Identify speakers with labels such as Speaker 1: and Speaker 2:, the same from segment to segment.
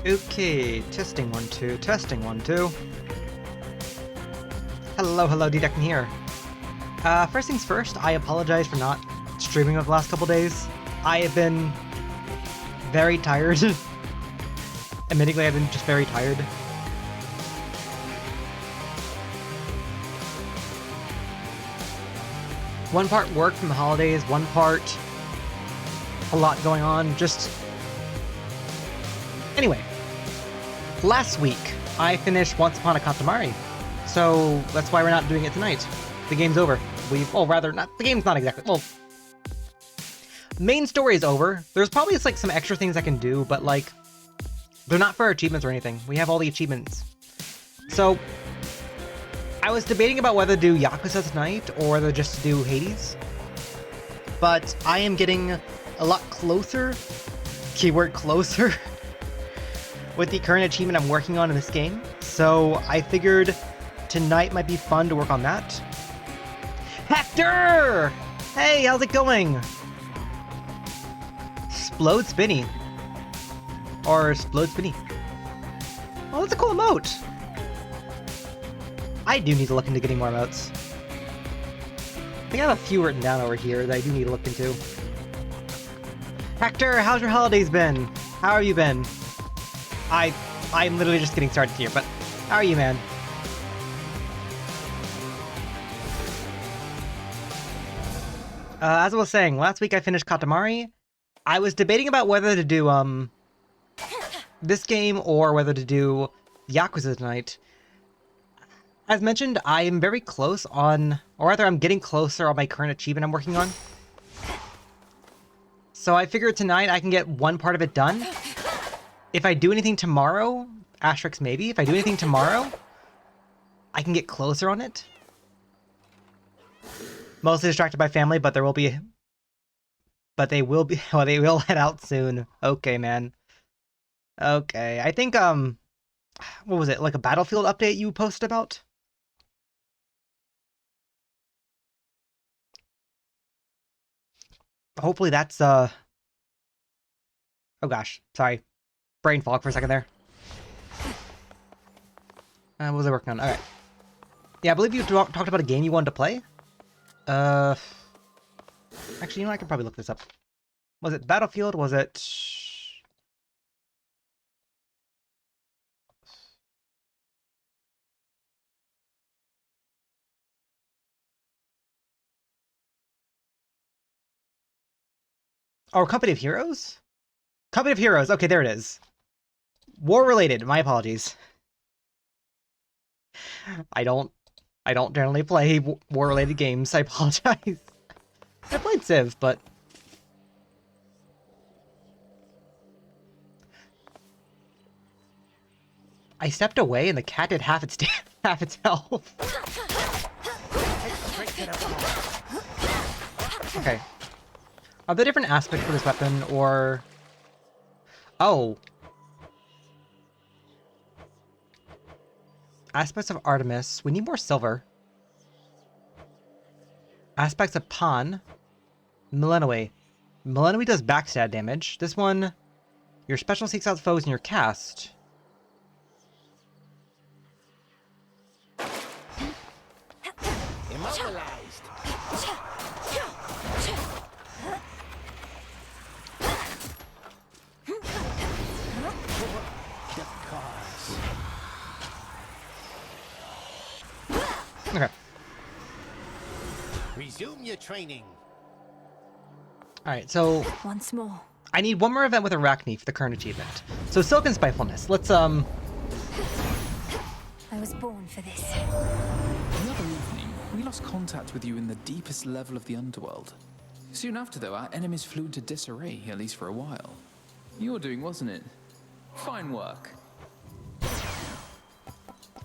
Speaker 1: Okay, testing 1 2, testing 1 2. Hello, D-Deck here. First things first, I apologize for not streaming over the last couple days. I have been very tired. Admittingly, I've been just very tired. One part work from the holidays, one part a lot going on, just... Anyway, last week I finished Once Upon a Katamari, so that's why we're not doing it tonight. The game's over. Well, rather, not the game's not exactly, well, main story is over. There's probably just like some extra things I can do, but like, they're not for achievements or anything. We have all the achievements. So, I was debating about whether to do Yakuza tonight or whether just to do Hades. But I am getting a lot closer, keyword closer, with the current achievement I'm working on in this game. So I figured tonight might be fun to work on that. Hector! Hey, how's it going? Splode Spinny. Or Splode Spinny. Oh, that's a cool emote. I do need to look into getting more emotes. I think I have a few written down over here that I do need to look into. Hector, how's your holidays been? How have you been? I'm literally just getting started here, but how are you, man? As I was saying, last week I finished Katamari. I was debating about whether to do, this game or whether to do Yakuza tonight. As mentioned, I am very close on, or rather I'm getting closer on my current achievement I'm working on. So I figured tonight I can get one part of it done. If I do anything tomorrow, asterisk maybe, if I do anything tomorrow, I can get closer on it. Mostly distracted by family, but there will be... But they will be... Well, they will head out soon. Okay, man. Okay, I think, what was it? Like a Battlefield update you posted about? Hopefully that's, oh gosh, sorry. Brain fog for a second there. What was I working on? Alright. Yeah, I believe you talked about a game you wanted to play. Actually, you know, I can probably look this up. Was it Battlefield? Was it... Oh, Company of Heroes? Company of Heroes. Okay, there it is. War-related. My apologies. I don't generally play war-related games. I apologize. I played Civ, but... I stepped away and the cat did half its half its health. Okay. Are there different aspects for this weapon, or... Oh. Aspects of Artemis. We need more silver. Aspects of Pan. Millenoi. Millenoi does backstab damage. This one, your special seeks out foes in your cast.
Speaker 2: Immobilized.
Speaker 1: Okay.
Speaker 2: Resume your training.
Speaker 1: Alright, so...
Speaker 3: Once more.
Speaker 1: I need one more event with Arachne for the current achievement. So Silk and Spitefulness. Let's,
Speaker 3: I was born for this.
Speaker 4: The other evening, we lost contact with you in the deepest level of the underworld. Soon after, though, our enemies flew into disarray, at least for a while. Your doing, wasn't it? Fine work.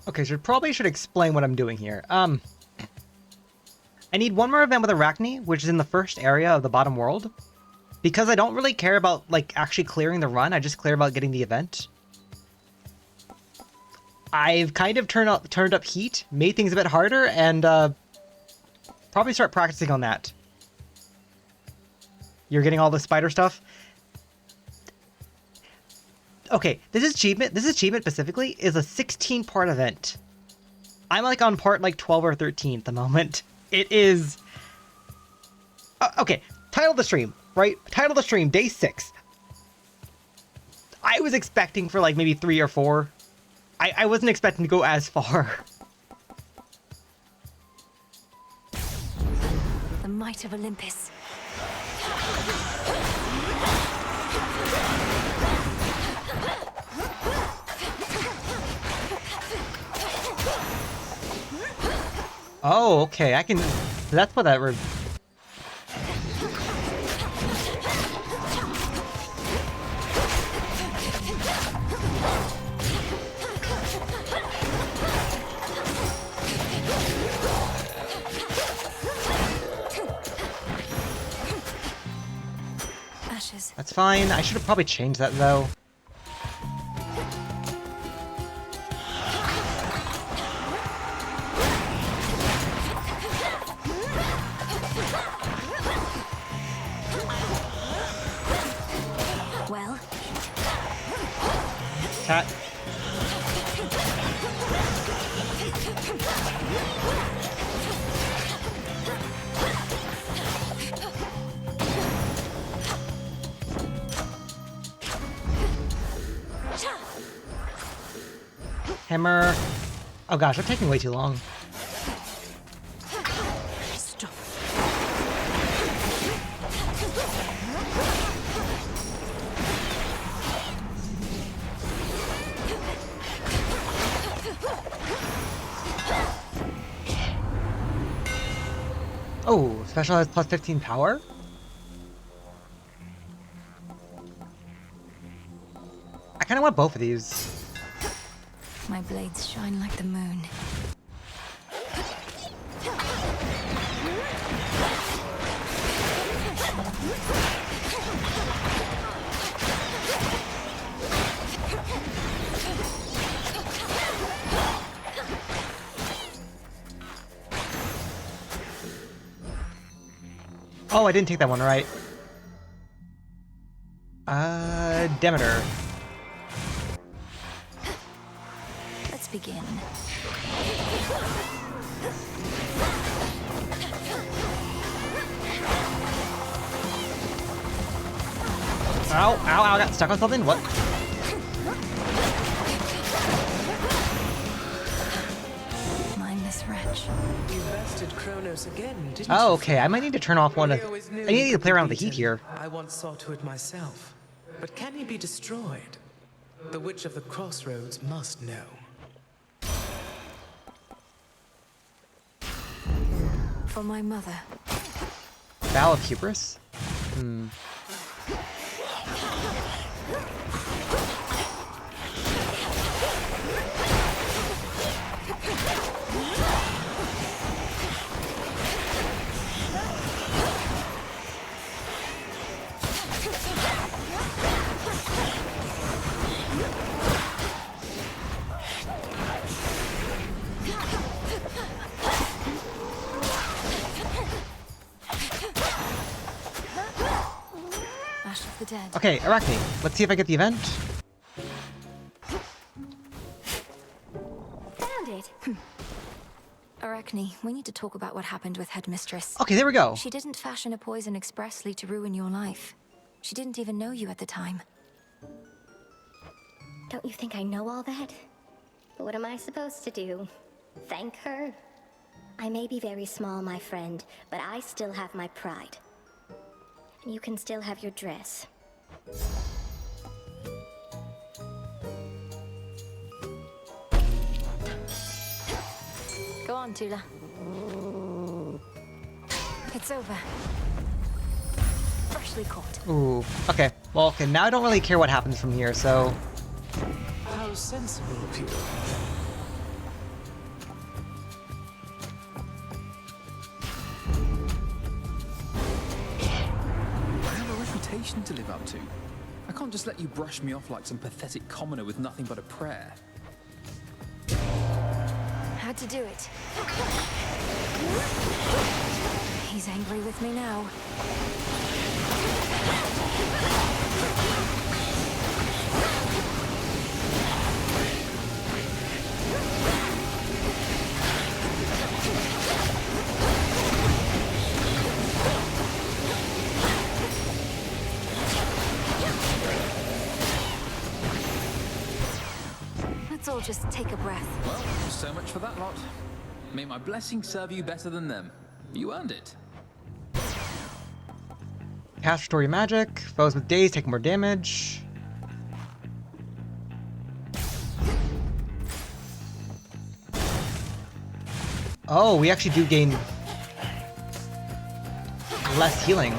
Speaker 1: Okay, so probably should explain what I'm doing here. I need one more event with Arachne, which is in the first area of the bottom world. Because I don't really care about, like, actually clearing the run, I just care about getting the event. I've kind of turned up heat, made things a bit harder, and probably start practicing on that. You're getting all the spider stuff? Okay, this achievement specifically is a 16-part event. I'm like on part like 12 or 13 at the moment. It is... okay, title of the stream, right? Title of the stream, day 6. I was expecting for like maybe 3 or 4. I wasn't expecting to go as far.
Speaker 2: The might of Olympus.
Speaker 1: Oh, okay, I can... That's what that...
Speaker 2: Ashes.
Speaker 1: That's fine. I should have probably changed that, though.
Speaker 2: Well,
Speaker 1: Cat. Hammer. Oh gosh, I'm taking way too long.
Speaker 2: stop.
Speaker 1: Oh, special has plus 15 power? I kind of want both of these.
Speaker 2: My blades shine like the moon.
Speaker 1: Oh, I didn't take that one right. Demeter.
Speaker 2: Let's begin.
Speaker 1: Ow, ow, ow, I got stuck on something? What?
Speaker 2: Mindless wretch.
Speaker 3: You bested Kronos again, didn't you?
Speaker 1: Oh, okay, I might need to turn off one of...
Speaker 3: Leo is
Speaker 1: I
Speaker 3: nearly
Speaker 1: need to play around with the heat
Speaker 3: beaten.
Speaker 1: here.
Speaker 3: I once saw to it myself. But can he be destroyed? The Witch of the Crossroads must know.
Speaker 2: For my mother.
Speaker 1: Vow of Hubris? Hmm.
Speaker 2: Ash of the dead.
Speaker 1: Okay, Arachne, let's see if I get the event.
Speaker 2: Found it. Arachne, we need to talk about what happened with Headmistress.
Speaker 1: Okay, there we go.
Speaker 2: She didn't fashion a poison expressly to ruin your life. She didn't even know you at the time.
Speaker 5: Don't you think I know all that? But what am I supposed to do? Thank her? I may be very small, my friend, but I still have my pride. And you can still have your dress.
Speaker 2: Go on, Tula. It's over. Freshly caught.
Speaker 1: Ooh, okay. Well, okay, now I don't really care what happens from here, so...
Speaker 3: How sensible of you.
Speaker 4: I have a reputation to live up to. I can't just let you brush me off like some pathetic commoner with nothing but a prayer.
Speaker 2: Had to do it. He's angry with me now. all just take a breath.
Speaker 4: Well, so much for that lot. May my blessing serve you better than them. You earned it.
Speaker 1: Cast Story Magic. Foes with daze take more damage. Oh, we actually do gain less healing.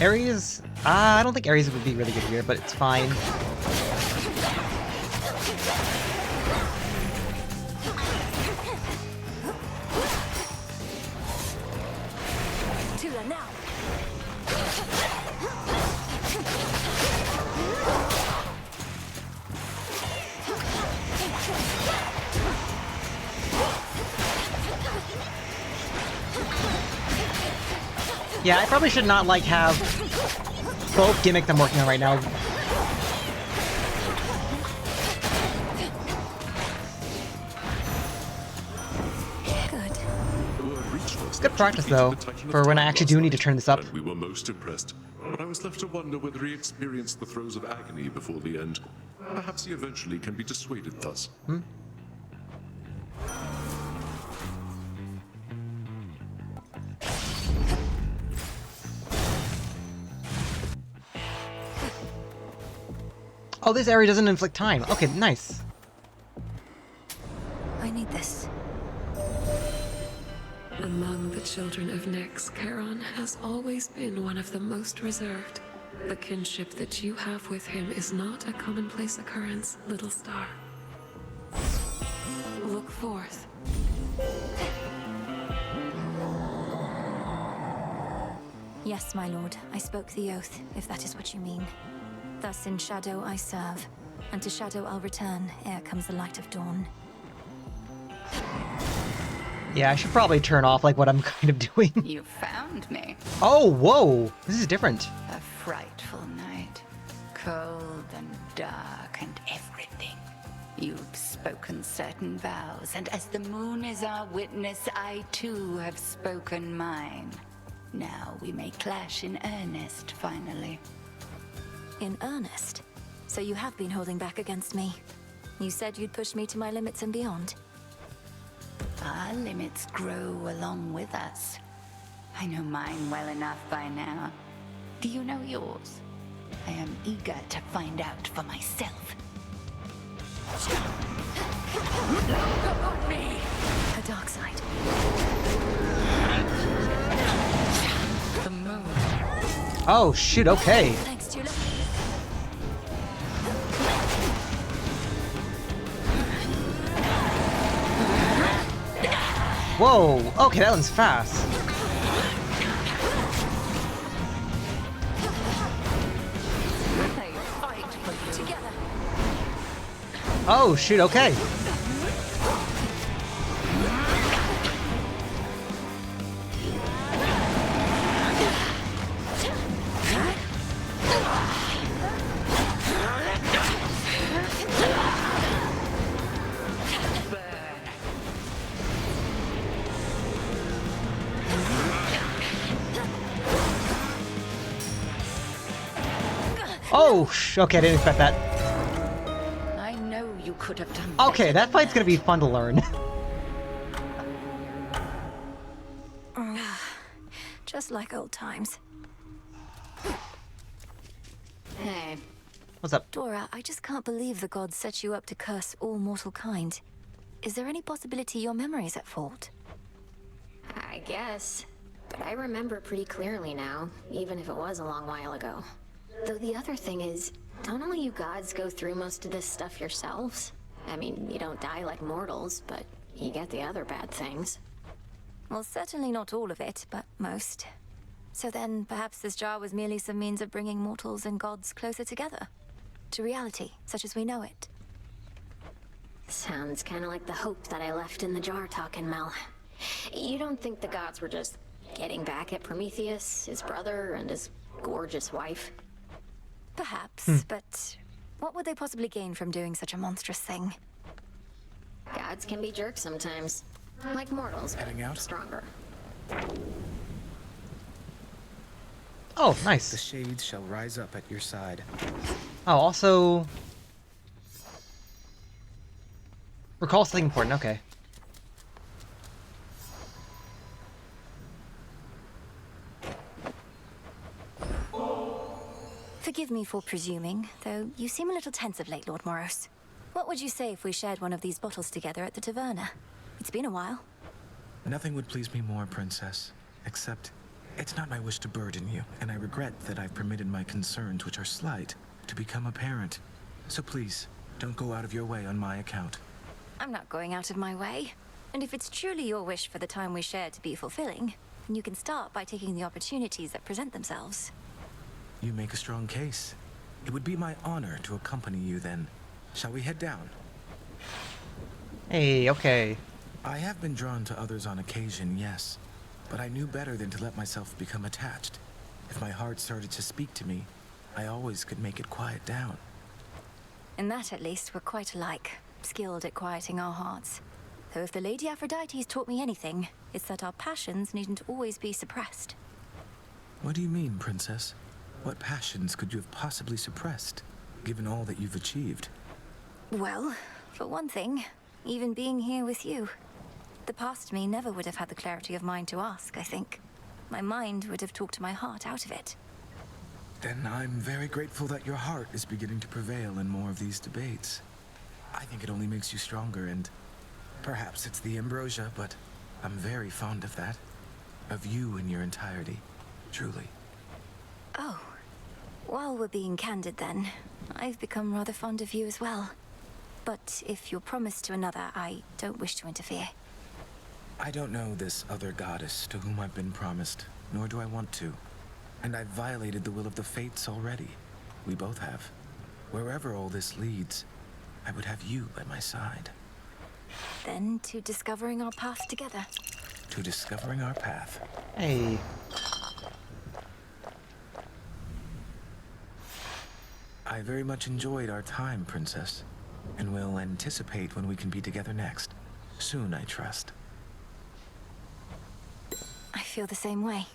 Speaker 1: Ares? I don't think Ares would be really good here, but it's fine.
Speaker 2: Tula now.
Speaker 1: Yeah, I probably should not, like, have both gimmicks I'm working on right now.
Speaker 2: Good.
Speaker 1: Good practice, though, for when I actually do need to turn this up.
Speaker 6: We were most impressed, but I was left to wonder whether he experienced the throes of agony before the end. Perhaps he eventually can be dissuaded thus.
Speaker 1: Oh, this area doesn't inflict time. Okay, nice.
Speaker 2: I need this.
Speaker 7: Among the children of Nyx, Charon has always been one of the most reserved. The kinship that you have with him is not a commonplace occurrence, little star. Look forth.
Speaker 2: Yes, my lord. I spoke the oath, if that is what you mean. Thus in shadow I serve, and to shadow I'll return ere comes the light of dawn.
Speaker 1: Yeah, I should probably turn off, like, what I'm kind of doing.
Speaker 8: You found me.
Speaker 1: Oh, whoa! This is different.
Speaker 8: A frightful night. Cold and dark and everything. You've spoken certain vows, and as the moon is our witness, I too have spoken mine. Now we may clash in earnest, finally.
Speaker 2: In earnest? So you have been holding back against me. You said you'd push me to my limits and beyond.
Speaker 8: Our limits grow along with us. I know mine well enough by now. Do you know yours? I am eager to find out for myself.
Speaker 2: Me! A dark side.
Speaker 8: The moon.
Speaker 1: Oh, shoot, okay.
Speaker 2: Thanks, Tula.
Speaker 1: Whoa, okay, that one's fast.
Speaker 8: They fight for you.
Speaker 2: Together.
Speaker 1: Oh, shoot, okay. Oh, okay, I didn't expect that.
Speaker 8: I know you could have done
Speaker 1: Okay,
Speaker 8: better
Speaker 1: that
Speaker 8: than
Speaker 1: fight's gonna be fun to learn.
Speaker 2: Just like old times.
Speaker 5: Hey,
Speaker 1: What's up?
Speaker 2: Dora, I just can't believe the gods set you up to curse all mortal kind. Is there any possibility your memory's at fault?
Speaker 5: I guess. But I remember pretty clearly now, even if it was a long while ago. Though the other thing is, don't all you gods go through most of this stuff yourselves? I mean, you don't die like mortals, but you get the other bad things.
Speaker 2: Well, certainly not all of it, but most. So then, perhaps this jar was merely some means of bringing mortals and gods closer together. To reality, such as we know it.
Speaker 5: Sounds kind of like the hope that I left in the jar talking, Mel. You don't think the gods were just getting back at Prometheus, his brother, and his gorgeous wife?
Speaker 2: Perhaps, but what would they possibly gain from doing such a monstrous thing?
Speaker 5: Gods can be jerks sometimes. Like mortals.
Speaker 9: Heading out?
Speaker 5: Stronger.
Speaker 1: Oh,
Speaker 9: The
Speaker 1: nice.
Speaker 9: shades shall rise up at your side.
Speaker 1: Oh, also... Recall something important, okay.
Speaker 2: Forgive me for presuming, though you seem a little tense of late, Lord Moros. What would you say if we shared one of these bottles together at the taverna? It's been a while.
Speaker 9: Nothing would please me more, Princess, except it's not my wish to burden you, and I regret that I've permitted my concerns, which are slight, to become apparent. So please, don't go out of your way on my account.
Speaker 2: I'm not going out of my way. And if it's truly your wish for the time we share to be fulfilling, then you can start by taking the opportunities that present themselves.
Speaker 9: You make a strong case. It would be my honor to accompany you then. Shall we head down?
Speaker 1: Hey, okay.
Speaker 9: I have been drawn to others on occasion, yes. But I knew better than to let myself become attached. If my heart started to speak to me, I always could make it quiet down.
Speaker 2: In that, at least, we're quite alike, skilled at quieting our hearts. Though if the Lady Aphrodite's taught me anything, it's that our passions needn't always be suppressed.
Speaker 9: What do you mean, Princess? What passions could you have possibly suppressed, given all that you've achieved?
Speaker 2: Well, for one thing, even being here with you. The past me never would have had the clarity of mind to ask, I think. My mind would have talked my heart out of it.
Speaker 9: Then I'm very grateful that your heart is beginning to prevail in more of these debates. I think it only makes you stronger, and perhaps it's the ambrosia, but I'm very fond of that. Of you in your entirety, truly.
Speaker 2: Oh. While we're being candid then, I've become rather fond of you as well. But if you're promised to another, I don't wish to interfere.
Speaker 9: I don't know this other goddess to whom I've been promised, nor do I want to. And I've violated the will of the fates already. We both have. Wherever all this leads, I would have you by my side.
Speaker 2: Then to discovering our path together.
Speaker 9: To discovering our path.
Speaker 1: Hey.
Speaker 9: I very much enjoyed our time, Princess, and will anticipate when we can be together next. Soon, I trust.
Speaker 2: I feel the same way.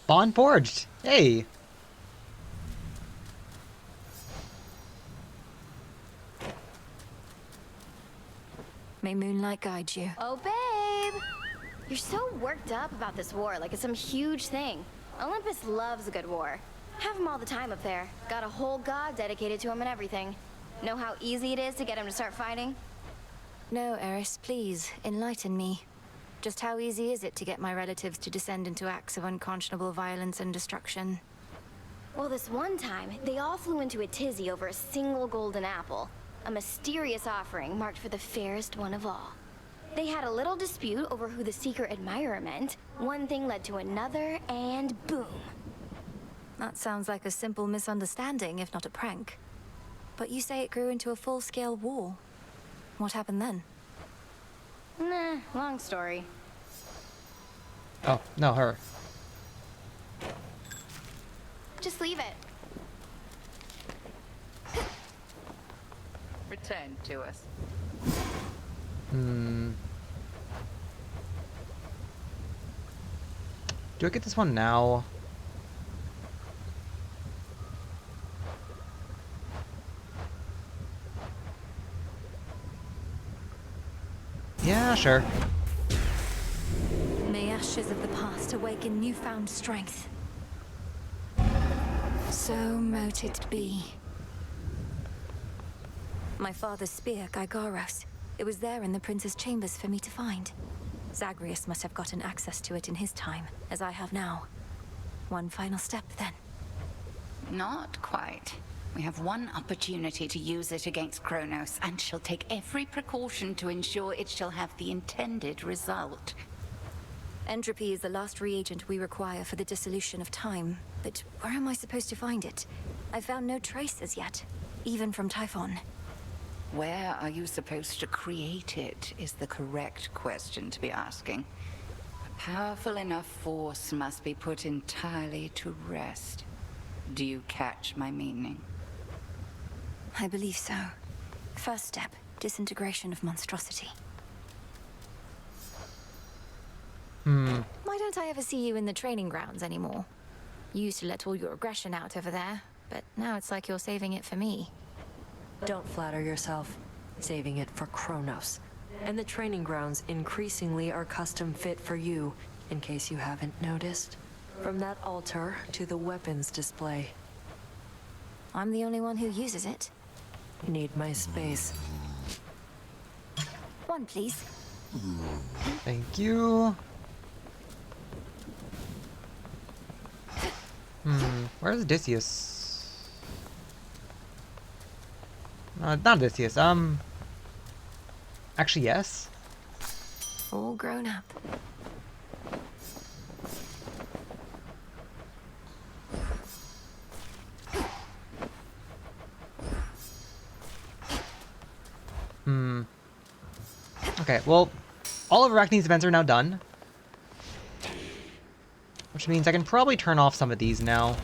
Speaker 1: Bond forged. Hey.
Speaker 2: May moonlight guide you.
Speaker 10: Oh, babe! You're so worked up about this war, like it's some huge thing. Olympus loves a good war. Have him all the time up there. Got a whole god dedicated to him and everything. Know how easy it is to get him to start fighting?
Speaker 2: No, Eris, please, enlighten me. Just how easy is it to get my relatives to descend into acts of unconscionable violence and destruction?
Speaker 10: Well, this one time, they all flew into a tizzy over a single golden apple. A mysterious offering marked for the fairest one of all. They had a little dispute over who the secret admirer meant. One thing led to another, and boom.
Speaker 2: That sounds like a simple misunderstanding, if not a prank. But you say it grew into a full-scale war. What happened then?
Speaker 10: Nah, long story.
Speaker 1: Oh, no, her.
Speaker 10: Just leave it.
Speaker 8: Return to us.
Speaker 1: Do I get this one now? Yeah, sure.
Speaker 2: May ashes of the past awaken newfound strength. So mote it be. My father's spear, Gygaros. It was there in the prince's chambers for me to find. Zagreus must have gotten access to it in his time, as I have now. One final step, then.
Speaker 8: Not quite. We have one opportunity to use it against Kronos, and she'll take every precaution to ensure it shall have the intended result.
Speaker 2: Entropy is the last reagent we require for the dissolution of time. But where am I supposed to find it? I've found no traces yet, even from Typhon.
Speaker 8: Where are you supposed to create it is the correct question to be asking. A powerful enough force must be put entirely to rest. Do you catch my meaning?
Speaker 2: I believe so. First step, disintegration of monstrosity. Why don't I ever see you in the training grounds anymore? You used to let all your aggression out over there, but now it's like you're saving it for me.
Speaker 11: Don't flatter yourself. Saving it for Kronos. And the training grounds increasingly are custom fit for you, in case you haven't noticed. From that altar to the weapons display.
Speaker 2: I'm the only one who uses it.
Speaker 11: Need my space.
Speaker 2: One, please.
Speaker 1: Thank you. Where's Odysseus? Not Odysseus. Actually, yes.
Speaker 2: All grown up.
Speaker 1: Okay, well, all of Arachne's events are now done. Which means I can probably turn off some of these now.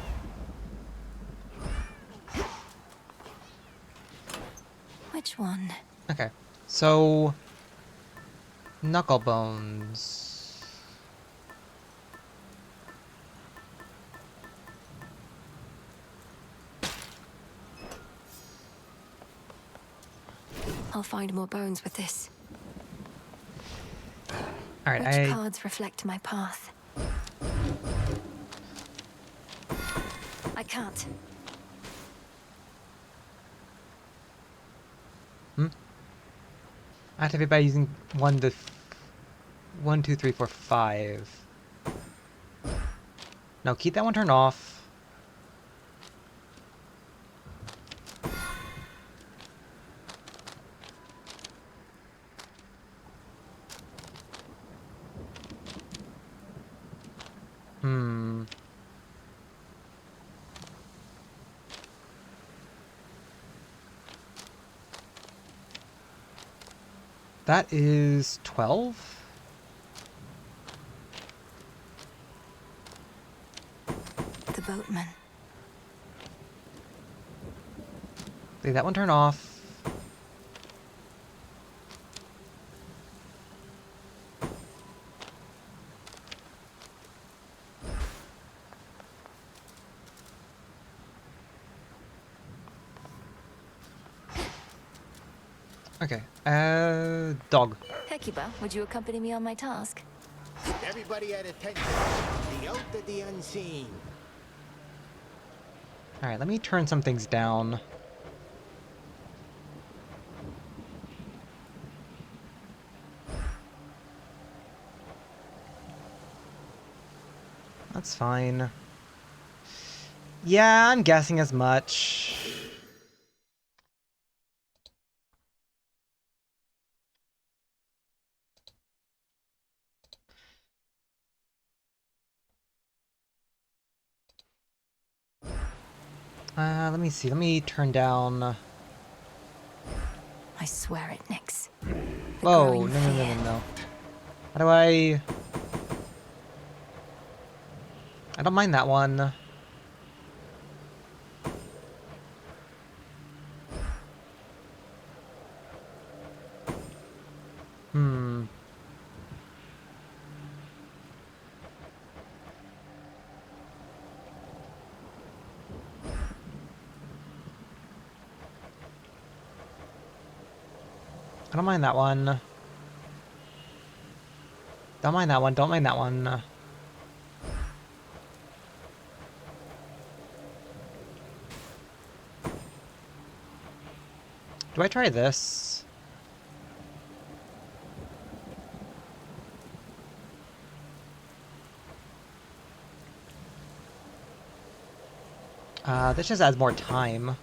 Speaker 2: Which one?
Speaker 1: Okay, so... Knucklebones.
Speaker 2: I'll find more bones with this.
Speaker 1: Alright,
Speaker 2: Which cards reflect my path? I can't.
Speaker 1: Activate by using 1, 2, 3, 4, 5. No, keep that one turned off. That is 12?
Speaker 2: The boatman.
Speaker 1: Leave that one turned off. Okay, dog.
Speaker 2: Hecuba, would you accompany me on my task?
Speaker 12: Everybody at attention. The oath of the unseen.
Speaker 1: Alright, let me turn some things down. That's fine. Yeah, I'm guessing as much. Let me see. Let me turn down.
Speaker 2: I swear it, Nyx.
Speaker 1: Whoa! No. How do I? I don't mind that one. I don't mind that one. Don't mind that one. Don't mind that one. Do I try this? This just adds more time.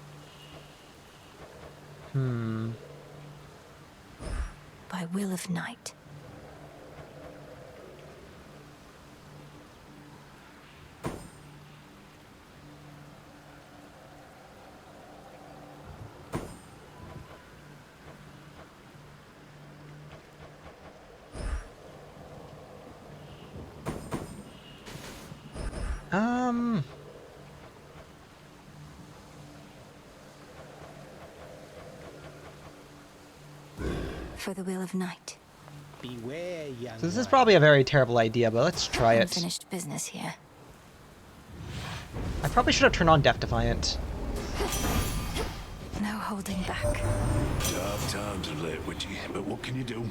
Speaker 2: By will of night. For the will of night.
Speaker 12: Beware, young
Speaker 1: So this is
Speaker 12: one.
Speaker 1: probably a very terrible idea, but let's try it.
Speaker 2: Unfinished business here.
Speaker 1: I probably should have turned on Death Defiant.
Speaker 2: No holding back.
Speaker 13: Tough times of late, Witchy, but what can you do?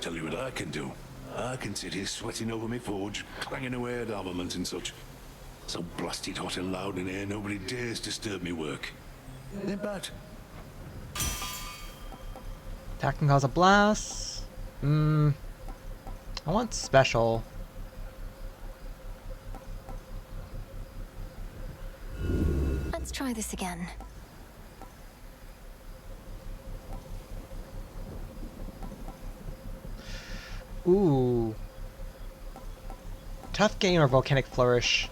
Speaker 13: Tell you what I can do. I can sit here sweating over my forge, clanging away at armament and such. So blasted hot and loud in here, nobody dares disturb me work. Ain't bad.
Speaker 1: Attack can cause a blast. I want special.
Speaker 2: Let's try this again.
Speaker 1: Ooh. Tough Game or Volcanic Flourish.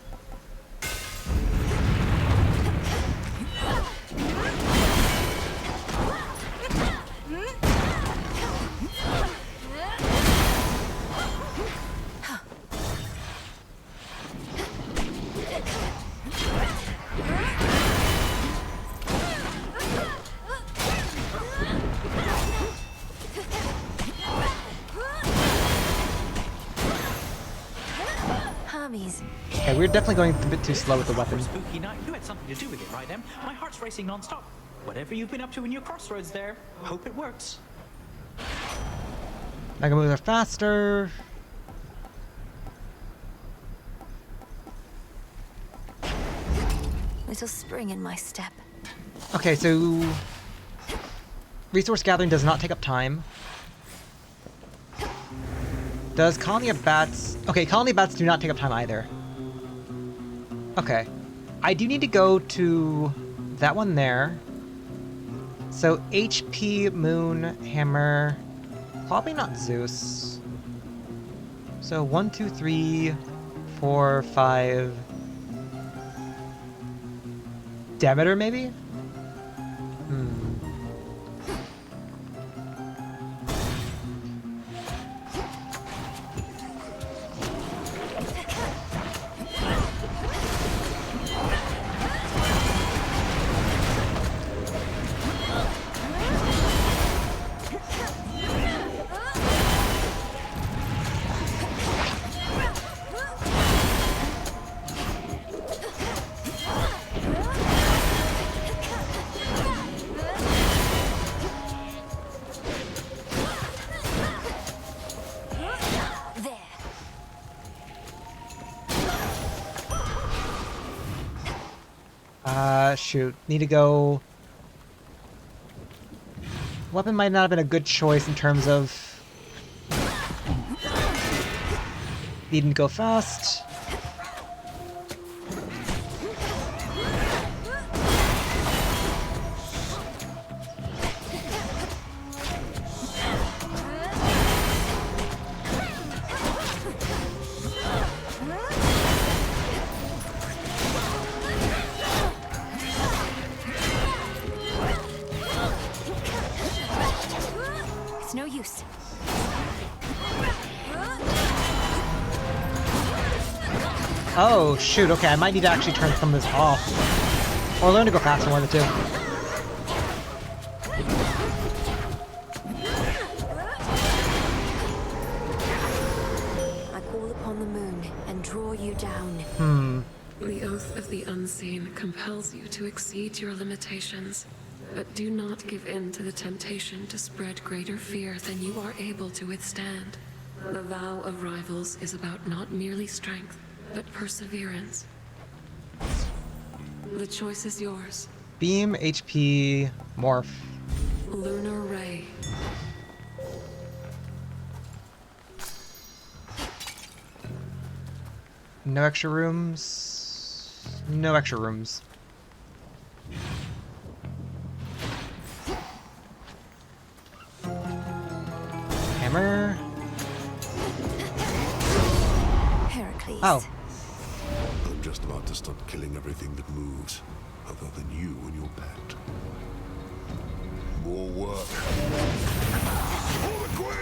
Speaker 1: Okay, we're definitely going a bit too slow with the weapon.
Speaker 14: Spooky night. You had something to do with it, right, Em? My heart's racing non-stop. Whatever you've been up to in your crossroads there, hope it works.
Speaker 1: Mega moves are faster.
Speaker 2: Little spring in my step.
Speaker 1: Okay, so resource gathering does not take up time. Does Colony of Bats... Okay, Colony of Bats do not take up time either. Okay. I do need to go to that one there. So HP, Moon, Hammer... Probably not Zeus. So 1, 2, 3, 4, 5... Demeter, maybe? Shoot. Need to go... Weapon might not have been a good choice in terms of... Needing to go fast. Oh, shoot, okay, I might need to actually turn some of this off. Or learn to go faster, one of the two.
Speaker 2: I call upon the moon and draw you down.
Speaker 7: The oath of the unseen compels you to exceed your limitations. But do not give in to the temptation to spread greater fear than you are able to withstand. The vow of rivals is about not merely strength, but perseverance. The choice is yours.
Speaker 1: Beam, HP, Morph.
Speaker 7: Lunar Ray.
Speaker 1: No extra rooms. No extra rooms. Hammer.
Speaker 2: Heracles.
Speaker 1: Oh.
Speaker 13: I'm just about to start killing everything that moves, other than you and your pet. More work. For the Queen!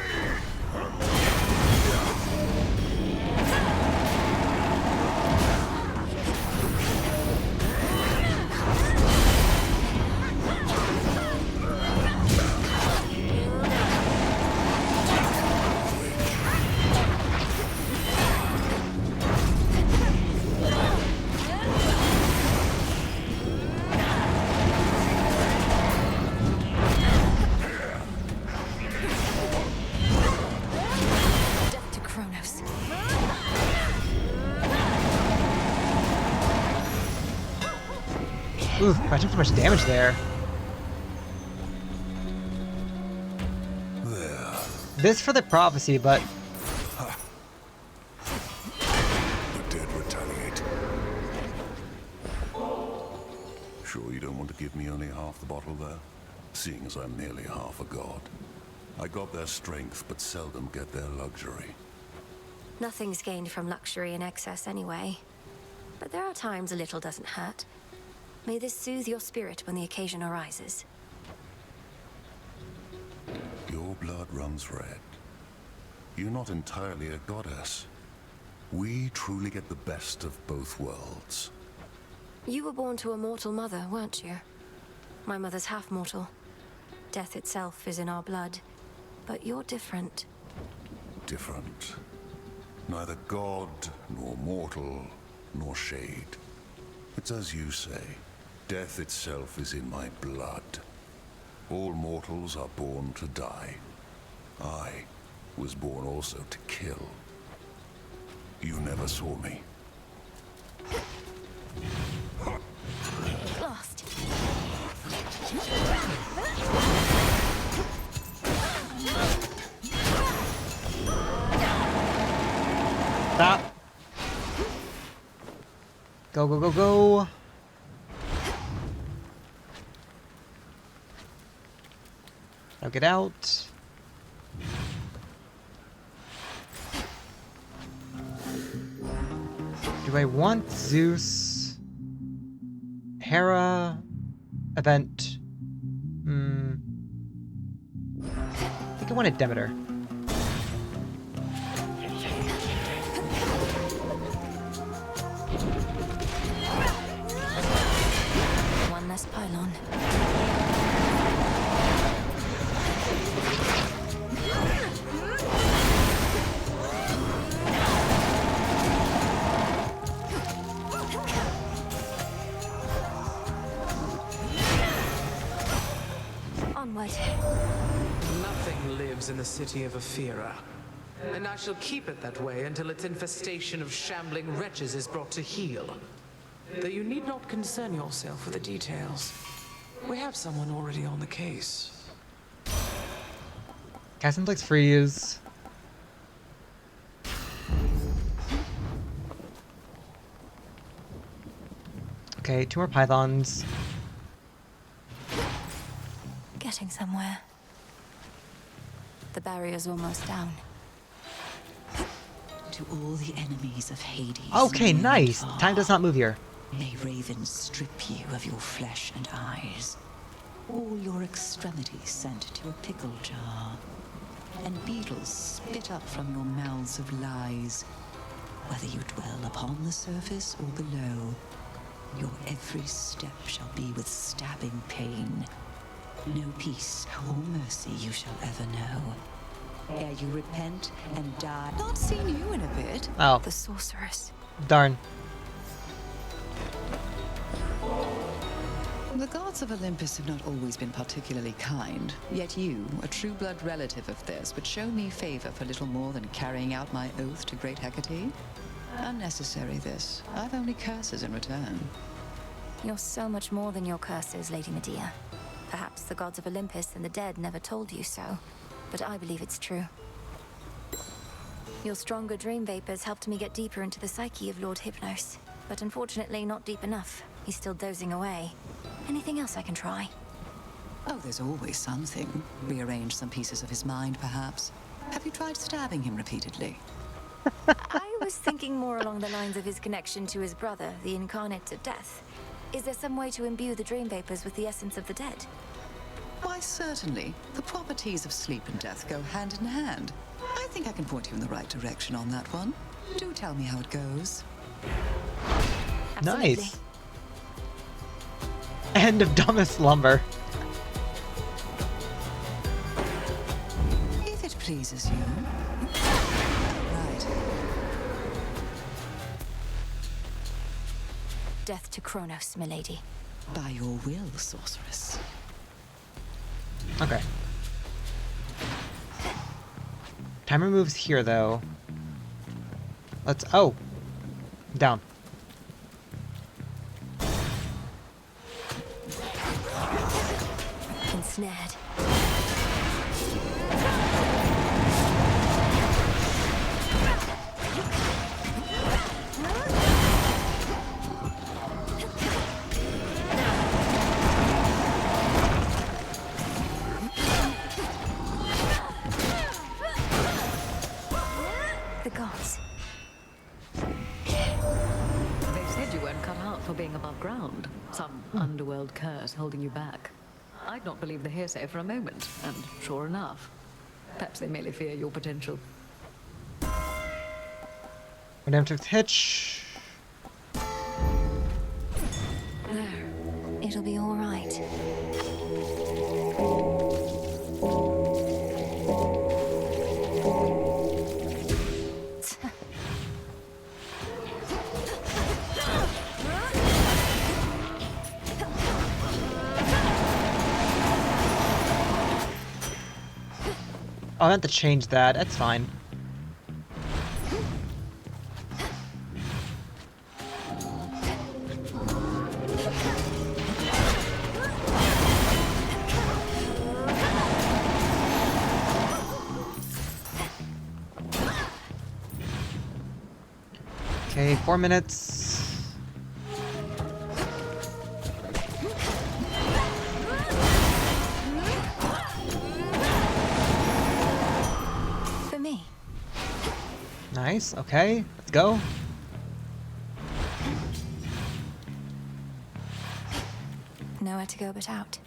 Speaker 2: Death to Kronos.
Speaker 1: Ooh, I took too much damage there.
Speaker 13: There.
Speaker 1: This for the prophecy, but
Speaker 13: The dead retaliate. Sure you don't want to give me only half the bottle there? Seeing as I'm nearly half a god. I got their strength, but seldom get their luxury.
Speaker 2: Nothing's gained from luxury in excess anyway. But there are times a little doesn't hurt. May this soothe your spirit when the occasion arises.
Speaker 13: Your blood runs red. You're not entirely a goddess. We truly get the best of both worlds.
Speaker 2: You were born to a mortal mother, weren't you? My mother's half mortal. Death itself is in our blood. But you're different.
Speaker 13: Different. Neither god, nor mortal, nor shade. It's as you say. Death itself is in my blood. All mortals are born to die. I was born also to kill. You never saw me.
Speaker 2: Lost.
Speaker 1: stop. Go, go, go, go. Now get out. Do I want Zeus? Hera? Event? I think I wanted Demeter.
Speaker 2: One less pylon. Onward.
Speaker 3: Nothing lives in the city of Athena, and I shall keep it that way until its infestation of shambling wretches is brought to heel. Though you need not concern yourself with the details. We have someone already on the case.
Speaker 1: Simplex freeze. Okay, 2 more pythons.
Speaker 2: Getting somewhere. The barrier's almost down.
Speaker 15: To all the enemies of Hades.
Speaker 1: Okay,
Speaker 15: near and
Speaker 1: nice.
Speaker 15: far,
Speaker 1: Time does not move here.
Speaker 15: May ravens strip you of your flesh and eyes. All your extremities sent to a pickle jar. And beetles spit up from your mouths of lies. Whether you dwell upon the surface or below, your every step shall be with stabbing pain. No peace or mercy you shall ever know. Ere you repent and die. Not seen you in a bit.
Speaker 1: Oh.
Speaker 2: The sorceress.
Speaker 1: Darn.
Speaker 15: The gods of Olympus have not always been particularly kind, yet you, a true blood relative of theirs, would show me favor for little more than carrying out my oath to great Hecate? Unnecessary, this. I've only curses in return.
Speaker 2: You're so much more than your curses, Lady Medea. Perhaps the gods of Olympus and the dead never told you so, but I believe it's true. Your stronger dream vapors helped me get deeper into the psyche of Lord Hypnos, but unfortunately not deep enough. He's still dozing away. Anything else I can try?
Speaker 15: Oh, there's always something. Rearrange some pieces of his mind, perhaps. Have you tried stabbing him repeatedly?
Speaker 2: I was thinking more along the lines of his connection to his brother, the incarnate of death. Is there some way to imbue the dream vapors with the essence of the dead?
Speaker 15: Why, certainly. The properties of sleep and death go hand in hand. I think I can point you in the right direction on that one. Do tell me how it goes.
Speaker 2: Absolutely.
Speaker 1: Nice. End of dumbest slumber.
Speaker 15: If it pleases you. Right.
Speaker 2: Death to Kronos, milady.
Speaker 15: By your will, sorceress.
Speaker 1: Okay. Timer moves here, though. Let's... Oh! Down.
Speaker 2: Ensnared. The gods.
Speaker 11: They said you weren't cut out for being above ground. Some underworld curse holding you back. I'd not believe the hearsay for a moment, and sure enough, perhaps they merely fear your potential.
Speaker 1: Redemptive hitch.
Speaker 2: There. It'll be all right.
Speaker 1: Oh, I meant to change that. That's fine. Okay, 4 minutes.
Speaker 2: For me.
Speaker 1: Nice. Okay, let's go.
Speaker 2: Nowhere to go but out.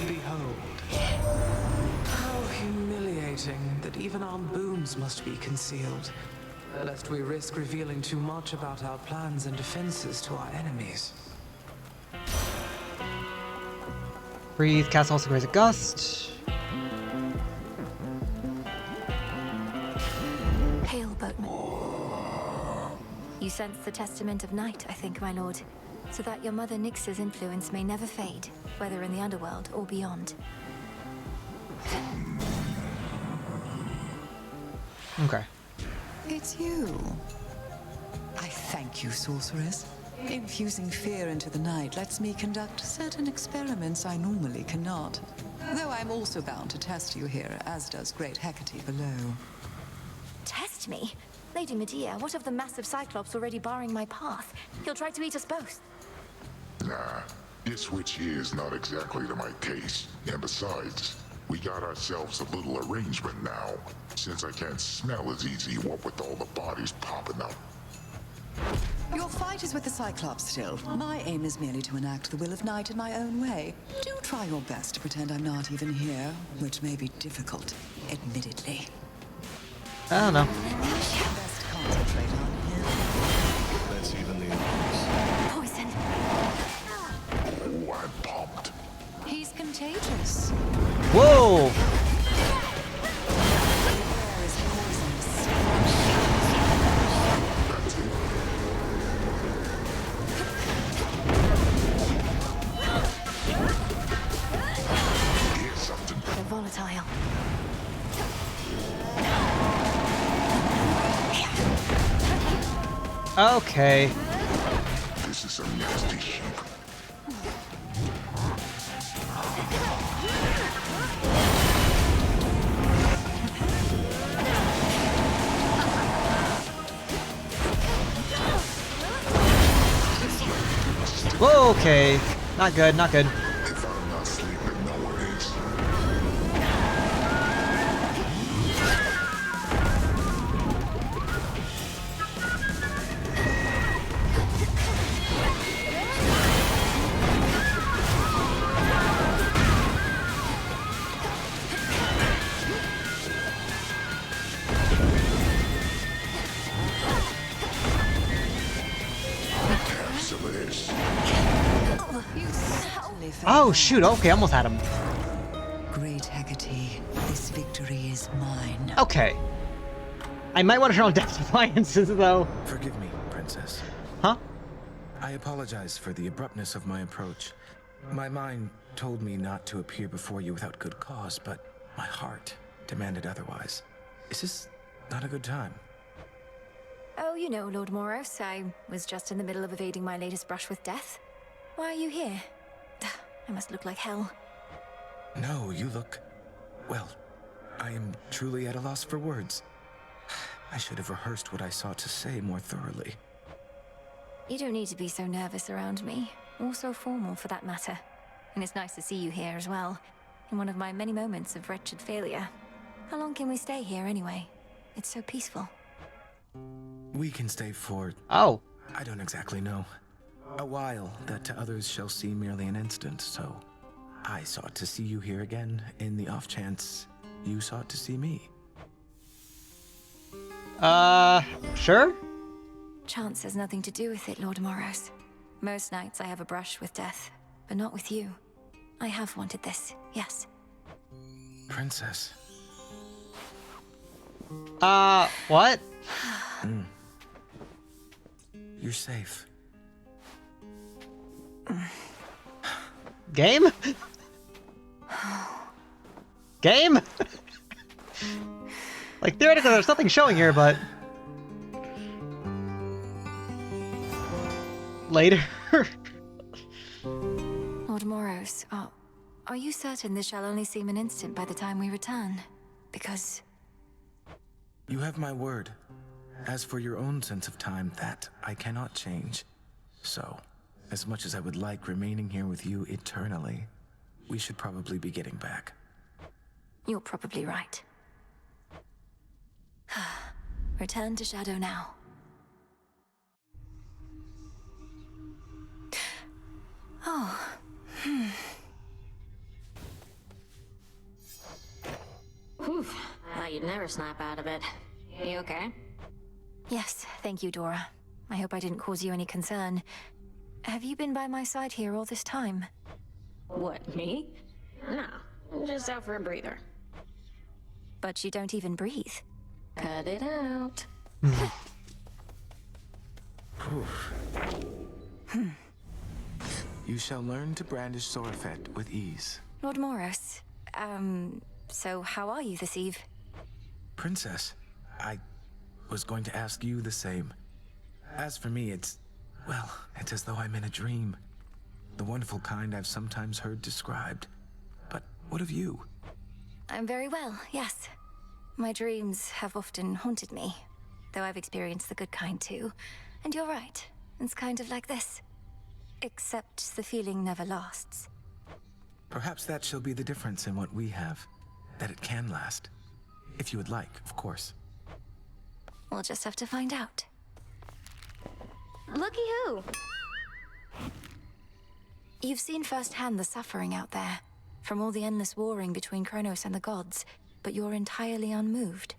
Speaker 3: Behold. How humiliating that even our boons must be concealed, lest we risk revealing too much about our plans and defenses to our enemies.
Speaker 1: Breathe, cast also raise a gust.
Speaker 2: Hail, boatman. You sense the testament of night, I think, my lord, so that your mother Nyx's influence may never fade, whether in the underworld or beyond.
Speaker 1: Okay.
Speaker 15: It's you. I thank you, sorceress. Infusing fear into the night lets me conduct certain experiments I normally cannot. Though I'm also bound to test you here, as does great Hecate below.
Speaker 2: Test me? Lady Medea, what of the massive Cyclops already barring my path? He'll try to eat us both.
Speaker 16: Nah, this witch here is not exactly to my taste. And besides, we got ourselves a little arrangement now. Since I can't smell as easy, what with all the bodies popping up.
Speaker 15: Your fight is with the Cyclops still. My aim is merely to enact the will of night in my own way. Do try your best to pretend I'm not even here, which may be difficult, admittedly.
Speaker 1: I don't know.
Speaker 15: Best concentrate on him.
Speaker 13: Let's even the odds.
Speaker 2: Poison.
Speaker 16: Oh, I'm pumped.
Speaker 15: He's contagious.
Speaker 1: Whoa!
Speaker 15: Air is poisonous.
Speaker 16: That's it. Here's something.
Speaker 2: They're volatile.
Speaker 1: Okay.
Speaker 16: This is some nasty sheep.
Speaker 1: Okay. Not good, not good.
Speaker 16: If I'm not sleeping, no one is. Have some of this.
Speaker 1: Oh shoot, okay, almost had him.
Speaker 15: Great Hecate, this victory is mine.
Speaker 1: Okay. I might want to turn on Death Defiances though.
Speaker 9: Forgive me, Princess.
Speaker 1: Huh?
Speaker 9: I apologize for the abruptness of my approach. My mind told me not to appear before you without good cause, but my heart demanded otherwise. Is this not a good time?
Speaker 2: Oh, you know, Lord Moros, I was just in the middle of evading my latest brush with death. Why are you here? I must look like hell.
Speaker 9: No, you look... well, I am truly at a loss for words. I should have rehearsed what I sought to say more thoroughly.
Speaker 2: You don't need to be so nervous around me, or so formal for that matter. And it's nice to see you here as well, in one of my many moments of wretched failure. How long can we stay here anyway? It's so peaceful.
Speaker 9: We can stay for...
Speaker 1: oh.
Speaker 9: I don't exactly know. A while that to others shall seem merely an instant, so... I sought to see you here again, in the off chance you sought to see me.
Speaker 1: Sure?
Speaker 2: Chance has nothing to do with it, Lord Moros. Most nights I have a brush with death, but not with you. I have wanted this, yes.
Speaker 9: Princess.
Speaker 1: What?
Speaker 9: You're safe.
Speaker 1: Game? Game? Like, theoretically, there's nothing showing here, but... later.
Speaker 2: Lord Moros, are you certain this shall only seem an instant by the time we return? Because...
Speaker 9: You have my word. As for your own sense of time, that I cannot change. So, as much as I would like remaining here with you eternally, we should probably be getting back.
Speaker 2: You're probably right. Return to Shadow now. Oh,
Speaker 17: Whew. You'd never snap out of it. You okay?
Speaker 2: Yes, thank you, Dora. I hope I didn't cause you any concern. Have you been by my side here all this time?
Speaker 17: What, me? No, I'm just out for a breather.
Speaker 2: But you don't even breathe.
Speaker 17: Cut it out.
Speaker 9: You shall learn to brandish Sorafet with ease.
Speaker 2: Lord Moros, so how are you this eve?
Speaker 9: Princess, I was going to ask you the same. As for me, it's as though I'm in a dream. The wonderful kind I've sometimes heard described. But what of you?
Speaker 2: I'm very well, yes. My dreams have often haunted me, though I've experienced the good kind too. And you're right, it's kind of like this. Except the feeling never lasts.
Speaker 9: Perhaps that shall be the difference in what we have. That it can last. If you would like, of course.
Speaker 2: We'll just have to find out.
Speaker 10: Looky who!
Speaker 2: You've seen firsthand the suffering out there, from all the endless warring between Kronos and the gods, but you're entirely unmoved.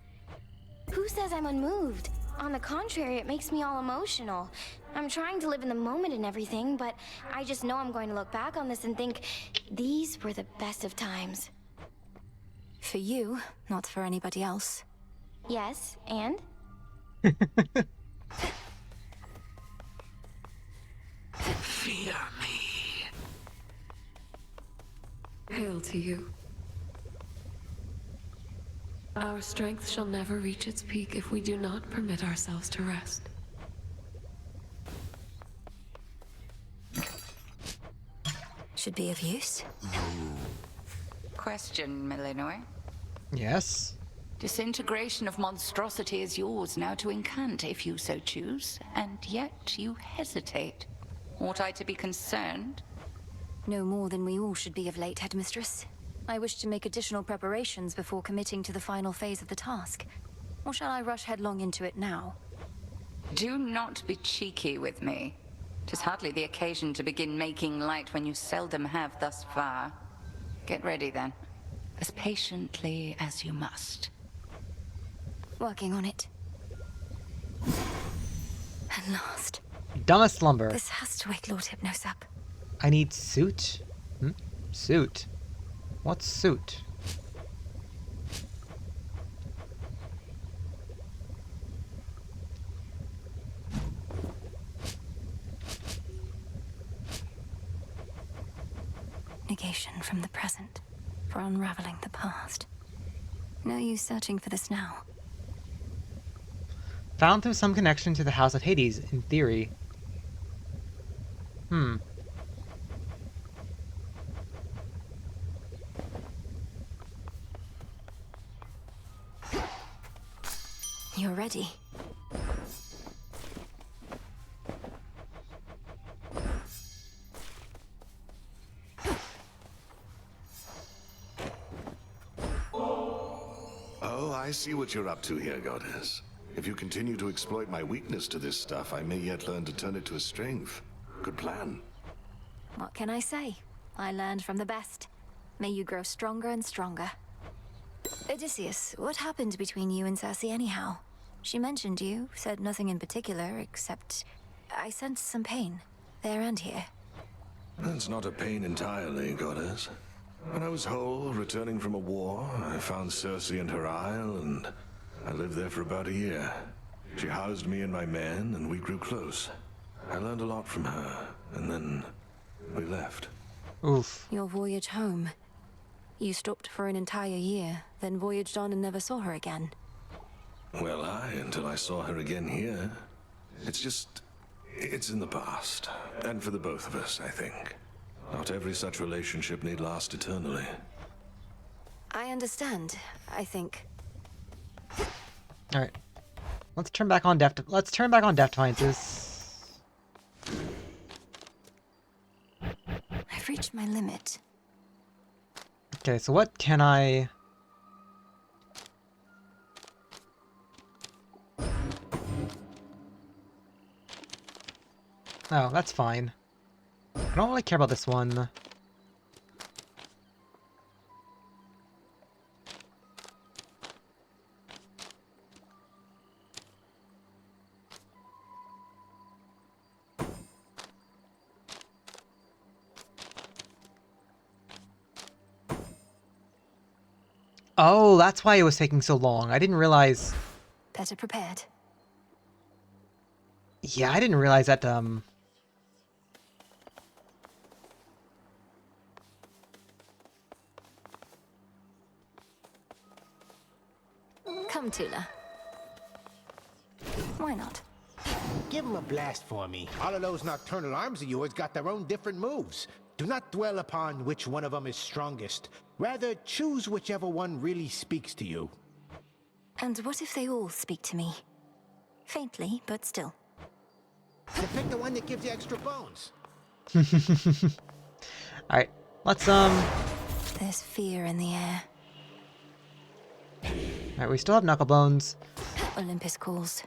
Speaker 10: Who says I'm unmoved? On the contrary, it makes me all emotional. I'm trying to live in the moment and everything, but I just know I'm going to look back on this and think, these were the best of times.
Speaker 2: For you, not for anybody else.
Speaker 10: Yes, and?
Speaker 13: Fear me.
Speaker 7: Hail to you. Our strength shall never reach its peak if we do not permit ourselves to rest.
Speaker 2: Should be of use.
Speaker 8: Question, Millenoi.
Speaker 1: Yes?
Speaker 8: Disintegration of monstrosity is yours now to incant if you so choose, and yet you hesitate. Ought I to be concerned?
Speaker 2: No more than we all should be of late, Headmistress. I wish to make additional preparations before committing to the final phase of the task. Or shall I rush headlong into it now?
Speaker 8: Do not be cheeky with me. 'Tis hardly the occasion to begin making light when you seldom have thus far. Get ready then, as patiently as you must.
Speaker 2: Working on it. At last.
Speaker 1: Dumbest slumber.
Speaker 2: This has to wake Lord Hypnos up.
Speaker 1: I need suit? Suit? What's suit?
Speaker 2: Negation from the present, for unraveling the past. No use searching for this now.
Speaker 1: Found through some connection to the House of Hades, in theory.
Speaker 2: You're ready.
Speaker 13: Oh, I see what you're up to here, Goddess. If you continue to exploit my weakness to this stuff, I may yet learn to turn it to a strength. Good plan.
Speaker 2: What can I say? I learned from the best. May you grow stronger and stronger. Odysseus, what happened between you and Circe anyhow? She mentioned you, said nothing in particular, except I sensed some pain, there and here.
Speaker 13: That's not a pain entirely, Goddess. When I was whole, returning from a war, I found Circe and her isle, and I lived there for about a year. She housed me and my men, and we grew close. I learned a lot from her, and then we left.
Speaker 1: Oof.
Speaker 2: Your voyage home. You stopped for an entire year, then voyaged on and never saw her again.
Speaker 13: Well, until I saw her again here. It's in the past. And for the both of us, I think. Not every such relationship need last eternally.
Speaker 2: I understand, I think.
Speaker 1: Alright. Let's turn back on Death Defiances.
Speaker 2: I've reached my limit.
Speaker 1: Okay, so what can I... Oh, that's fine. I don't really care about this one. Oh, that's why it was taking so long. I didn't realize...
Speaker 2: Better prepared.
Speaker 1: Yeah, I didn't realize that,
Speaker 2: Come, Tula. Why not?
Speaker 12: Give him a blast for me. All of those nocturnal arms of yours got their own different moves. Do not dwell upon which one of them is strongest. Rather, choose whichever one really speaks to you.
Speaker 2: And what if they all speak to me? Faintly, but still.
Speaker 12: Then pick the one that gives you extra bones.
Speaker 1: Alright, let's,
Speaker 2: There's fear in the air.
Speaker 1: Alright, we still have knuckle bones.
Speaker 2: Olympus calls.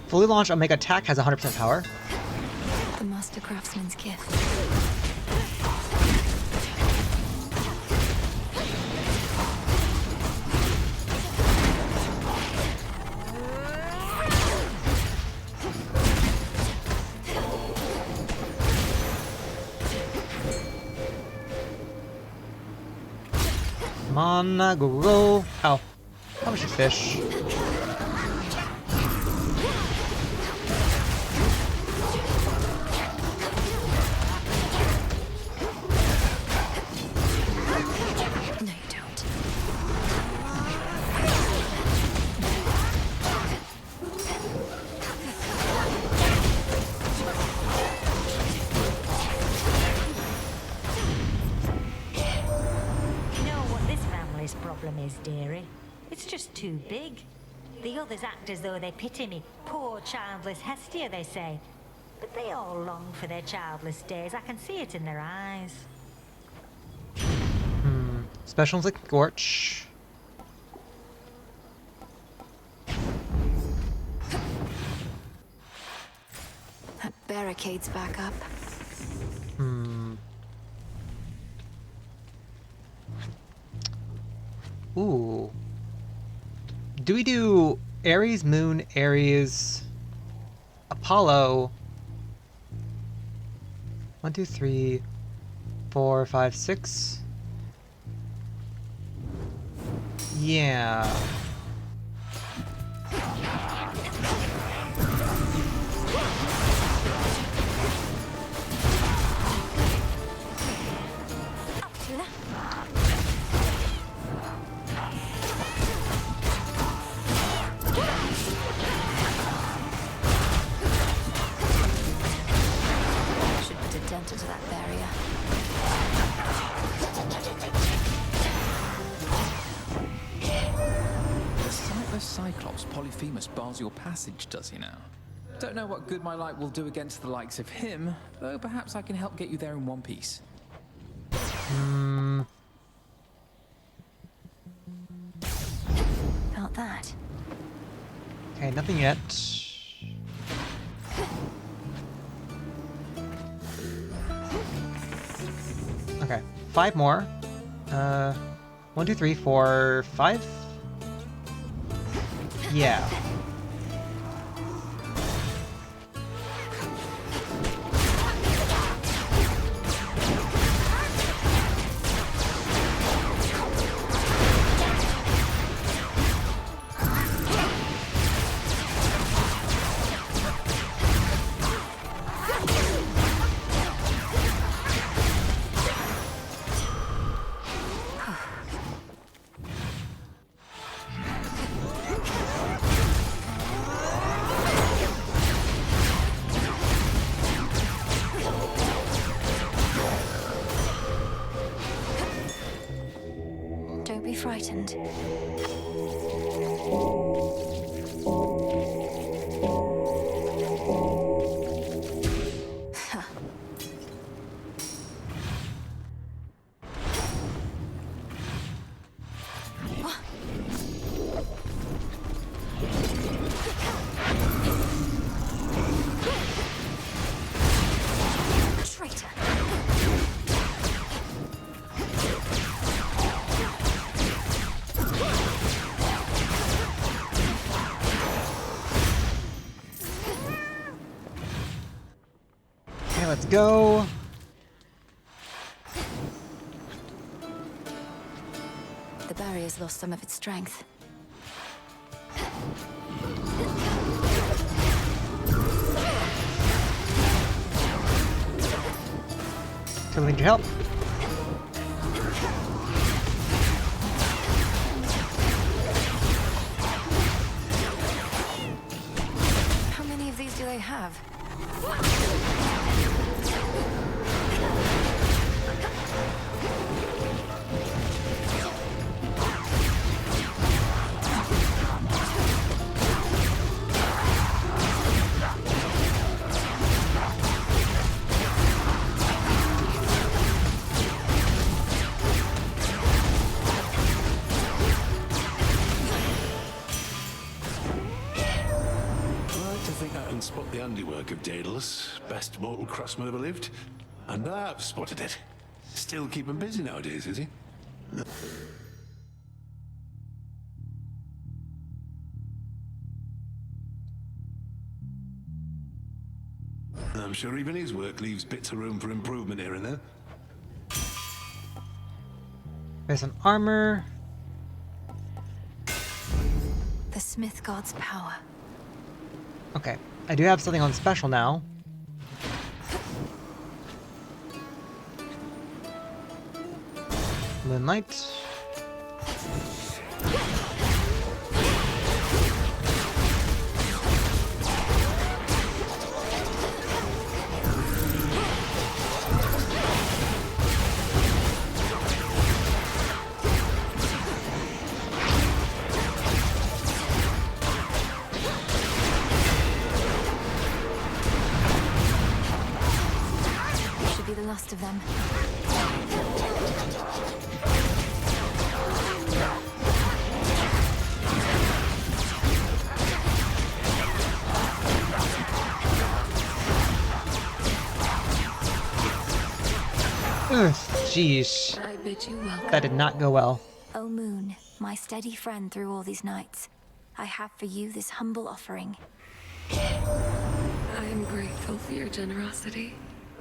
Speaker 1: Fully launched Omega attack has 100% power.
Speaker 2: The Master Craftsman's gift.
Speaker 1: Come on, go. Ow. How much fish?
Speaker 18: Ares' problem is, dearie. It's just too big. The others act as though they pity me. Poor childless Hestia, they say. But they all long for their childless days. I can see it in their eyes.
Speaker 1: Specials like Scorch.
Speaker 2: That barricade's back up.
Speaker 1: Ooh. Do we do Ares, Moon, Ares, Apollo? 1, 2, 3, 4, 5, 6. Yeah.
Speaker 2: Should put a dent into that barrier.
Speaker 4: The sightless Cyclops Polyphemus bars your passage, does he now? Don't know what good my light will do against the likes of him, though perhaps I can help get you there in one piece.
Speaker 2: Felt that.
Speaker 1: Okay, nothing yet. Okay, 5 more. 1, 2, 3, 4, 5. Yeah.
Speaker 2: Don't be frightened. Traitor.
Speaker 1: Okay, let's go.
Speaker 2: The barrier's lost some of its strength.
Speaker 1: Totally need your help.
Speaker 2: How many of these do they have?
Speaker 13: Spot the handiwork of Daedalus, best mortal craftsman ever lived, and I've spotted it. Still keep him busy nowadays, is he? I'm sure even his work leaves bits of room for improvement here and there.
Speaker 1: There's some armor.
Speaker 2: The Smith God's power.
Speaker 1: Okay, I do have something on special now. Moonlight.
Speaker 2: last of them.
Speaker 1: Ugh, jeez.
Speaker 7: I bid you welcome.
Speaker 1: That did not go well.
Speaker 2: O moon, my steady friend through all these nights, I have for you this humble offering.
Speaker 7: I am grateful for your generosity,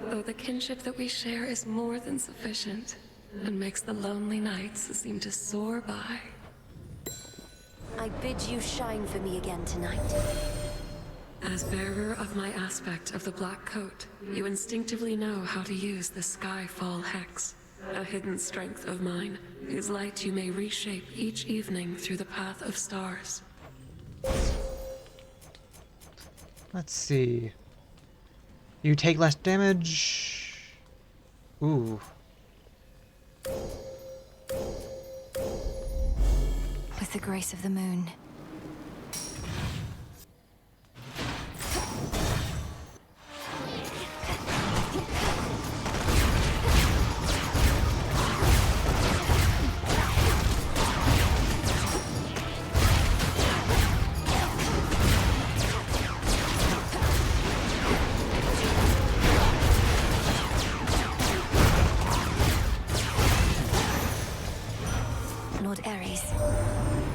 Speaker 7: though the kinship that we share is more than sufficient, and makes the lonely nights seem to soar by.
Speaker 2: I bid you shine for me again tonight.
Speaker 7: As bearer of my aspect of the Black Coat, you instinctively know how to use the Skyfall Hex, a hidden strength of mine, whose light you may reshape each evening through the path of stars.
Speaker 1: Let's see. You take less damage. Ooh.
Speaker 2: With the grace of the moon.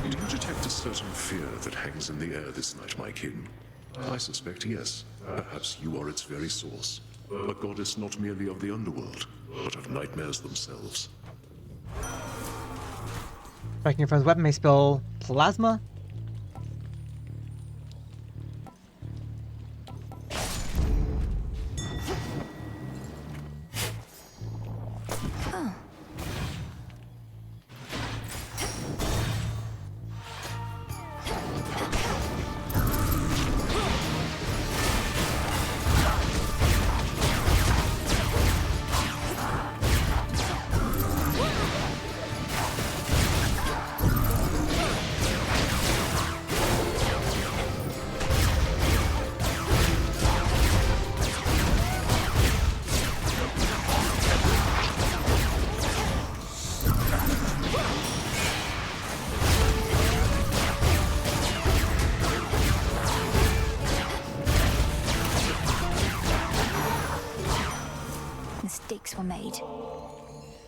Speaker 6: Do you detect a certain fear that hangs in the air this night, my kin? I suspect yes. Perhaps you are its very source. A goddess not merely of the underworld, but of nightmares themselves.
Speaker 1: Striking your friend's weapon may spill plasma.
Speaker 2: Mistakes were made.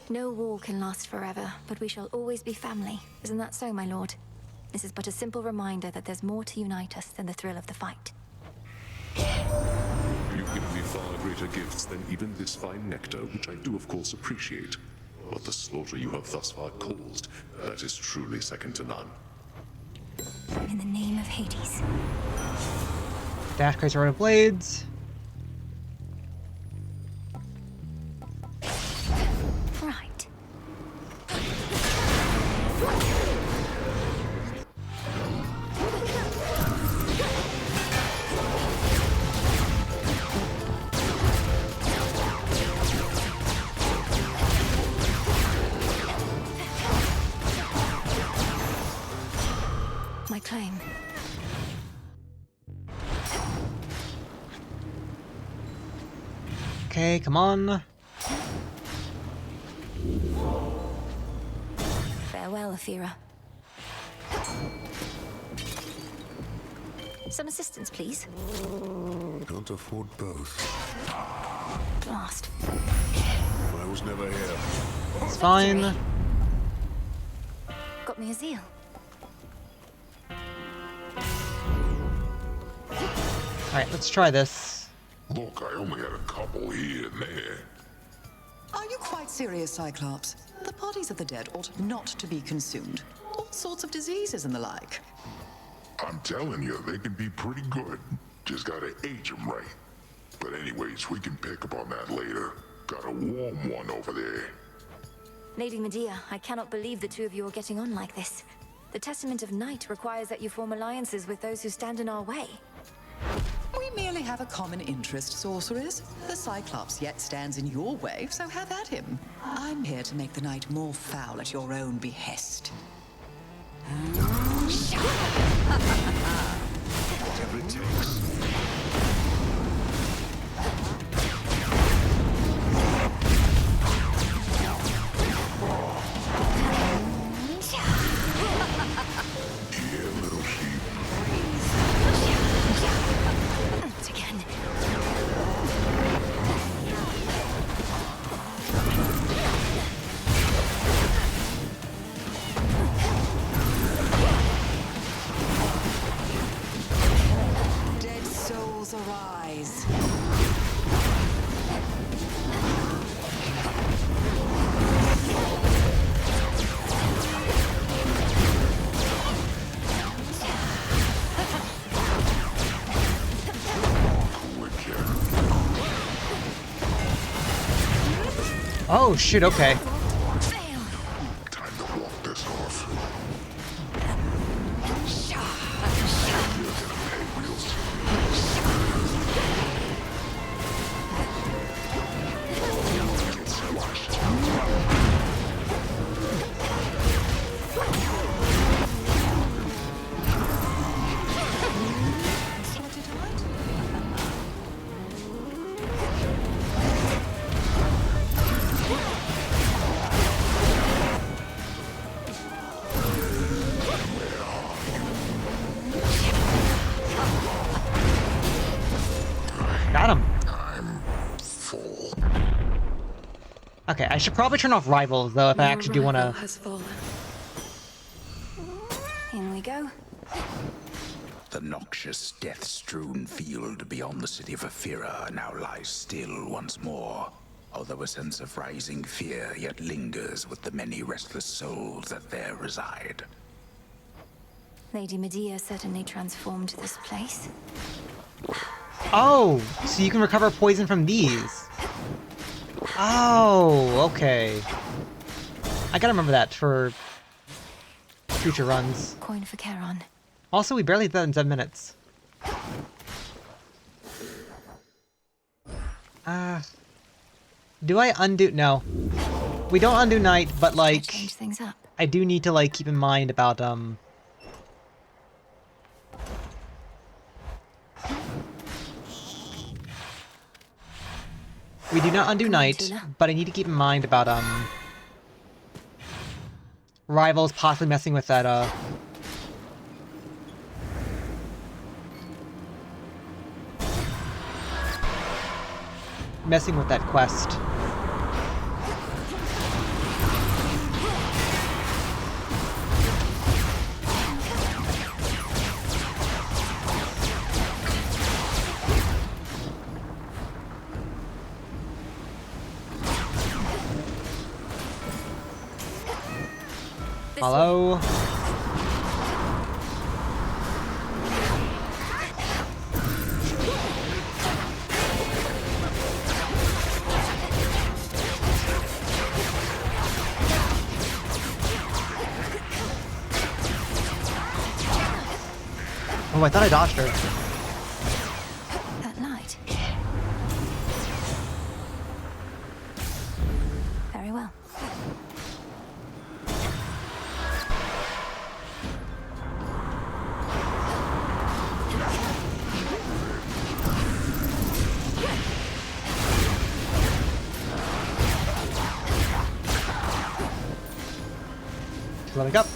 Speaker 2: No war can last forever, but we shall always be family. Isn't that so, my lord? This is but a simple reminder that there's more to unite us than the thrill of the fight.
Speaker 6: You've given me far greater gifts than even this fine nectar, which I do of course appreciate. But the slaughter you have thus far caused, that is truly second to none.
Speaker 2: In the name of Hades.
Speaker 1: Dash Crazy Road of Blades.
Speaker 2: Right. My claim.
Speaker 1: Okay, come on.
Speaker 2: Farewell, Athena. Some assistance, please.
Speaker 13: Can't afford both.
Speaker 2: Blast.
Speaker 13: I was never here.
Speaker 1: It's fine.
Speaker 2: Got me a zeal.
Speaker 1: Alright, let's try this.
Speaker 16: Look, I only had a couple here and there.
Speaker 15: Are you quite serious, Cyclops? The bodies of the dead ought not to be consumed. All sorts of diseases and the like.
Speaker 16: I'm telling you, they can be pretty good. Just gotta age them right. But anyways, we can pick up on that later. Got a warm one over there.
Speaker 2: Lady Medea, I cannot believe the two of you are getting on like this. The Testament of Night requires that you form alliances with those who stand in our way.
Speaker 15: We merely have a common interest, sorceress. The Cyclops yet stands in your way, so have at him. I'm here to make the night more foul at your own behest.
Speaker 13: Whatever it takes.
Speaker 1: Oh, shit, okay.
Speaker 16: Time to walk this off.
Speaker 1: Got him.
Speaker 16: I'm full.
Speaker 1: Okay, I should probably turn off rivals though if I actually do want to.
Speaker 2: In we go.
Speaker 19: The noxious, death-strewn field beyond the city of Athena now lies still once more, although a sense of rising fear yet lingers with the many restless souls that there reside.
Speaker 2: Lady Medea certainly transformed this place.
Speaker 1: Oh, so you can recover poison from these. Oh, okay. I gotta remember that for future runs.
Speaker 2: Coin for Charon.
Speaker 1: Also, we barely did that in 7 minutes. Do I undo? No. We don't undo night, but like,
Speaker 2: Change things up.
Speaker 1: I do need to like keep in mind about we do not undo night, but I need to keep in mind about rivals possibly messing with that quest. Hello? Oh, I thought I dodged her.
Speaker 2: That light. Very well.
Speaker 1: Loading up.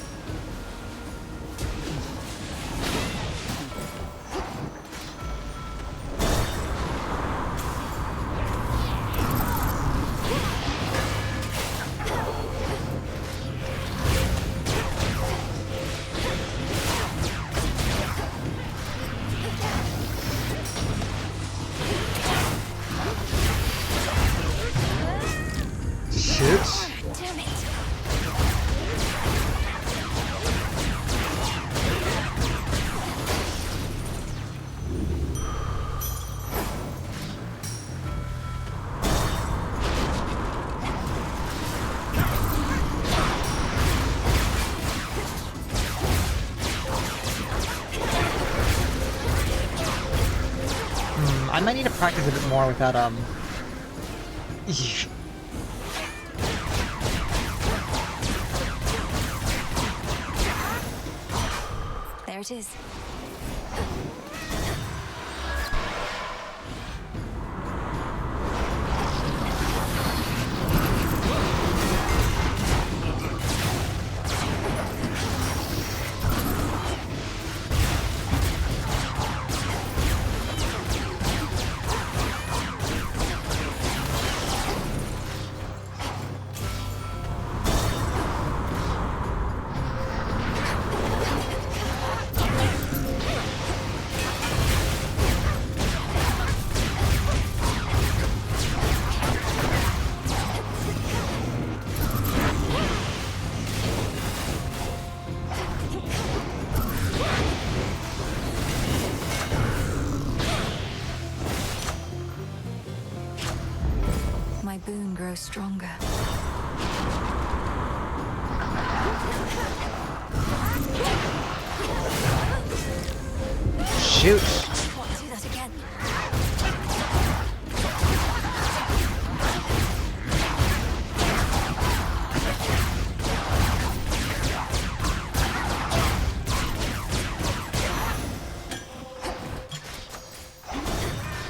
Speaker 1: Shit.
Speaker 2: Damn it.
Speaker 1: I might need to practice a bit more with that,
Speaker 2: There it is. grow stronger.
Speaker 1: Shoot!
Speaker 2: Do that again.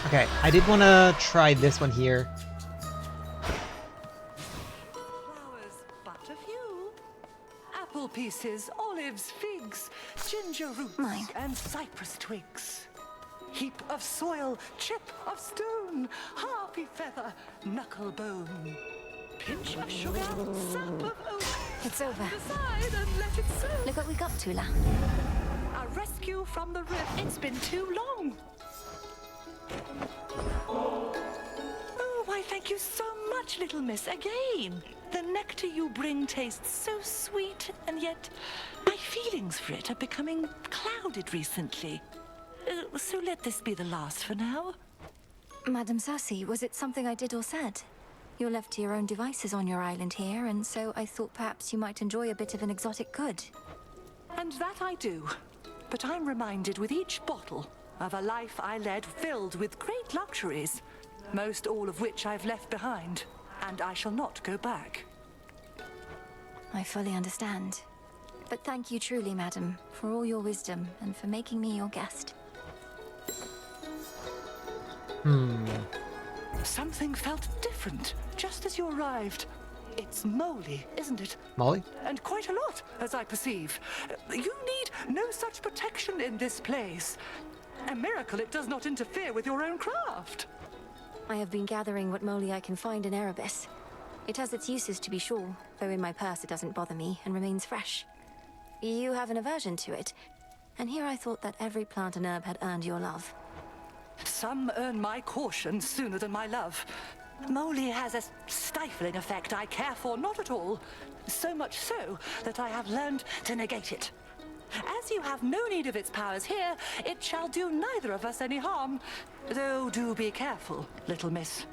Speaker 1: Okay, I did want to try this one here.
Speaker 20: Flowers, but a few. Apple pieces, olives, figs, ginger roots, and cypress twigs. Heap of soil, chip of stone, harpy feather, knuckle bone. Pinch of sugar, sap of oak.
Speaker 2: It's over.
Speaker 20: Decide and let it soak.
Speaker 2: Look what we got, Tula.
Speaker 20: A rescue from the rift. It's been too long. Oh, why, thank you so much, little miss. Again. The nectar you bring tastes so sweet, and yet my feelings for it are becoming clouded recently. So let this be the last for now.
Speaker 2: Madam Cersei, was it something I did or said? You're left to your own devices on your island here, and so I thought perhaps you might enjoy a bit of an exotic good.
Speaker 20: And that I do. But I'm reminded with each bottle of a life I led filled with great luxuries, most all of which I've left behind, and I shall not go back.
Speaker 2: I fully understand. But thank you truly, madam, for all your wisdom and for making me your guest.
Speaker 20: Something felt different just as you arrived. It's Molly, isn't it?
Speaker 1: Molly?
Speaker 20: And quite a lot, as I perceive. You need no such protection in this place. A miracle it does not interfere with your own craft.
Speaker 2: I have been gathering what moly I can find in Erebus. It has its uses, to be sure, though in my purse it doesn't bother me and remains fresh. You have an aversion to it, and here I thought that every plant and herb had earned your love.
Speaker 20: Some earn my caution sooner than my love. Moly has a stifling effect I care for not at all. So much so that I have learned to negate it. As you have no need of its powers here, it shall do neither of us any harm. Though do be careful, little miss.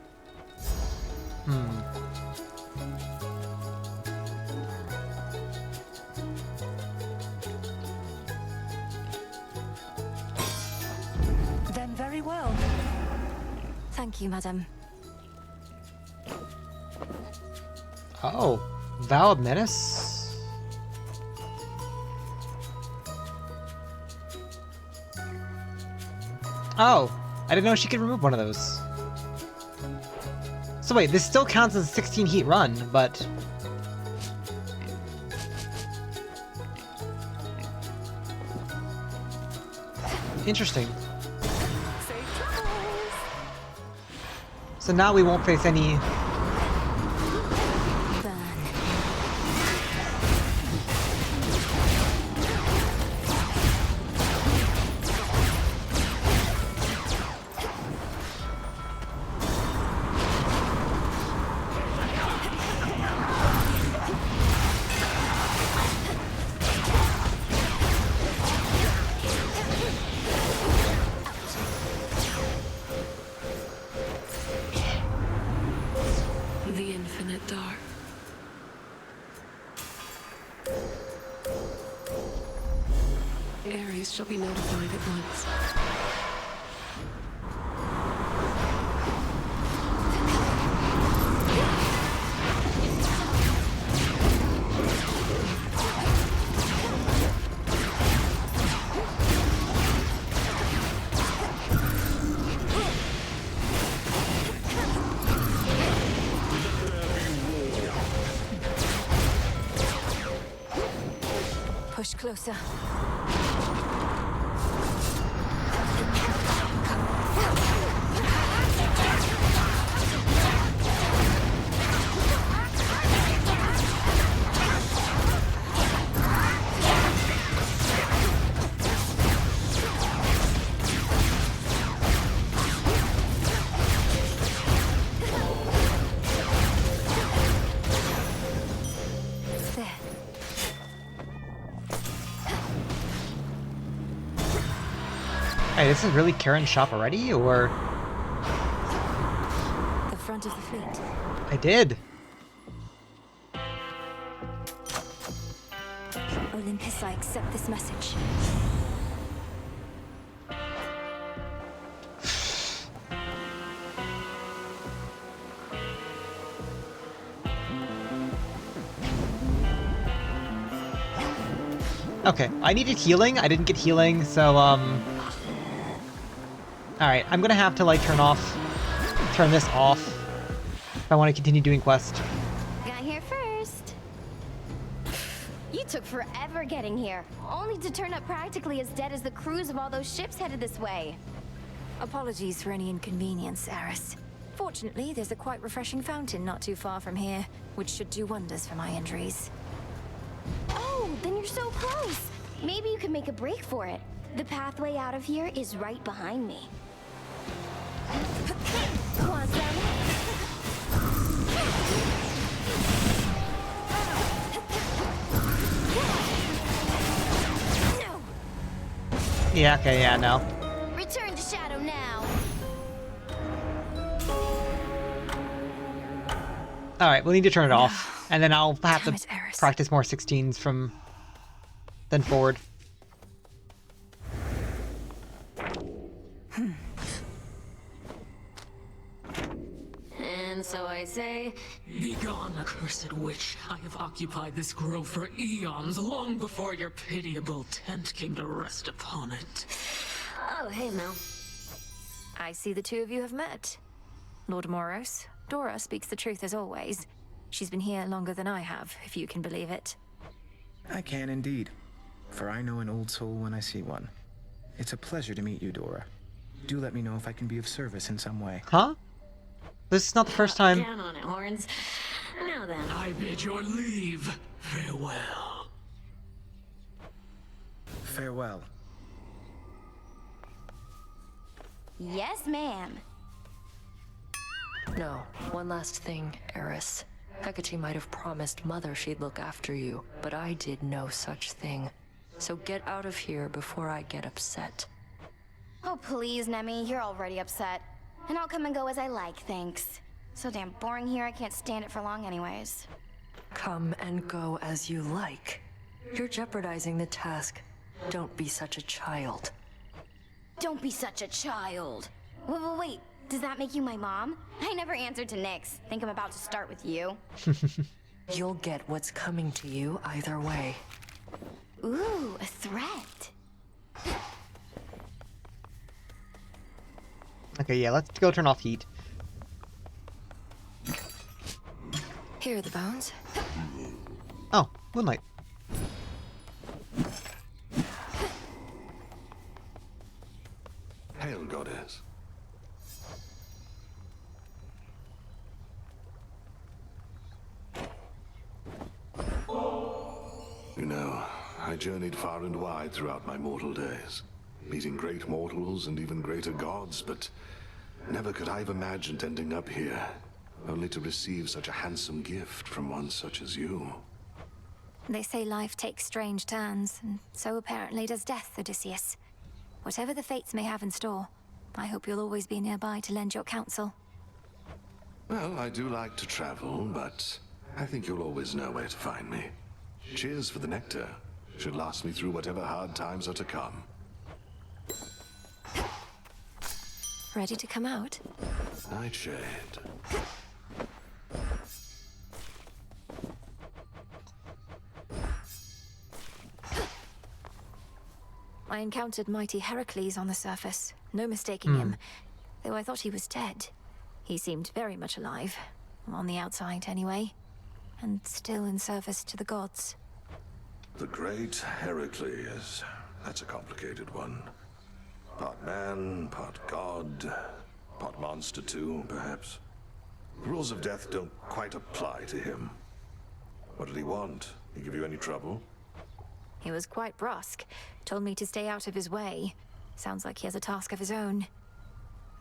Speaker 20: Then very well.
Speaker 2: Thank you, madam.
Speaker 1: Oh, Vow of Menace? Oh, I didn't know she could remove one of those. So wait, this still counts as a 16 heat run, but... Interesting. So now we won't face any...
Speaker 7: The infinite dark. Ares shall be notified at once.
Speaker 2: Push closer. Hey, this is really Karen's shop already, or...? The front front of the fleet?
Speaker 1: I did.
Speaker 2: Olympus, I accept this message.
Speaker 1: Okay, I needed healing. I didn't get healing, so, Alright, I'm gonna have to, like, turn this off if I want to continue doing quest.
Speaker 10: Got here first. You took forever getting here, only to turn up practically as dead as the crews of all those ships headed this way.
Speaker 2: Apologies for any inconvenience, Eris. Fortunately, there's a quite refreshing fountain not too far from here, which should do wonders for my injuries.
Speaker 10: Oh, then you're so close. Maybe you could make a break for it. The pathway out of here is right behind me. Want some? No.
Speaker 1: Yeah, okay, yeah, no.
Speaker 10: Return to shadow now.
Speaker 1: Alright, we'll need to turn it off. And then I'll have to practice more 16s from then forward.
Speaker 17: And so I say,
Speaker 21: begone, accursed witch. I have occupied this grove for eons, long before your pitiable tent came to rest upon it.
Speaker 17: oh, hey, Mel.
Speaker 2: I see the two of you have met. Lord Moros, Dora speaks the truth as always. She's been here longer than I have, if you can believe it.
Speaker 9: I can indeed, for I know an old soul when I see one. It's a pleasure to meet you, Dora. Do let me know if I can be of service in some way.
Speaker 1: Huh? This is not the first time.
Speaker 17: Down on it, Horns. Now then.
Speaker 21: I bid your leave. Farewell.
Speaker 9: Farewell.
Speaker 10: Yes, ma'am.
Speaker 11: No, one last thing, Eris. Hecate might have promised Mother she'd look after you, but I did no such thing. So get out of here before I get upset.
Speaker 10: Oh, please, Nemi, you're already upset. And I'll come and go as I like, thanks. So damn boring here, I can't stand it for long anyways.
Speaker 11: Come and go as you like. You're jeopardizing the task. Don't be such a child.
Speaker 10: Don't be such a child. Wait, does that make you my mom? I never answered to Nyx. Think I'm about to start with you.
Speaker 11: You'll get what's coming to you either way.
Speaker 10: Ooh, a threat.
Speaker 1: Okay, yeah, let's go turn off heat.
Speaker 2: Here are the bones.
Speaker 1: Oh, moonlight.
Speaker 13: Hail, goddess. You know, I journeyed far and wide throughout my mortal days, meeting great mortals and even greater gods, but never could I have imagined ending up here, only to receive such a handsome gift from one such as you.
Speaker 2: They say life takes strange turns, and so apparently does death, Odysseus. Whatever the fates may have in store, I hope you'll always be nearby to lend your counsel.
Speaker 13: Well, I do like to travel, but I think you'll always know where to find me. Cheers for the nectar. Should last me through whatever hard times are to come.
Speaker 2: Ready to come out?
Speaker 13: Nightshade.
Speaker 2: I encountered mighty Heracles on the surface. No mistaking him, though I thought he was dead. He seemed very much alive, on the outside anyway, and still in service to the gods.
Speaker 13: The great Heracles. That's a complicated one. Part man, part god, part monster too, perhaps. The rules of death don't quite apply to him. What did he want? He give you any trouble?
Speaker 2: He was quite brusque, told me to stay out of his way. Sounds like he has a task of his own.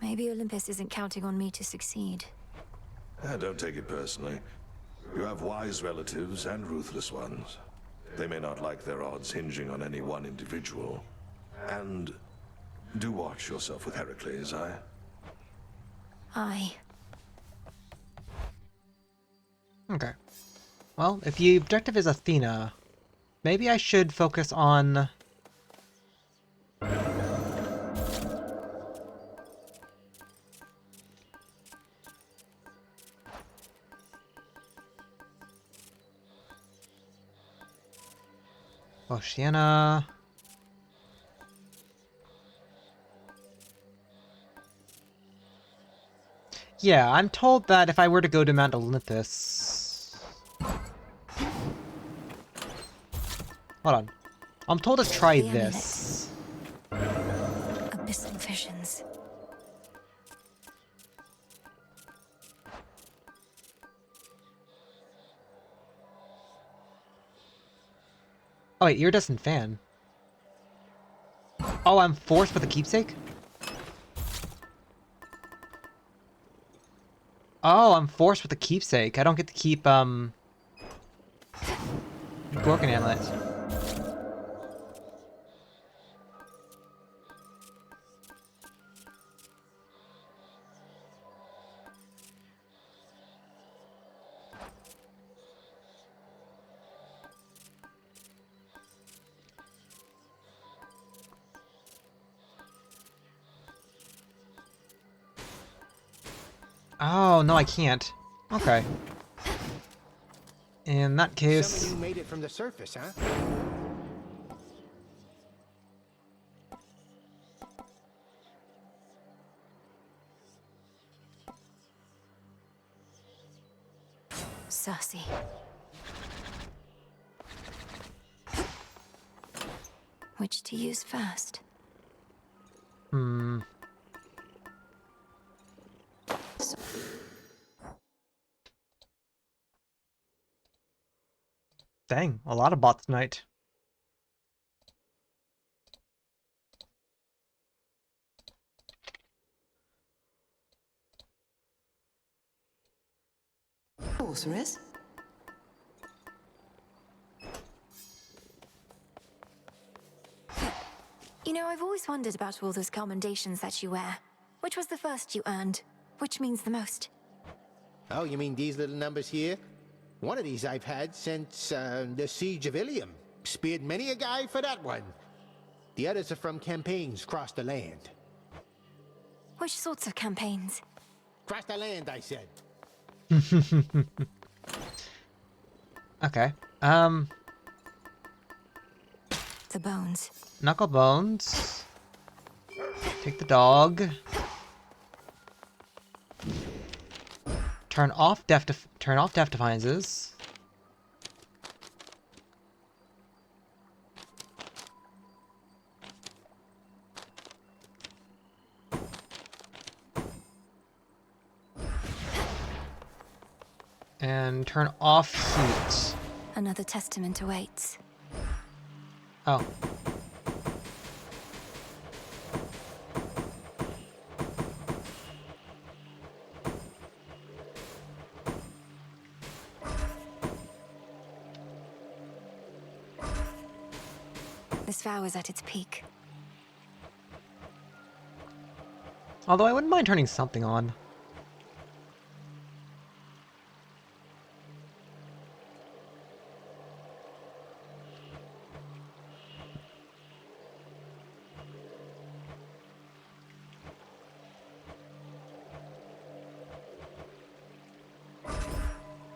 Speaker 2: Maybe Olympus isn't counting on me to succeed.
Speaker 13: Don't take it personally. You have wise relatives and ruthless ones. They may not like their odds hinging on any one individual. And do watch yourself with Heracles,
Speaker 2: Aye.
Speaker 1: Okay. Well, if the objective is Athena, maybe I should focus on... Oceana... Yeah, I'm told that if I were to go to Mount Olympus... Hold on. I'm told to try
Speaker 2: The
Speaker 1: this.
Speaker 2: Abyssal visions.
Speaker 1: Oh wait, iridescent fan. Oh, I'm forced with the keepsake? Oh, I'm forced with the keepsake. I don't get to keep, Gorgon Amulet. Oh, no, I can't. Okay. In that case...
Speaker 12: Some of you made it from the surface, huh?
Speaker 2: Cersei. Which to use first?
Speaker 1: Hmm... Dang, a lot of bots tonight.
Speaker 11: Sorceress?
Speaker 2: You know, I've always wondered about all those commendations that you wear. Which was the first you earned? Which means the most?
Speaker 12: Oh, you mean these little numbers here? One of these I've had since the Siege of Ilium. Speared many a guy for that one. The others are from campaigns across the land.
Speaker 2: Which sorts of campaigns?
Speaker 12: Across the land, I said.
Speaker 1: Okay.
Speaker 2: The bones.
Speaker 1: Knuckle bones. Take the dog. Turn off death defiances. And turn off heat.
Speaker 2: Another testament awaits.
Speaker 1: Oh.
Speaker 2: This vow is at its peak.
Speaker 1: Although I wouldn't mind turning something on.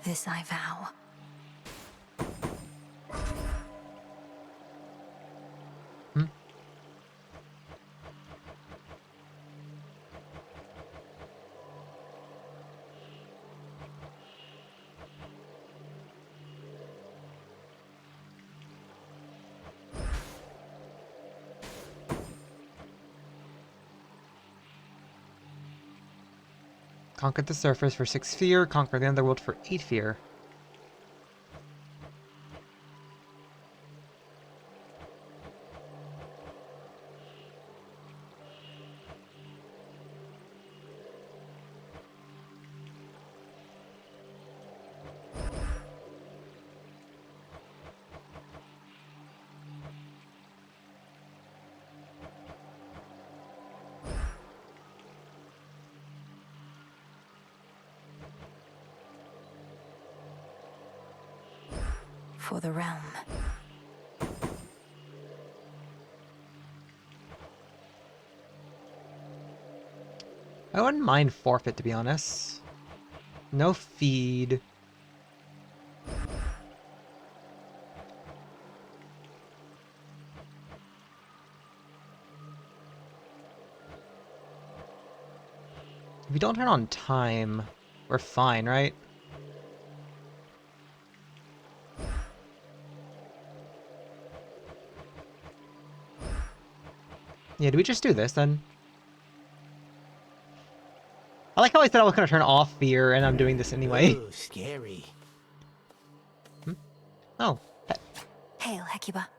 Speaker 2: This I vow.
Speaker 1: Conquer the surface for 6 fear, conquer the underworld for 8 fear.
Speaker 2: for the realm.
Speaker 1: I wouldn't mind forfeit, to be honest. No feed. If we don't turn on time, we're fine, right? Yeah, do we just do this then? I like how I said I was going to turn off fear, and I'm doing this anyway.
Speaker 12: Ooh, scary.
Speaker 1: Oh.
Speaker 2: Hail, Hecuba.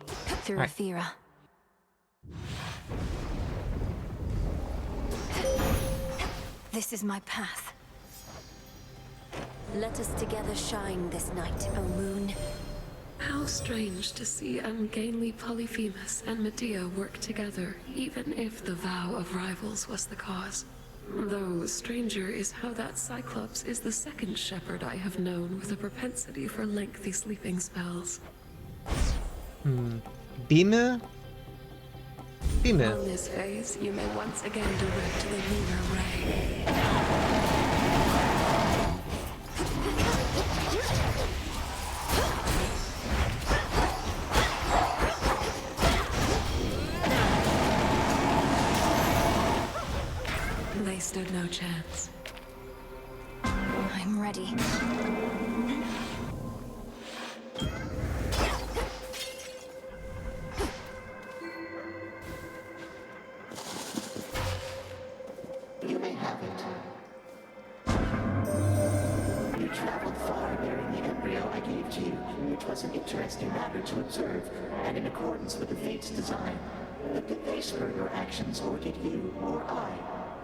Speaker 2: Through
Speaker 1: Right.
Speaker 2: Athena. This is my path. Let us together shine this night, O moon.
Speaker 7: How strange to see ungainly Polyphemus and Medea work together, even if the vow of rivals was the cause. Though stranger is how that Cyclops is the second shepherd I have known with a propensity for lengthy sleeping spells.
Speaker 1: Bimu? Bimu.
Speaker 7: On this phase, you may once again direct the lunar ray. They stood no chance.
Speaker 2: I'm ready.
Speaker 5: You may have it. You traveled far bearing the embryo I gave to you, which was an interesting matter to observe, and in accordance with the Fate's design. But did they spur your actions, or did you, or I?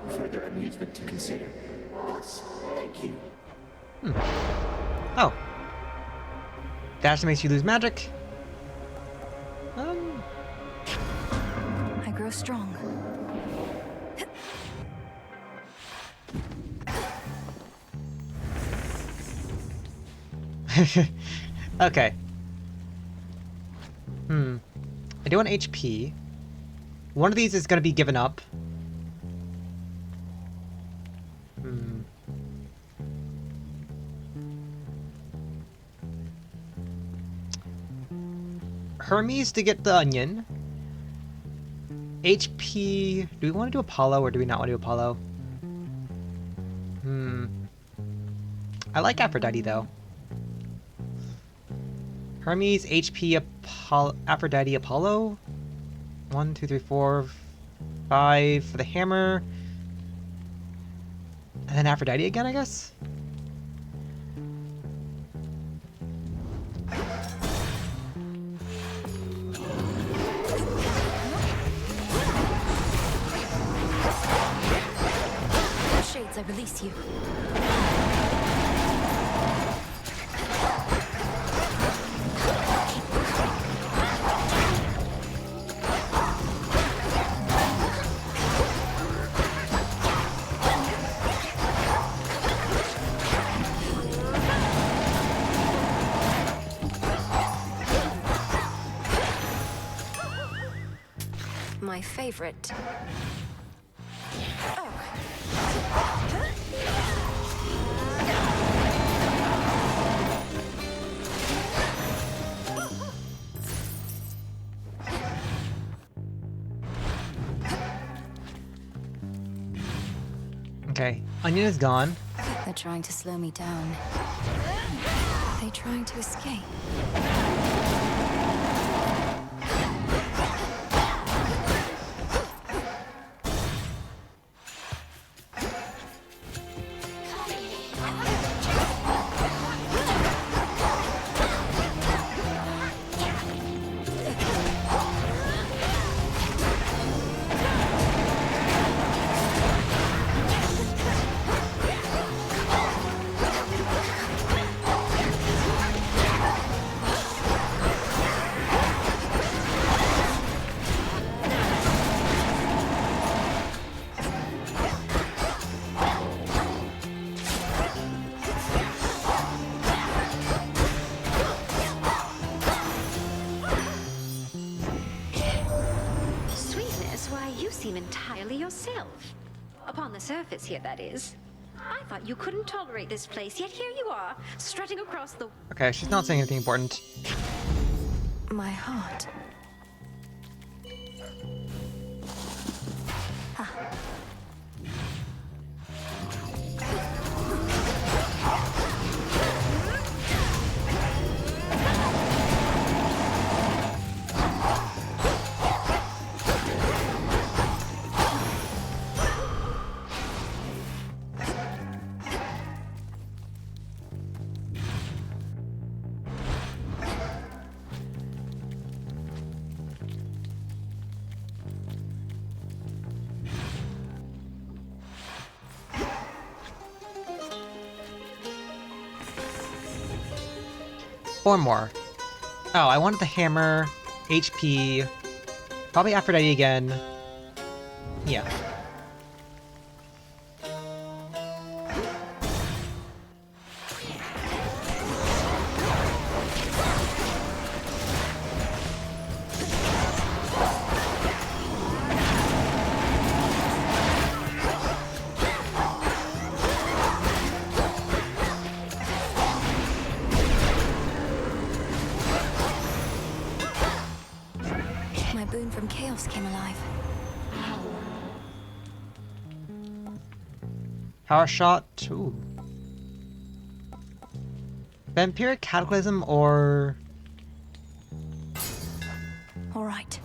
Speaker 5: Further amusement to consider. Thus, thank you.
Speaker 1: Oh. Dash makes you lose magic.
Speaker 2: I grow strong.
Speaker 1: Okay. I do want HP. One of these is going to be given up. Hermes to get the onion. HP... Do we want to do Apollo or do we not want to do Apollo? I like Aphrodite though. Hermes, HP, Apollo, Aphrodite, Apollo. 1, 2, 3, 4, 5 for the hammer. And then Aphrodite again, I guess?
Speaker 2: Shades, I release you. My favorite.
Speaker 1: Okay, onion is gone.
Speaker 2: They're trying to slow me down. They're trying to escape.
Speaker 14: entirely yourself. Upon the surface here, that is. I thought you couldn't tolerate this place, yet here you are, strutting across the...
Speaker 1: Okay, she's not saying anything important.
Speaker 2: My heart.
Speaker 1: Four more. Oh, I wanted the hammer, HP, probably Aphrodite again. Yeah.
Speaker 2: My boon from chaos came alive.
Speaker 1: Power shot. Ooh. Vampiric Cataclysm or...
Speaker 2: Alright.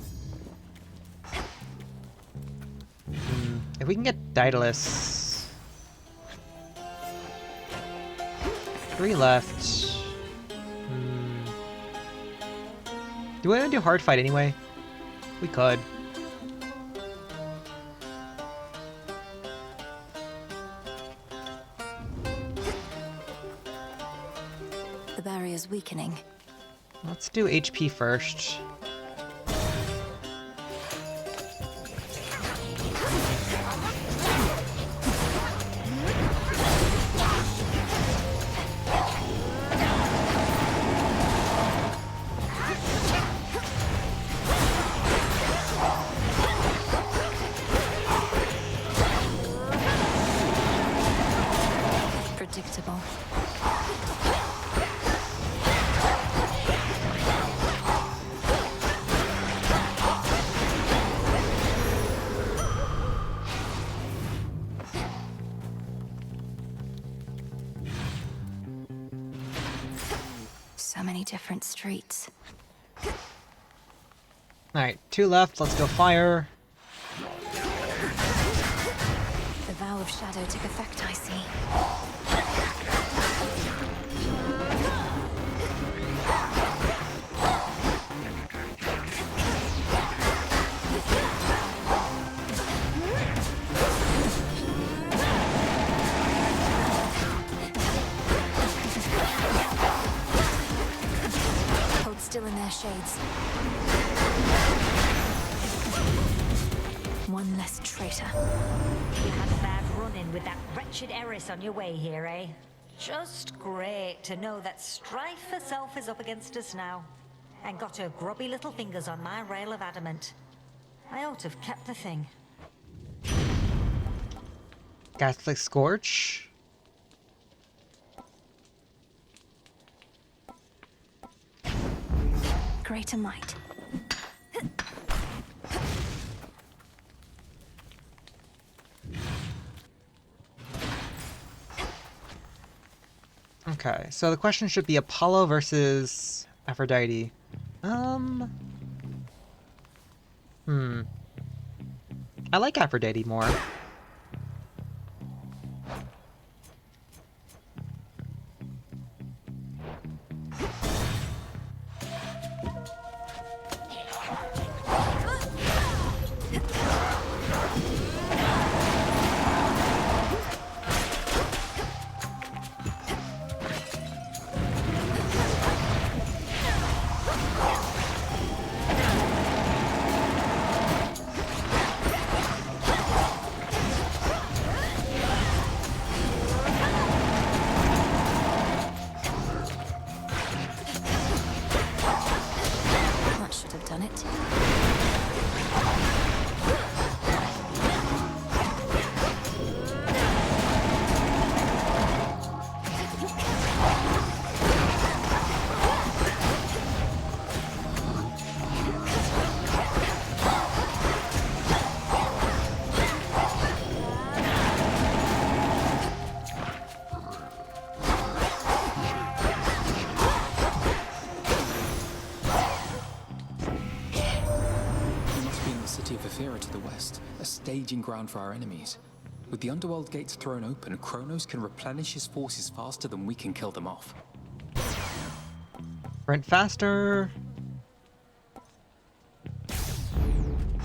Speaker 1: If we can get Daedalus... 3 left. Do we want to do hard fight anyway? We could.
Speaker 2: The barrier's weakening.
Speaker 1: Let's do HP first.
Speaker 2: Predictable. So many different streets.
Speaker 1: Alright, 2 left. Let's go fire.
Speaker 2: The vow of shadow took effect, I see. Hold still in their shades. One less traitor.
Speaker 18: You had a bad run-in with that wretched heiress on your way here, eh? Just great to know that strife herself is up against us now. And got her grubby little fingers on my rail of adamant. I ought to have kept the thing.
Speaker 1: Catholic Scorch.
Speaker 2: Greater might.
Speaker 1: Okay, so the question should be Apollo versus Aphrodite. I like Aphrodite more.
Speaker 4: to the west, a staging ground for our enemies. With the underworld gates thrown open, Kronos can replenish his forces faster than we can kill them off.
Speaker 1: Sprint faster.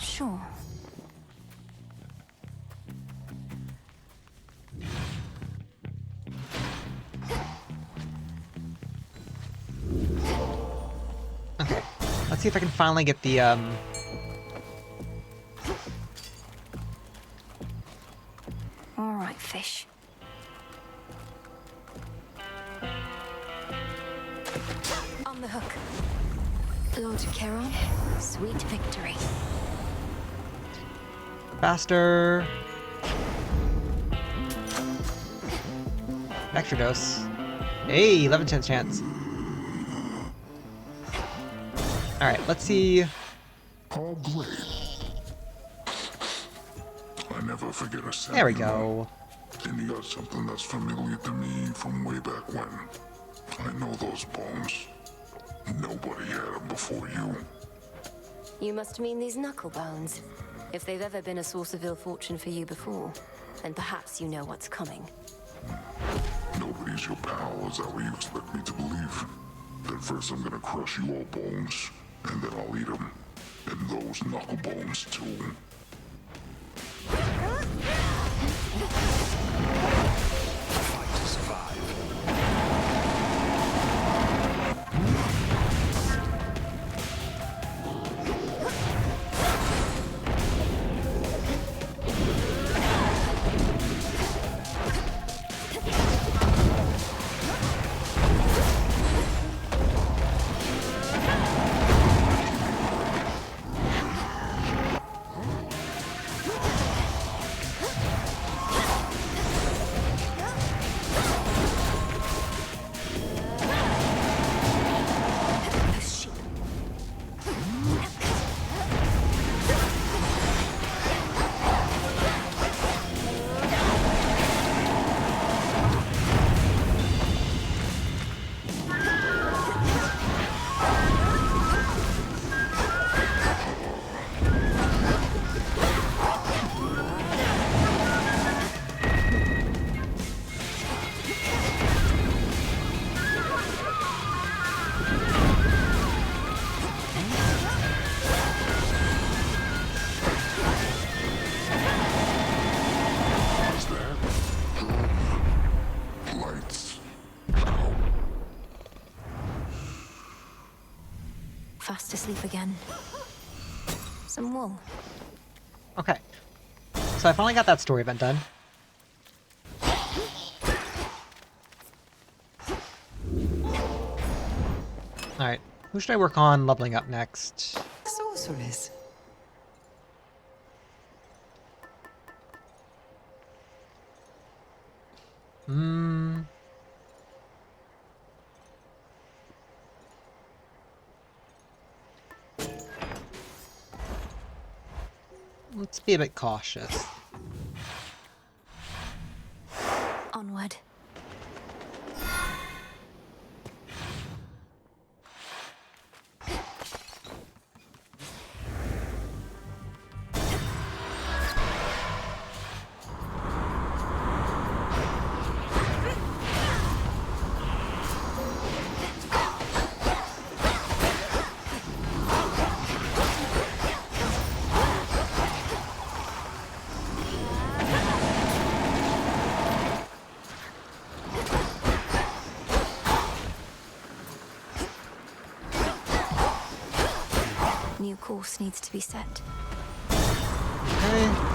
Speaker 2: Sure.
Speaker 1: Okay. Let's see if I can finally get the
Speaker 2: All right, fish. On the hook. Lord Charon, sweet victory.
Speaker 1: faster. Extra dose. Hey, 11% chance. Alright, let's see.
Speaker 16: Oh, great. I never forget a second.
Speaker 1: There we go.
Speaker 16: And you got something that's familiar to me from way back when. I know those bones. Nobody had them before you.
Speaker 3: You must mean these knuckle bones. If they've ever been a source of ill fortune for you before, then perhaps you know what's coming.
Speaker 16: Nobody's your pal, is that what you expect me to believe? Then first I'm gonna crush you all bones, and then I'll eat them. And those knuckle bones too.
Speaker 19: Fight to survive.
Speaker 2: Fast asleep again. Some wool.
Speaker 1: Okay. So I finally got that story event done. Alright. Who should I work on leveling up next?
Speaker 15: Sorceress.
Speaker 1: Let's be a bit cautious.
Speaker 2: Onward. New course needs to be set.
Speaker 1: Okay.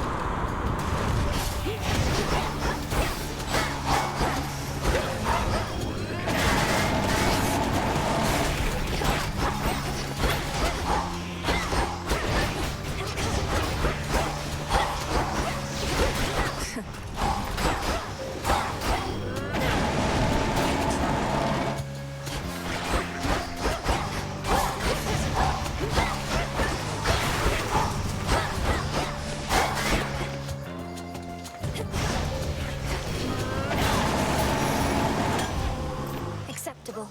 Speaker 2: Acceptable.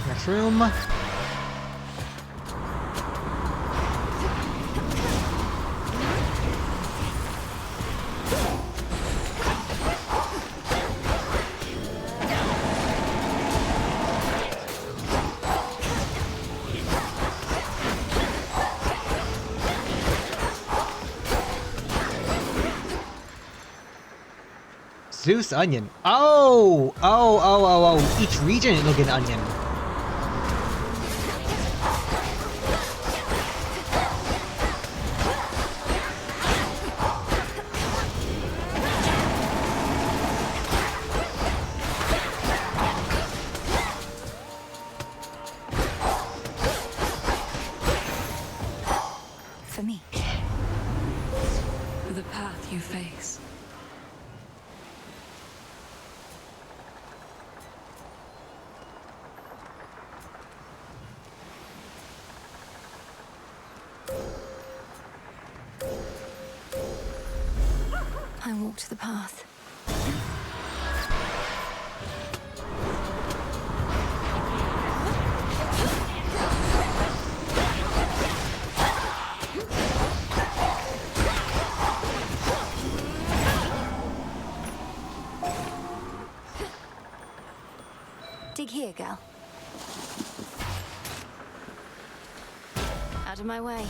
Speaker 1: Next room. Zeus onion. Oh! Each region it'll get an onion.
Speaker 2: For me.
Speaker 7: The path you face.
Speaker 2: I walked the path. Dig here, girl. Out of my way.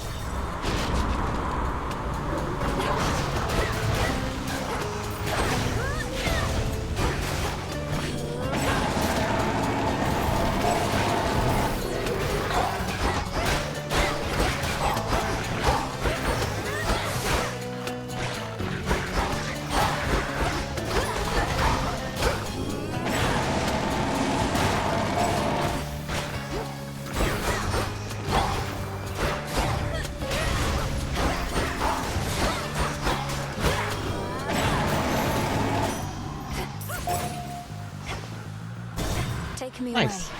Speaker 2: Take me
Speaker 1: Nice.
Speaker 2: away.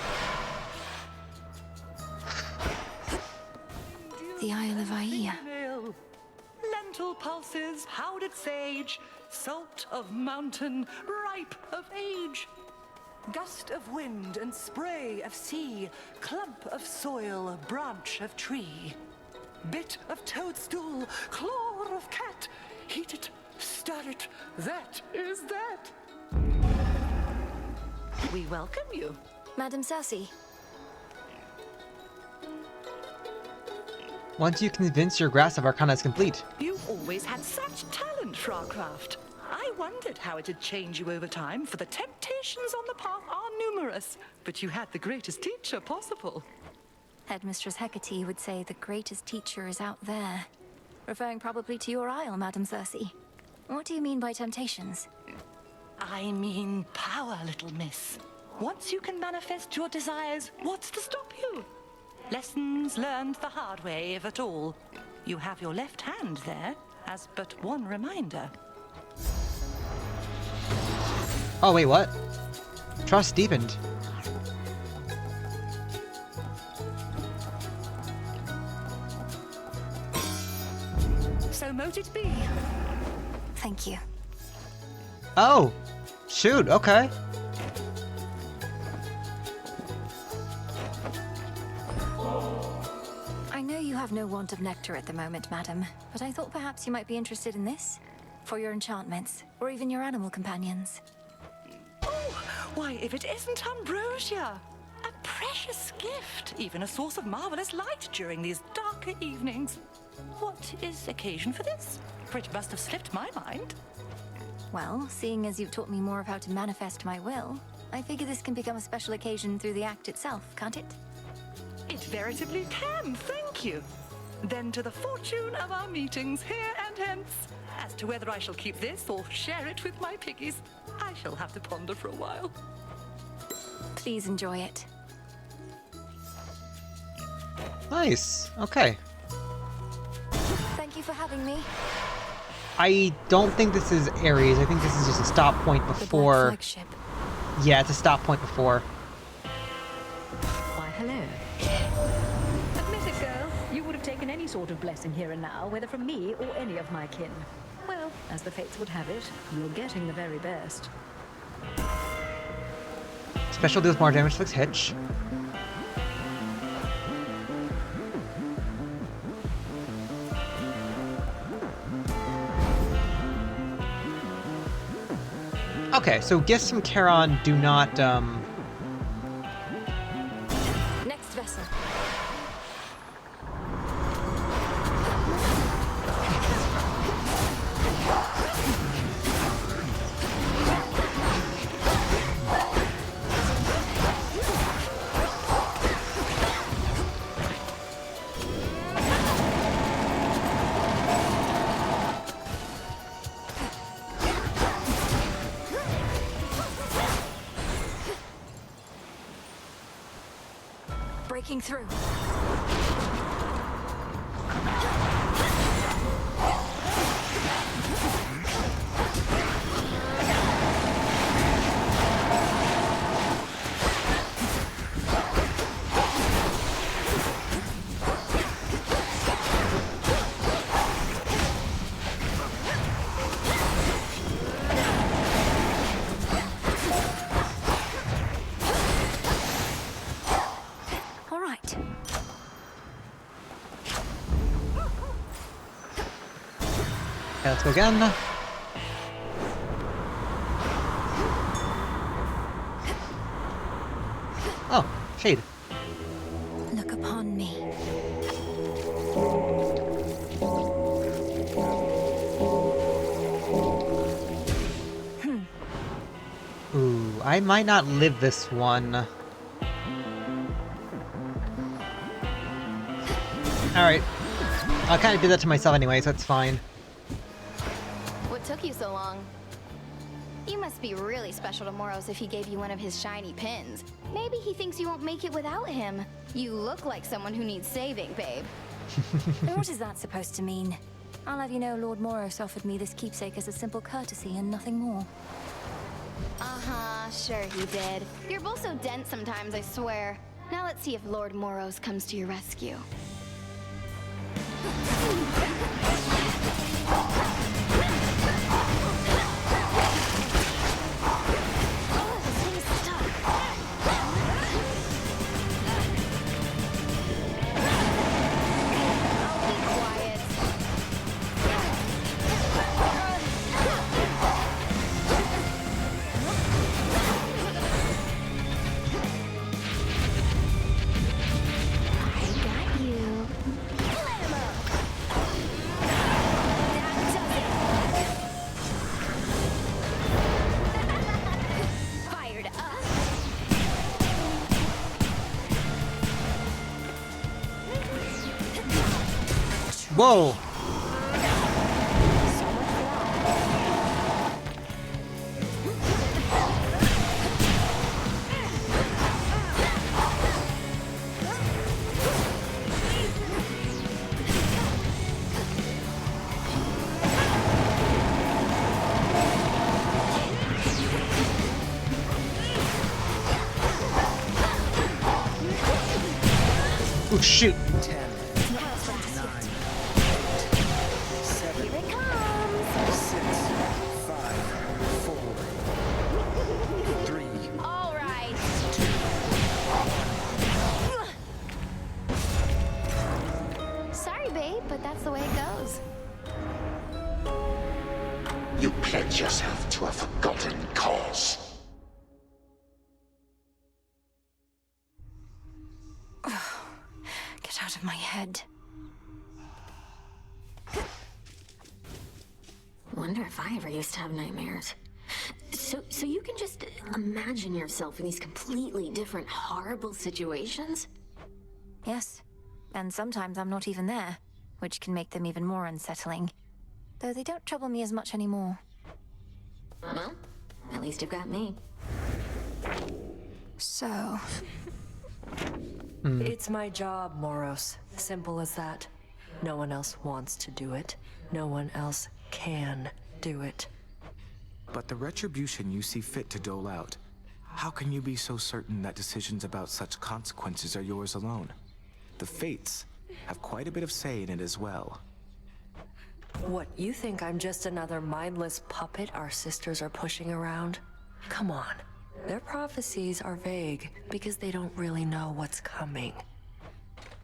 Speaker 2: The Isle of Aia.
Speaker 20: Nail, lentil pulses, powdered sage, salt of mountain, ripe of age. Gust of wind and spray of sea, clump of soil, branch of tree. Bit of toadstool, claw of cat, heat it, stir it, that is that. We welcome you.
Speaker 2: Madam Cersei.
Speaker 1: Once you convince your grasp of Arcana is complete.
Speaker 20: You always had such talent for our craft. I wondered how it'd change you over time, for the temptations on the path are numerous. But you had the greatest teacher possible.
Speaker 2: Headmistress Hecate would say the greatest teacher is out there. Referring probably to your isle, Madam Cersei. What do you mean by temptations?
Speaker 20: I mean power, little miss. Once you can manifest your desires, what's to stop you? Lessons learned the hard way, if at all. You have your left hand there, as but one reminder.
Speaker 1: Oh, wait, what? Trust deepened.
Speaker 20: So mote it be.
Speaker 2: Thank you.
Speaker 1: Oh! Shoot, okay.
Speaker 2: I know you have no want of nectar at the moment, madam, but I thought perhaps you might be interested in this. For your enchantments, or even your animal companions.
Speaker 20: Oh, why, if it isn't ambrosia! A precious gift, even a source of marvelous light during these darker evenings. What is occasion for this? For it must have slipped my mind.
Speaker 2: Well, seeing as you've taught me more of how to manifest my will, I figure this can become a special occasion through the act itself, can't it?
Speaker 20: It veritably can, thank you. Then to the fortune of our meetings here and hence. As to whether I shall keep this or share it with my piggies, I shall have to ponder for a while.
Speaker 2: Please enjoy it.
Speaker 1: Nice. Okay.
Speaker 2: Thank you for having me.
Speaker 1: I don't think this is Ares. I think this is just a stop point before.
Speaker 2: The flagship.
Speaker 1: Yeah, it's a stop point before.
Speaker 8: Why, hello. Admit it, girl. You would have taken any sort of blessing here and now, whether from me or any of my kin. Well, as the fates would have it, you're getting the very best.
Speaker 1: Special deals more damage to Hitch. Okay, so gifts from Charon do not,
Speaker 2: Next vessel. breaking through.
Speaker 1: Okay, let's go again. Oh, shade.
Speaker 2: Look upon me.
Speaker 1: Ooh, I might not live this one. Alright. I'll kind of do that to myself anyway, so it's fine.
Speaker 10: What took you so long? You must be really special to Moros if he gave you one of his shiny pins. Maybe he thinks you won't make it without him. You look like someone who needs saving, babe.
Speaker 2: What is that supposed to mean? I'll have you know Lord Moros offered me this keepsake as a simple courtesy and nothing more.
Speaker 10: Uh-huh, sure he did. You're both so dense sometimes, I swear. Now let's see if Lord Moros comes to your rescue.
Speaker 1: Whoa! Oh shoot!
Speaker 9: 10, 9, 7, 6, 5, 4, 3.
Speaker 10: All right. 2. Sorry, babe, but that's the way it goes.
Speaker 16: You pledge yourself to a forgotten cause.
Speaker 2: Get out of my head.
Speaker 3: Wonder if I ever used to have nightmares. So you can just imagine yourself in these completely different, horrible situations?
Speaker 2: Yes. And sometimes I'm not even there, which can make them even more unsettling. Though they don't trouble me as much anymore.
Speaker 3: Well, at least you've got me.
Speaker 2: So...
Speaker 11: It's my job, Moros. Simple as that. No one else wants to do it. No one else can do it.
Speaker 9: But the retribution you see fit to dole out, how can you be so certain that decisions about such consequences are yours alone? The Fates have quite a bit of say in it as well.
Speaker 11: What, you think I'm just another mindless puppet our sisters are pushing around? Come on. Their prophecies are vague because they don't really know what's coming.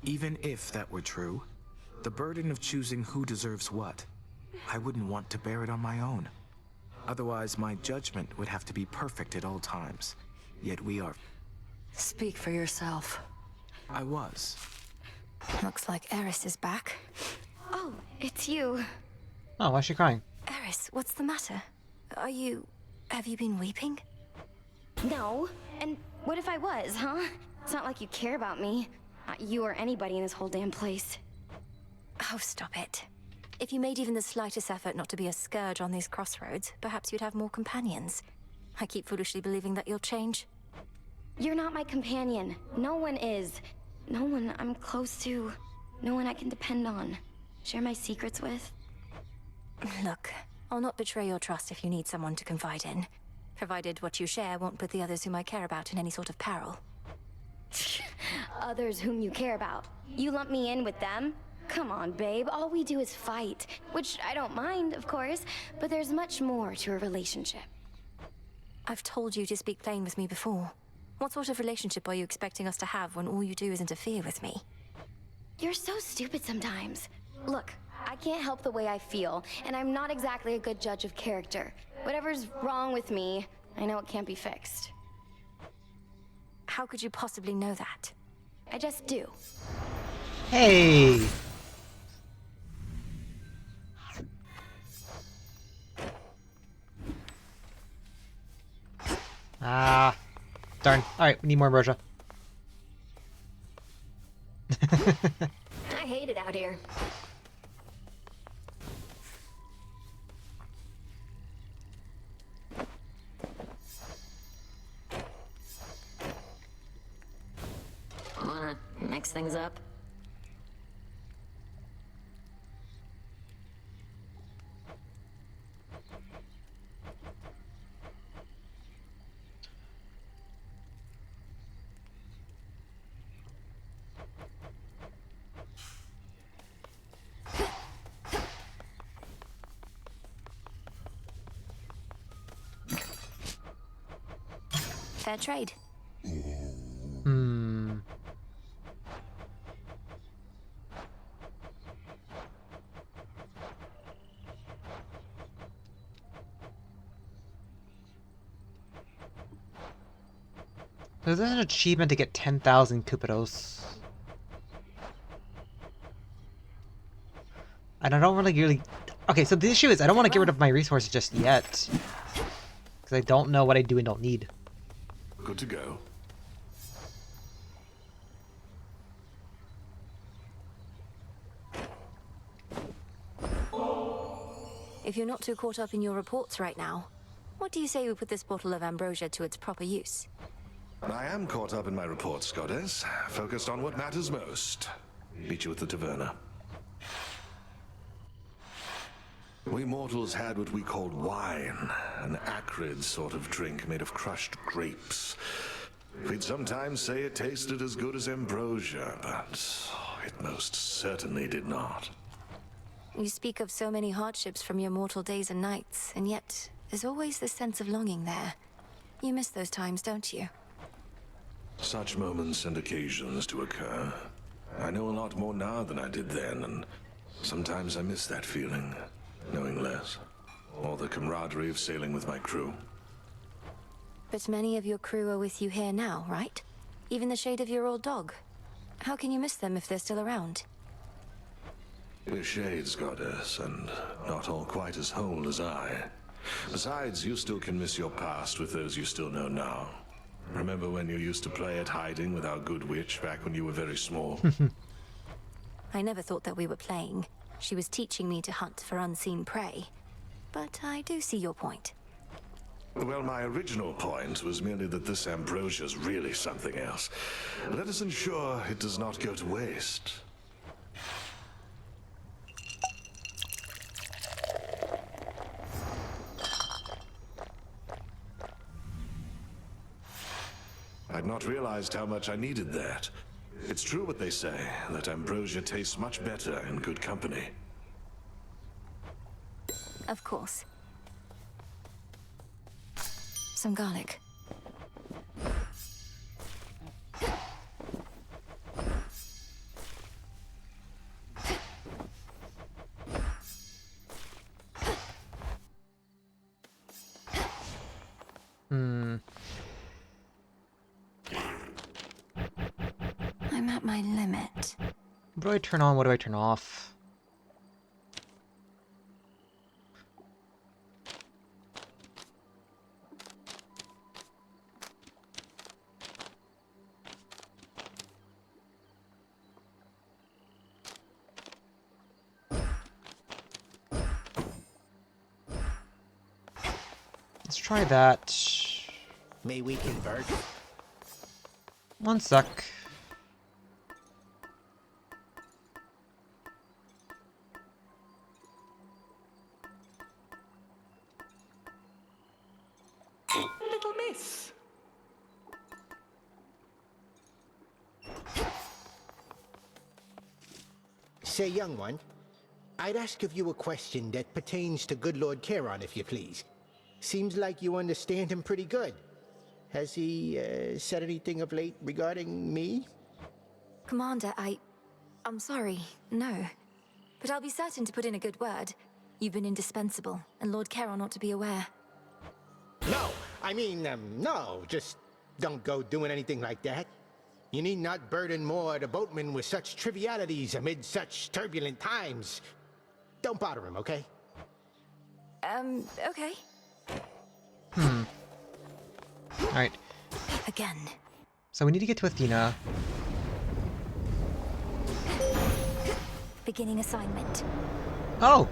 Speaker 9: Even if that were true, the burden of choosing who deserves what, I wouldn't want to bear it on my own. Otherwise, my judgment would have to be perfect at all times. Yet we are...
Speaker 11: Speak for yourself.
Speaker 9: I was.
Speaker 2: Looks like Eris is back.
Speaker 10: Oh, it's you.
Speaker 1: Oh, why is she crying?
Speaker 2: Eris, what's the matter? Have you been weeping?
Speaker 10: No. And what if I was, huh? It's not like you care about me. Not you or anybody in this whole damn place.
Speaker 2: Oh, stop it. If you made even the slightest effort not to be a scourge on these crossroads, perhaps you'd have more companions. I keep foolishly believing that you'll change.
Speaker 10: You're not my companion. No one is. no one I'm close to, no one I can depend on, share my secrets with.
Speaker 2: Look, I'll not betray your trust if you need someone to confide in, provided what you share won't put the others whom I care about in any sort of peril.
Speaker 10: Others whom you care about. You lump me in with them? Come on, babe. All we do is fight. Which I don't mind, of course, but there's much more to a relationship.
Speaker 2: I've told you to speak plain with me before. What sort of relationship are you expecting us to have when all you do is interfere with me?
Speaker 10: You're so stupid sometimes. Look, I can't help the way I feel, and I'm not exactly a good judge of character. Whatever's wrong with me, I know it can't be fixed.
Speaker 2: How could you possibly know that?
Speaker 10: I just do.
Speaker 1: Hey! Ah, darn. Alright, we need more ambrosia.
Speaker 10: I hate it out here.
Speaker 3: Wanna mix things up?
Speaker 2: Fair trade.
Speaker 1: There's an achievement to get 10,000 Cupidos. And I don't really... Okay, so the issue is I don't want to get rid of my resources just yet. Because I don't know what I do and don't need.
Speaker 13: Good to go.
Speaker 2: If you're not too caught up in your reports right now, what do you say we put this bottle of ambrosia to its proper use?
Speaker 13: I am caught up in my reports, Goddess. Focused on what matters most. Meet you at the taverna. We mortals had what we called wine, an acrid sort of drink made of crushed grapes. We'd sometimes say it tasted as good as ambrosia, but it most certainly did not.
Speaker 2: You speak of so many hardships from your mortal days and nights, and yet there's always this sense of longing there. You miss those times, don't you?
Speaker 13: Such moments and occasions to occur. I know a lot more now than I did then, and sometimes I miss that feeling, knowing less. Or the camaraderie of sailing with my crew.
Speaker 2: But many of your crew are with you here now, right? Even the shade of your old dog. How can you miss them if they're still around?
Speaker 13: We're shades, Goddess, and not all quite as whole as I. Besides, you still can miss your past with those you still know now. Remember when you used to play at hiding with our good witch back when you were very small?
Speaker 2: I never thought that we were playing. She was teaching me to hunt for unseen prey. But I do see your point.
Speaker 13: Well, my original point was merely that this ambrosia's really something else. Let us ensure it does not go to waste. I'd not realized how much I needed that. It's true what they say, that ambrosia tastes much better in good company.
Speaker 2: Of course. Some garlic. I'm at my limit.
Speaker 1: What do I turn on? What do I turn off? Let's try that.
Speaker 12: May we convert?
Speaker 1: One sec.
Speaker 12: Say, young one, I'd ask of you a question that pertains to good Lord Charon, if you please. Seems like you understand him pretty good. Has he said anything of late regarding me?
Speaker 2: Commander, I'm sorry, no. But I'll be certain to put in a good word. You've been indispensable, and Lord Charon ought to be aware.
Speaker 12: No, I mean, no, just don't go doing anything like that. You need not burden more the boatman with such trivialities amid such turbulent times. Don't bother him, okay?
Speaker 2: Okay.
Speaker 1: Alright.
Speaker 2: Again.
Speaker 1: So we need to get to Athena.
Speaker 2: Beginning assignment.
Speaker 1: Oh!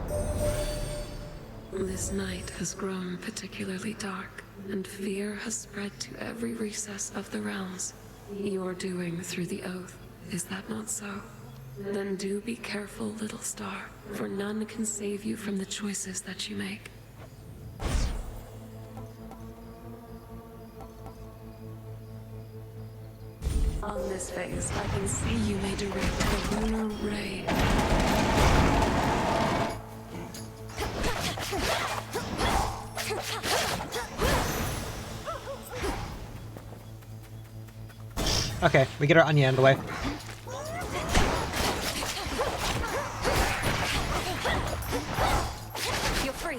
Speaker 7: This night has grown particularly dark, and fear has spread to every recess of the realms. Your doing through the oath, is that not so? Then do be careful, little star, for none can save you from the choices that you make. On this phase, I can see you may direct a lunar ray.
Speaker 1: Okay, we get our onion out of the way.
Speaker 2: You're free.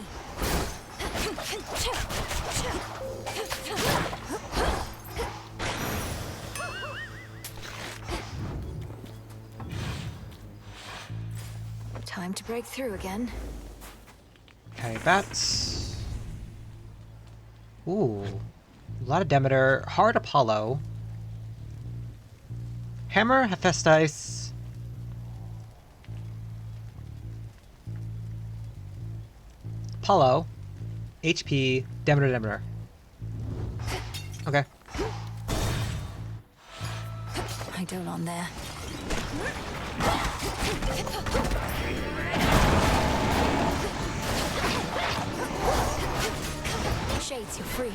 Speaker 2: Time to break through again.
Speaker 1: Okay, bats. Ooh. A lot of Demeter. Hard Apollo. Hammer, Hephaestus. Apollo. HP, Demeter. Okay.
Speaker 2: I don't on there. Shades, you're free.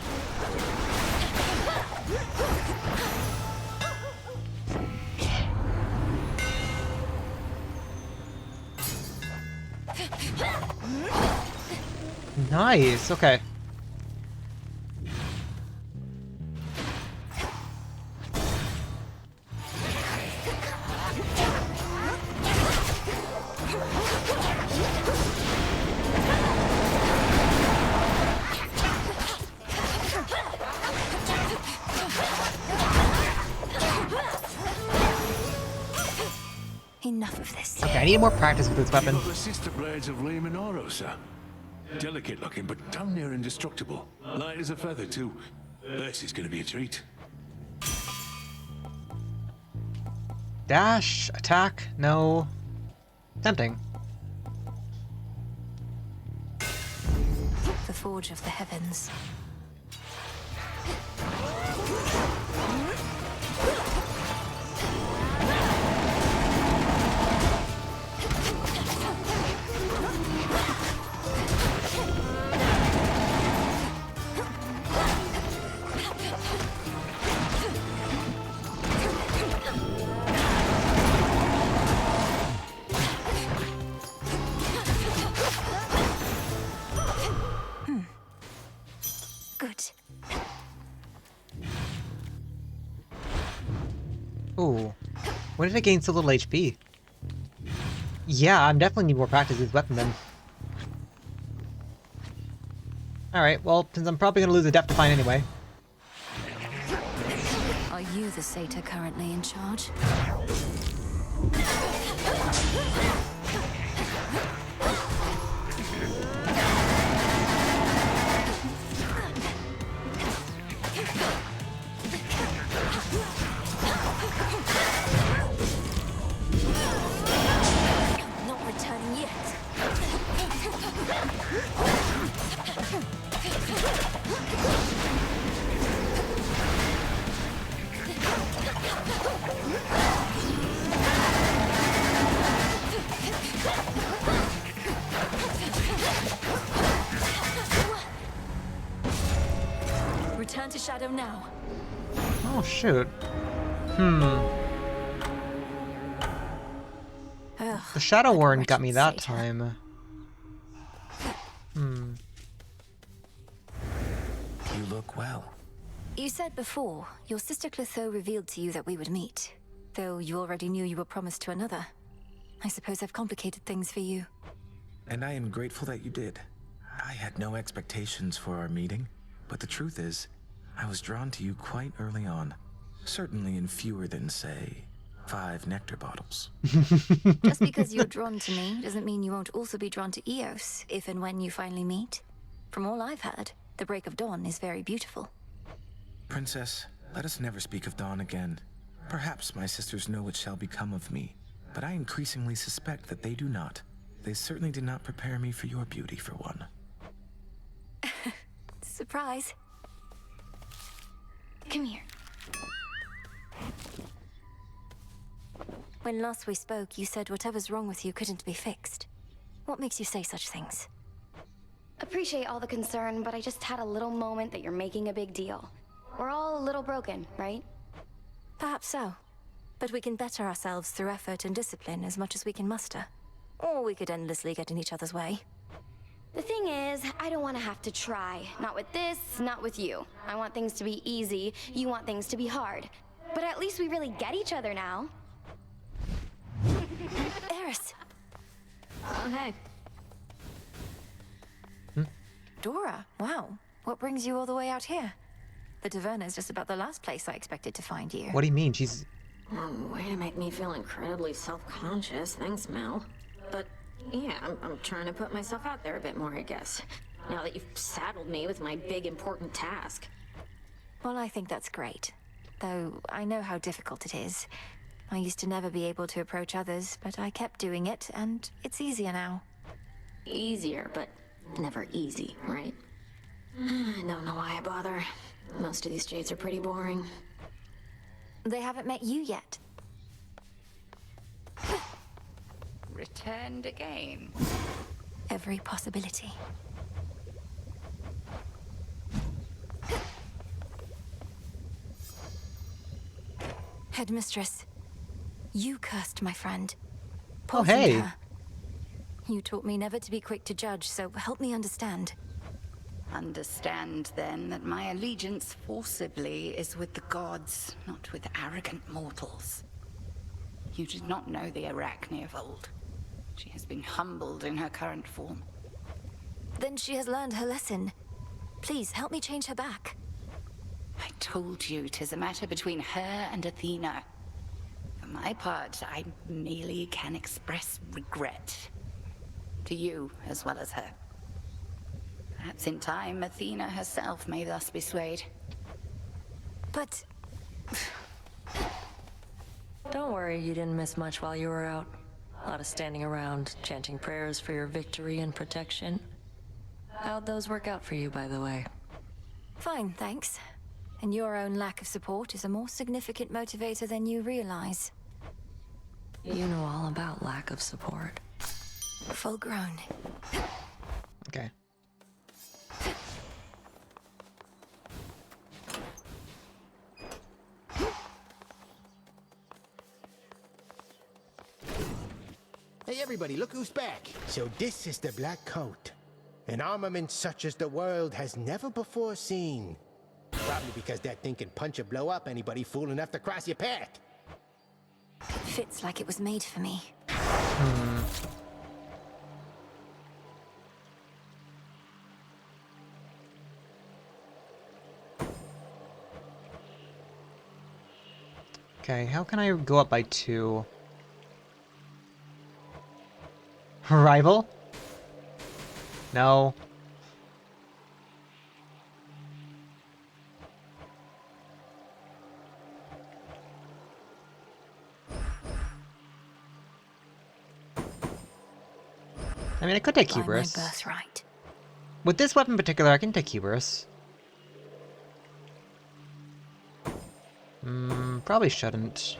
Speaker 1: Nice, okay.
Speaker 2: Enough of this.
Speaker 1: Okay, I need more practice with this weapon.
Speaker 13: The sister blades of Limonoro, sir. Delicate looking, but damn near indestructible. Light as a feather, too. This is gonna be a treat.
Speaker 1: Dash, attack, no. Tempting.
Speaker 2: The Forge of the Heavens. Good.
Speaker 1: Ooh. When did I gain so little HP? Yeah, I'm definitely need more practice with this weapon then. Alright, well, since I'm probably gonna lose a Death Define anyway.
Speaker 2: Are you the satyr currently in charge? Not returning yet. Return to Shadow now.
Speaker 1: Oh, shoot.
Speaker 2: Ugh.
Speaker 1: The Shadow
Speaker 2: Like a
Speaker 1: Warren got me
Speaker 2: wretched
Speaker 1: that
Speaker 2: satyr.
Speaker 1: time.
Speaker 9: You look well.
Speaker 2: You said before, your sister Clotho revealed to you that we would meet, though you already knew you were promised to another. I suppose I've complicated things for you.
Speaker 9: And I am grateful that you did. I had no expectations for our meeting, but the truth is, I was drawn to you quite early on. Certainly in fewer than, say, 5 nectar bottles.
Speaker 2: Just because you're drawn to me doesn't mean you won't also be drawn to Eos, if and when you finally meet. From all I've heard, the break of dawn is very beautiful.
Speaker 9: Princess, let us never speak of dawn again. Perhaps my sisters know what shall become of me, but I increasingly suspect that they do not. They certainly did not prepare me for your beauty, for one.
Speaker 2: Surprise.
Speaker 10: Come here.
Speaker 2: When last we spoke, you said whatever's wrong with you couldn't be fixed. What makes you say such things?
Speaker 10: Appreciate all the concern, but I just had a little moment that you're making a big deal. We're all a little broken, right?
Speaker 2: Perhaps so. But we can better ourselves through effort and discipline as much as we can muster. Or we could endlessly get in each other's way.
Speaker 10: The thing is, I don't want to have to try. Not with this, not with you. I want things to be easy, you want things to be hard. But at least we really get each other now.
Speaker 2: Eris!
Speaker 3: Oh, hey.
Speaker 2: Dora, wow. What brings you all the way out here? The Taverna is just about the last place I expected to find you.
Speaker 1: What do you mean? She's...
Speaker 3: Way to make me feel incredibly self-conscious. Thanks, Mel. But yeah, I'm trying to put myself out there a bit more, I guess. Now that you've saddled me with my big, important task.
Speaker 2: Well, I think that's great. Though I know how difficult it is. I used to never be able to approach others, but I kept doing it, and it's easier now.
Speaker 3: Easier, but never easy, right? I don't know why I bother. Most of these jades are pretty boring.
Speaker 2: They haven't met you yet.
Speaker 6: Returned again.
Speaker 2: Every possibility. Headmistress, you cursed my friend.
Speaker 1: Oh, hey.
Speaker 2: Her. You taught me never to be quick to judge, so help me understand.
Speaker 6: Understand, then, that my allegiance forcibly is with the gods, not with arrogant mortals. You did not know the Arachne of old. She has been humbled in her current form.
Speaker 2: Then she has learned her lesson. Please, help me change her back.
Speaker 6: I told you 'tis a matter between her and Athena. For my part, I merely can express regret. To you, as well as her. Perhaps in time, Athena herself may thus be swayed.
Speaker 2: But...
Speaker 11: Don't worry, you didn't miss much while you were out. A lot of standing around, chanting prayers for your victory and protection. How'd those work out for you, by the way?
Speaker 2: Fine, thanks. And your own lack of support is a more significant motivator than you realize.
Speaker 11: You know all about lack of support.
Speaker 2: Full grown.
Speaker 1: Okay.
Speaker 12: Hey everybody, look who's back. So this is the Black Coat. An armament such as the world has never before seen. Probably because that thing can punch or blow up anybody fool enough to cross your path.
Speaker 2: Fits like it was made for me.
Speaker 1: Okay, how can I go up by 2? Arrival? No. I mean, I could take
Speaker 2: By my
Speaker 1: Hubris.
Speaker 2: birthright.
Speaker 1: With this weapon in particular, I can take Hubris. Probably shouldn't.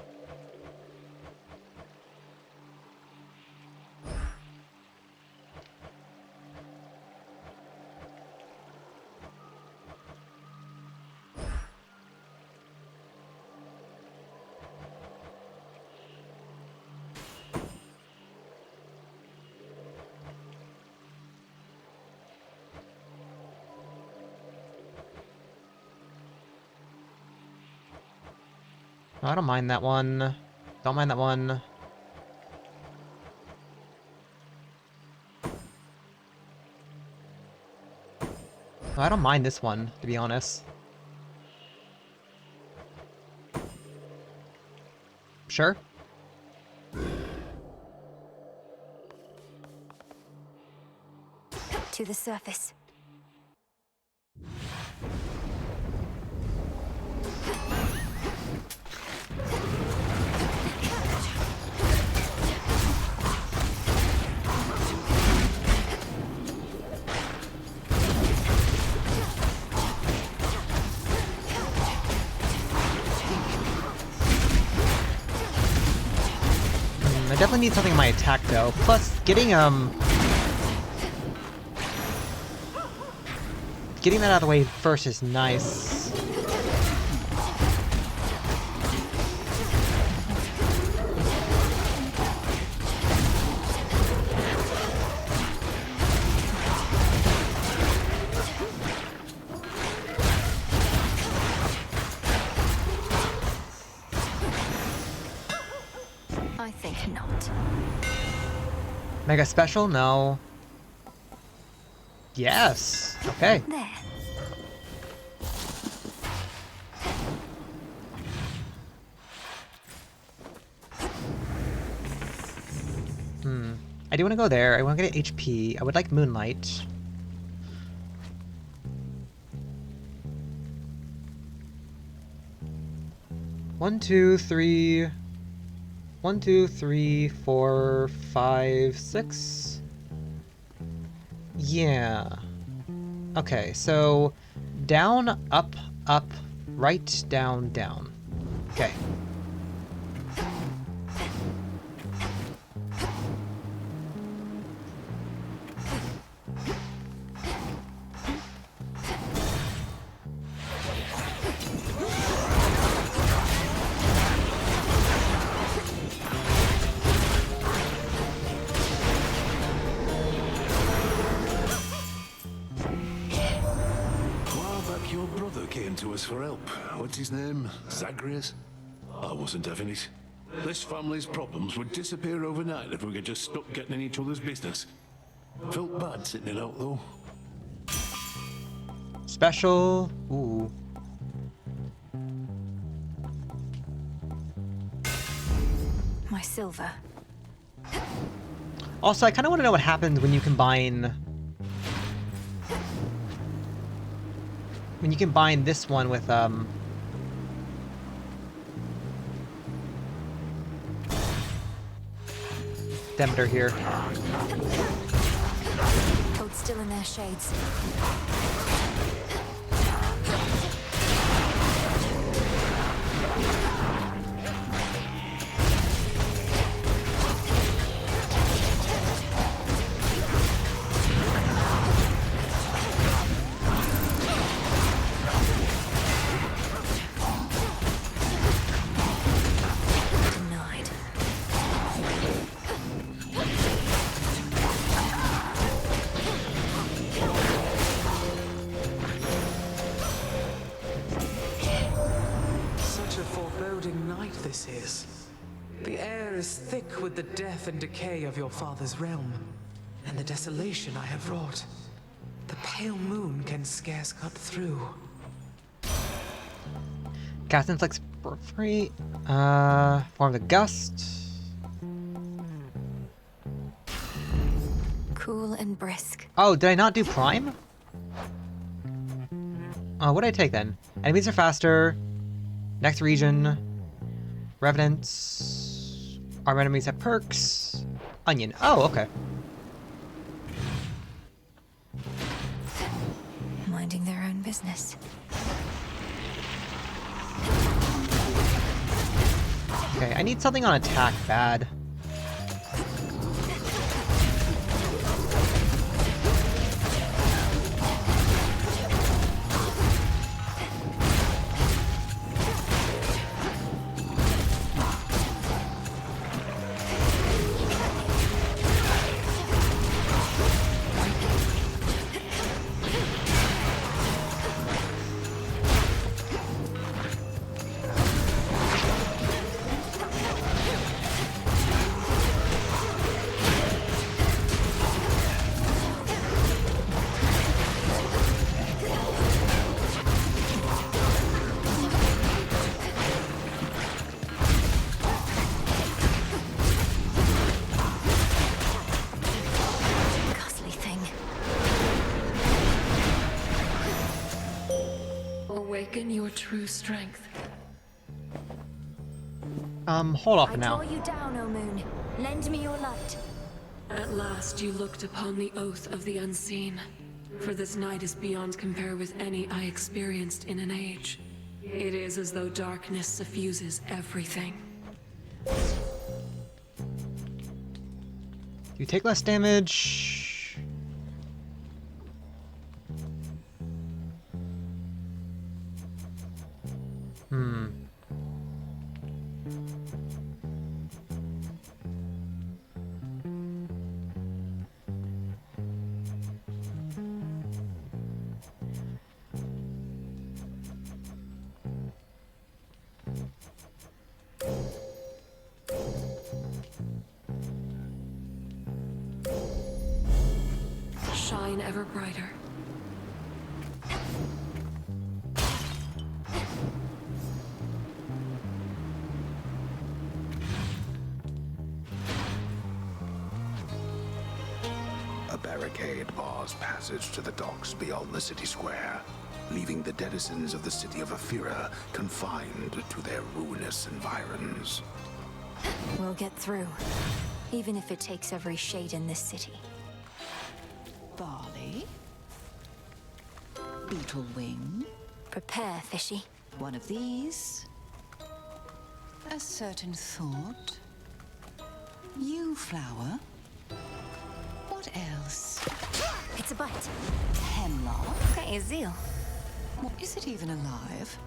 Speaker 1: Oh, I don't mind that one. Don't mind that one. Oh, I don't mind this one, to be honest. Sure.
Speaker 2: To the surface.
Speaker 1: I definitely need something in my attack though. Plus, getting that out of the way first is nice.
Speaker 2: I think not.
Speaker 1: Mega special? No. Yes. Okay.
Speaker 2: There.
Speaker 1: I do want to go there. I want to get HP. I would like Moonlight. One, two, three. 1, 2, 3, 4, 5, 6. Yeah. Okay, so down, up, up, right, down, down. Okay.
Speaker 13: Your brother came to us for help. What's his name? Zagreus? I wasn't having it. This family's problems would disappear overnight if we could just stop getting in each other's business. Felt bad sitting it out, though.
Speaker 1: Special. Ooh.
Speaker 2: My silver.
Speaker 1: Also, I kind of want to know what happens when you combine... When you combine this one with, Demeter here.
Speaker 2: Hold still in their shades.
Speaker 20: This is. The air is thick with the death and decay of your father's realm, and the desolation I have wrought. The pale moon can scarce cut through.
Speaker 1: Cast Inflicts free. Form the Gust.
Speaker 2: Cool and brisk.
Speaker 1: Oh, did I not do Prime? What did I take then? Enemies are faster. Next region. Revenants. Our enemies have perks. Onion. Oh, okay.
Speaker 2: Minding their own business.
Speaker 1: Okay, I need something on attack bad.
Speaker 7: true strength.
Speaker 1: Hold off for
Speaker 2: I
Speaker 1: now.
Speaker 2: draw you down, O moon. Lend me your light.
Speaker 7: At last you looked upon the oath of the unseen. For this night is beyond compare with any I experienced in an age. It is as though darkness suffuses everything.
Speaker 1: You take less damage.
Speaker 7: Shine ever brighter.
Speaker 19: A barricade bars passage to the docks beyond the city square, leaving the denizens of the city of Athena confined to their ruinous environs.
Speaker 2: We'll get through, even if it takes every shade in this city.
Speaker 15: Barley. Beetle wing.
Speaker 2: Prepare, fishy.
Speaker 15: One of these. A certain thought. You flower. What else?
Speaker 2: It's a bite.
Speaker 15: Hemlock.
Speaker 2: Okay, zeal.
Speaker 15: What, is it even alive?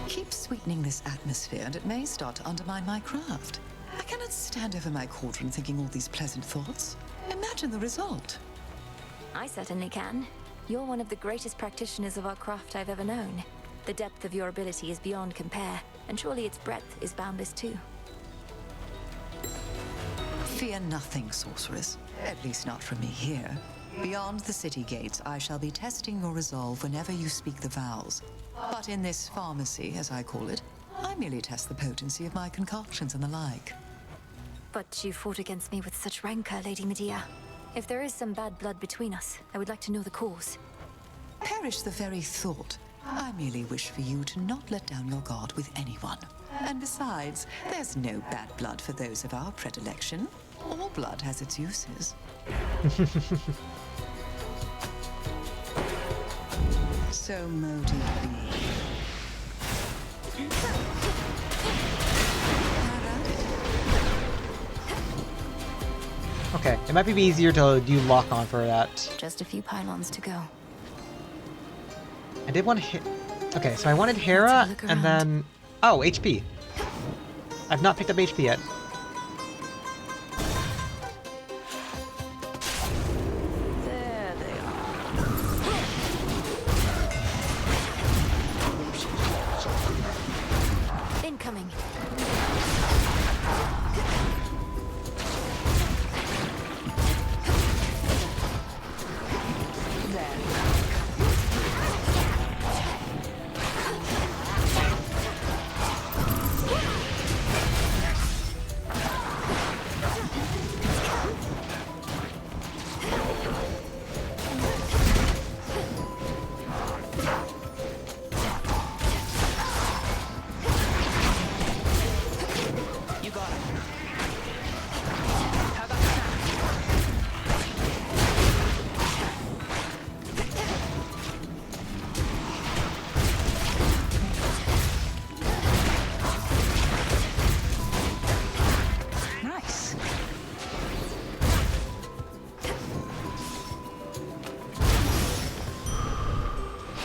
Speaker 15: Keep sweetening this atmosphere and it may start to undermine my craft. I cannot stand over my cauldron thinking all these pleasant thoughts. Imagine the result.
Speaker 2: I certainly can. You're one of the greatest practitioners of our craft I've ever known. The depth of your ability is beyond compare, and surely its breadth is boundless too.
Speaker 15: Fear nothing, sorceress. At least not from me here. Beyond the city gates, I shall be testing your resolve whenever you speak the vows. But in this pharmacy, as I call it, I merely test the potency of my concoctions and the like.
Speaker 2: But you fought against me with such rancor, Lady Medea. If there is some bad blood between us, I would like to know the cause.
Speaker 15: Perish the very thought. I merely wish for you to not let down your guard with anyone. And besides, there's no bad blood for those of our predilection. All blood has its uses. So mote it be.
Speaker 1: Okay, it might be easier to do lock on for that.
Speaker 2: Just a few pylons to go.
Speaker 1: I did want to hit. Okay, so I wanted Hera and then. Oh, HP. I've not picked up HP yet.
Speaker 15: There they
Speaker 2: are. Incoming.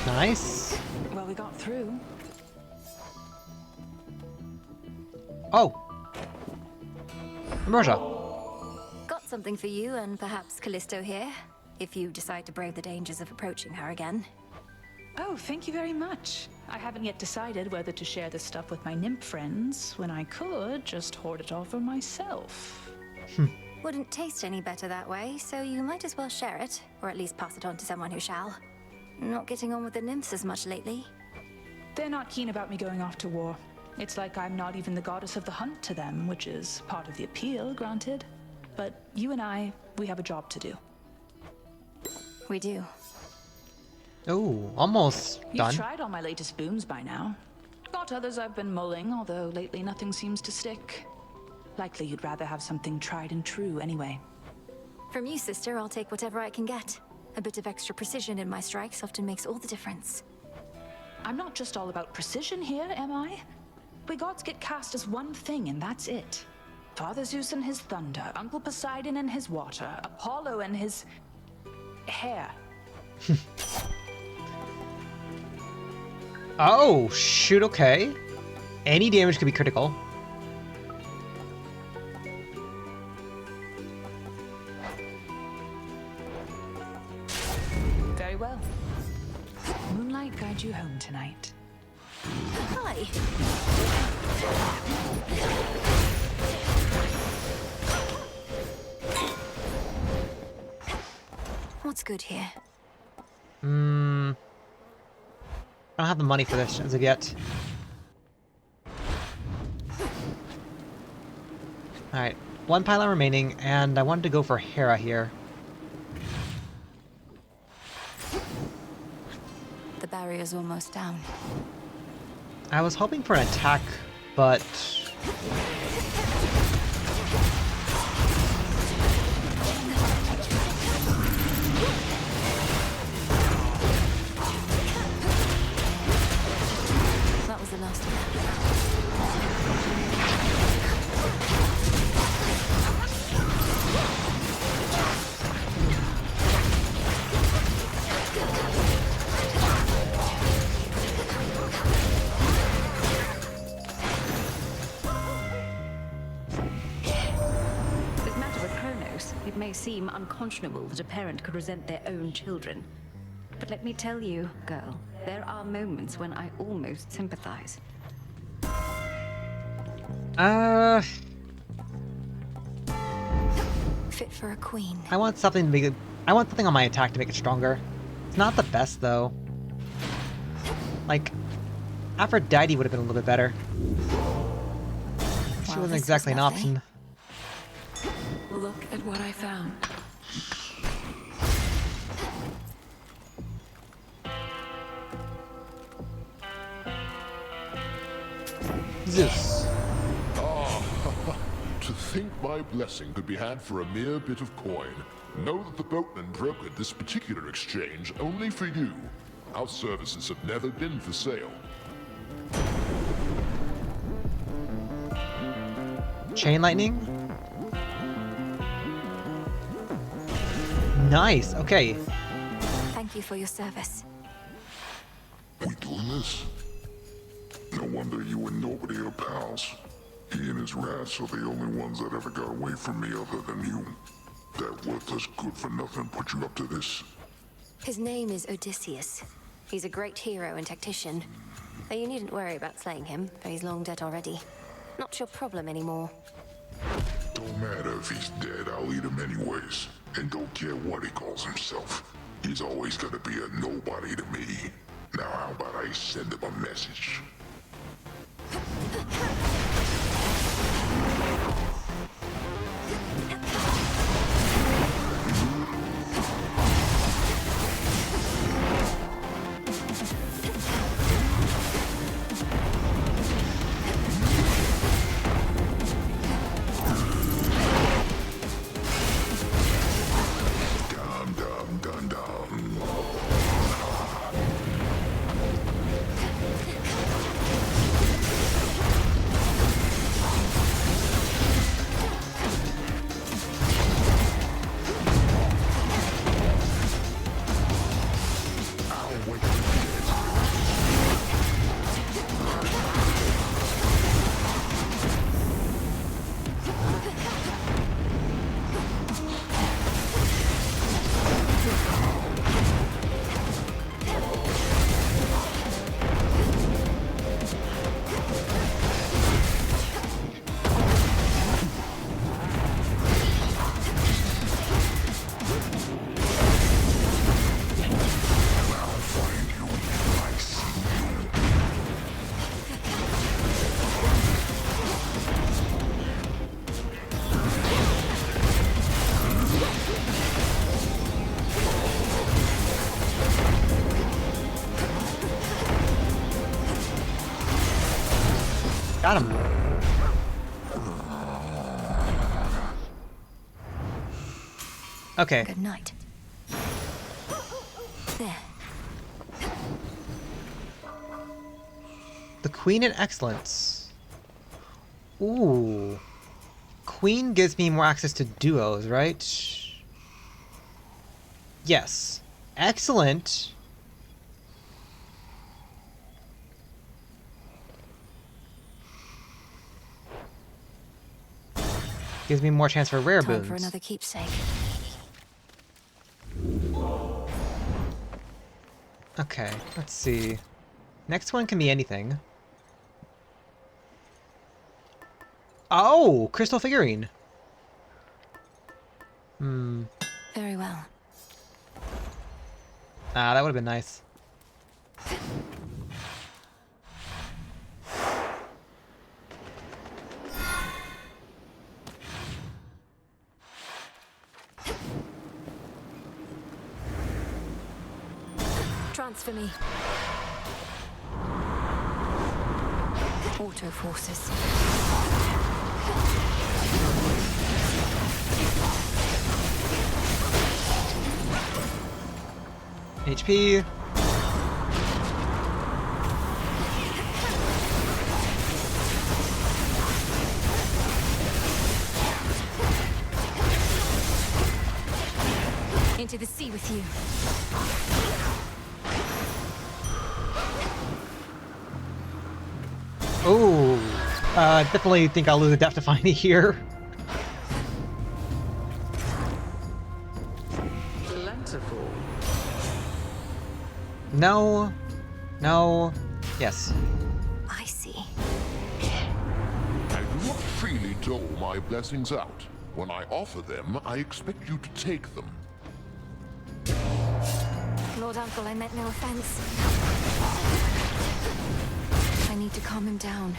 Speaker 1: Nice.
Speaker 20: Well, we got through.
Speaker 1: Oh. Ambrosia.
Speaker 2: Got something for you and perhaps Callisto here, if you decide to brave the dangers of approaching her again.
Speaker 17: Oh, thank you very much. I haven't yet decided whether to share this stuff with my nymph friends, when I could just hoard it all for myself.
Speaker 2: Wouldn't taste any better that way, so you might as well share it, or at least pass it on to someone who shall. Not getting on with the nymphs as much lately.
Speaker 17: They're not keen about me going off to war. It's like I'm not even the goddess of the hunt to them, which is part of the appeal, granted. but you and we have a job to do.
Speaker 2: We do.
Speaker 1: Oh, almost done.
Speaker 17: You've tried all my latest booms by now. Got others I've been mulling, although lately nothing seems to stick. Likely you'd rather have something tried and true anyway.
Speaker 2: From you, sister, I'll take whatever I can get. A bit of extra precision in my strikes often makes all the difference.
Speaker 17: I'm not just all about precision here, am I? We gods get cast as one thing, and that's it. Father Zeus and his thunder, Uncle Poseidon and his water, Apollo and his... hair.
Speaker 1: Oh, shoot, okay. Any damage could be critical.
Speaker 17: Very well. Moonlight guide you home tonight.
Speaker 2: Hi. What's good here?
Speaker 1: I don't have the money for this as of yet. Alright, one pylon remaining, and I wanted to go for Hera here.
Speaker 2: The barrier's almost down.
Speaker 1: I was hoping for an attack, but...
Speaker 2: That was the last of it.
Speaker 8: This matter with Kronos, it may seem unconscionable that a parent could resent their own children. But let me tell you, girl, there are moments when I almost sympathize.
Speaker 2: Fit for a queen.
Speaker 1: I want something to make it... I want something on my attack to make it stronger. It's not the best, though. Like, Aphrodite would have been a little bit better. She wasn't exactly an option.
Speaker 7: Look at what I found.
Speaker 1: Zeus.
Speaker 21: To think my blessing could be had for a mere bit of coin. Know that the boatman brokered this particular exchange only for you. Our services have never been for sale.
Speaker 1: Chain lightning? Nice, okay.
Speaker 2: Thank you for your service.
Speaker 16: We doing this? No wonder you and nobody are pals. He and his rats are the only ones that ever got away from me other than you. That worthless good-for-nothing put you up to this.
Speaker 2: His name is Odysseus. He's a great hero and tactician. Though you needn't worry about slaying him, for he's long dead already. Not your problem anymore.
Speaker 16: Don't matter if he's dead, I'll eat him anyways. And don't care what he calls himself. He's always gonna be a nobody to me. Now how about I send him a message?
Speaker 1: Got him. Okay.
Speaker 2: Good night. There.
Speaker 1: The Queen and Excellence. Ooh. Queen gives me more access to duos, right? Yes. Excellent. Gives me more chance for rare
Speaker 2: Time
Speaker 1: boons.
Speaker 2: for another keepsake.
Speaker 1: Okay, let's see. Next one can be anything. Oh, crystal figurine.
Speaker 2: Very well.
Speaker 1: Ah, that would have been nice.
Speaker 2: Transfer me. Auto forces.
Speaker 1: HP.
Speaker 2: Into the sea with you.
Speaker 1: Oh, definitely think I'll lose a Death Defying here.
Speaker 4: Plentiful.
Speaker 1: No. No. Yes.
Speaker 2: I see.
Speaker 21: I do not freely dole my blessings out. When I offer them, I expect you to take them.
Speaker 2: Lord Uncle, I meant no offense. I need to calm him down.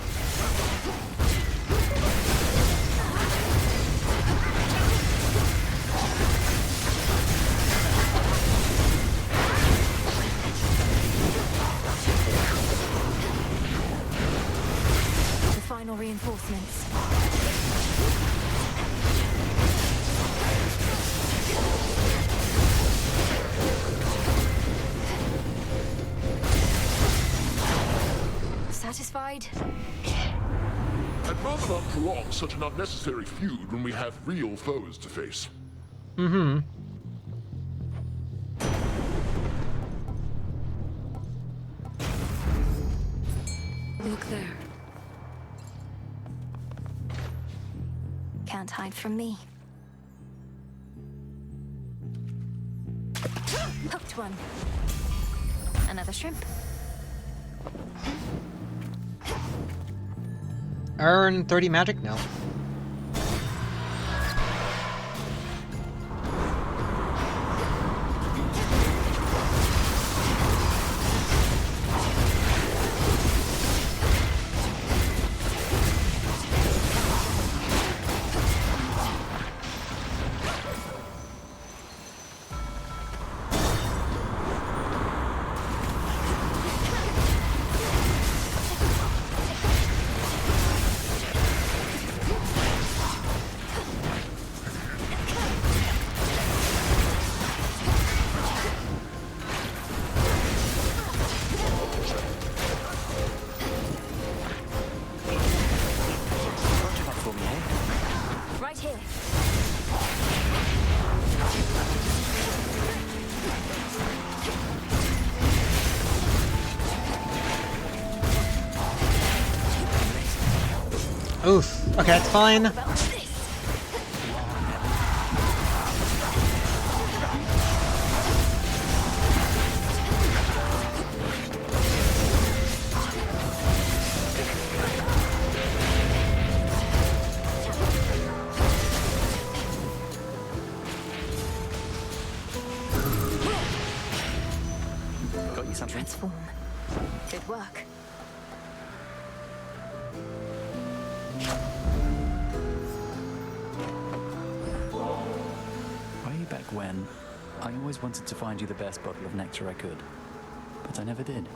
Speaker 2: The final reinforcements. Satisfied?
Speaker 21: I'd rather not prolong such an unnecessary feud when we have real foes to face.
Speaker 1: Mm-hmm.
Speaker 7: Look there.
Speaker 2: Can't hide from me. Hooked one. Another shrimp.
Speaker 1: Earn 30 magic? No.
Speaker 2: Right here.
Speaker 1: Oof. Okay, that's fine.
Speaker 5: Got you something?
Speaker 2: Transform. Good work.
Speaker 5: Way back when, I always wanted to find you the best bottle of nectar I could. But I never did.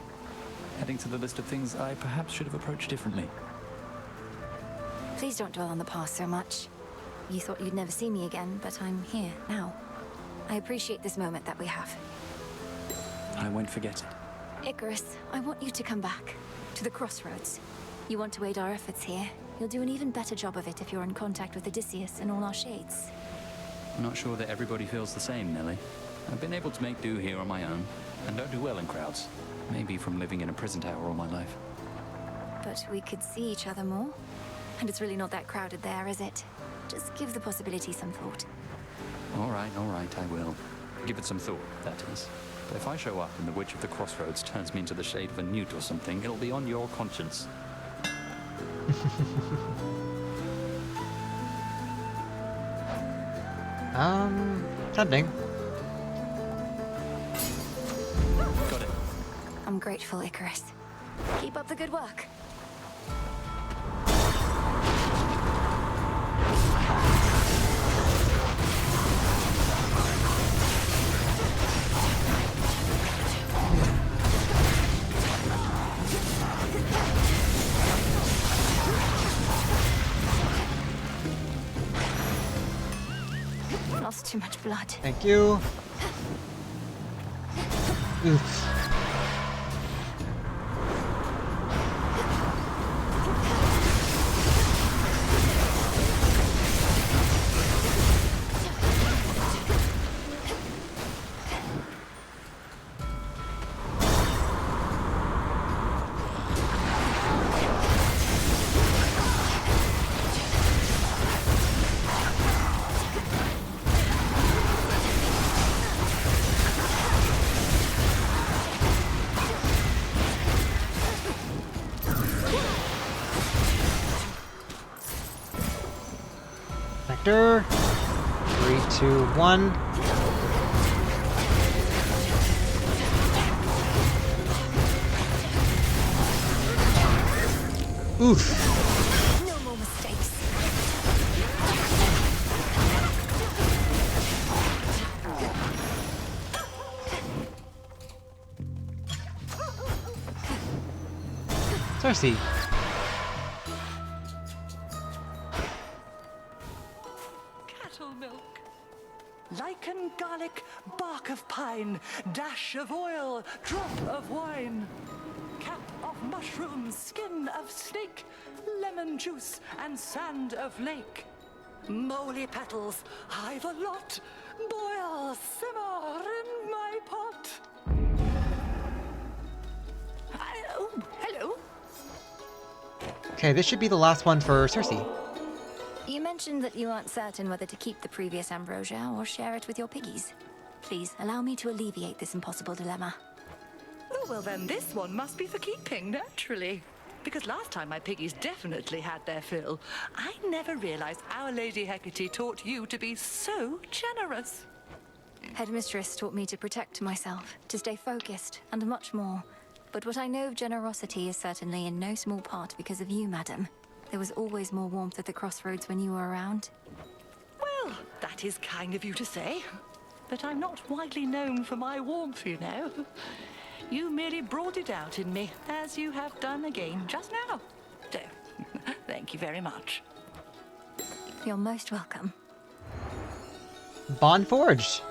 Speaker 5: Adding to the list of things I perhaps should have approached differently.
Speaker 2: Please don't dwell on the past so much. You thought you'd never see me again, but I'm here now. I appreciate this moment that we have.
Speaker 5: I won't forget it.
Speaker 2: Icarus, I want you to come back. To the crossroads. You want to aid our efforts here. You'll do an even better job of it if you're in contact with Odysseus and all our shades.
Speaker 5: I'm not sure that everybody feels the same, Millie. I've been able to make do here on my own, and don't do well in crowds. Maybe from living in a prison tower all my life.
Speaker 2: But we could see each other more. And it's really not that crowded there, is it? Just give the possibility some thought.
Speaker 5: All right, I will. Give it some thought, that is. But if I show up and the Witch of the Crossroads turns me into the shade of a newt or something, it'll be on your conscience.
Speaker 1: Tempting.
Speaker 5: Got it.
Speaker 2: I'm grateful, Icarus. Keep up the good work. Lost too much blood.
Speaker 1: Thank you. Oof. Vector. 3, 2, 1. Oof.
Speaker 2: No more mistakes.
Speaker 1: Cersei.
Speaker 20: Cattle milk. Lichen, garlic, bark of pine, dash of oil, drop of wine. Cap of mushrooms, skin of snake, lemon juice and sand of lake. Moly petals, I've a lot. Boil, simmer in my pot. Oh, hello.
Speaker 1: Okay, this should be the last one for Cersei.
Speaker 2: You mentioned that you aren't certain whether to keep the previous ambrosia or share it with your piggies. Please, allow me to alleviate this impossible dilemma.
Speaker 20: Oh, well then this one must be for keeping, naturally. Because last time my piggies definitely had their fill. I never realized Our Lady Hecate taught you to be so generous.
Speaker 2: Headmistress taught me to protect myself, to stay focused, and much more. But what I know of generosity is certainly in no small part because of you, madam. There was always more warmth at the crossroads when you were around.
Speaker 20: Well, that is kind of you to say. But I'm not widely known for my warmth, you know. You merely brought it out in me, as you have done again just now. So, thank you very much.
Speaker 2: You're most welcome.
Speaker 1: Bond forged.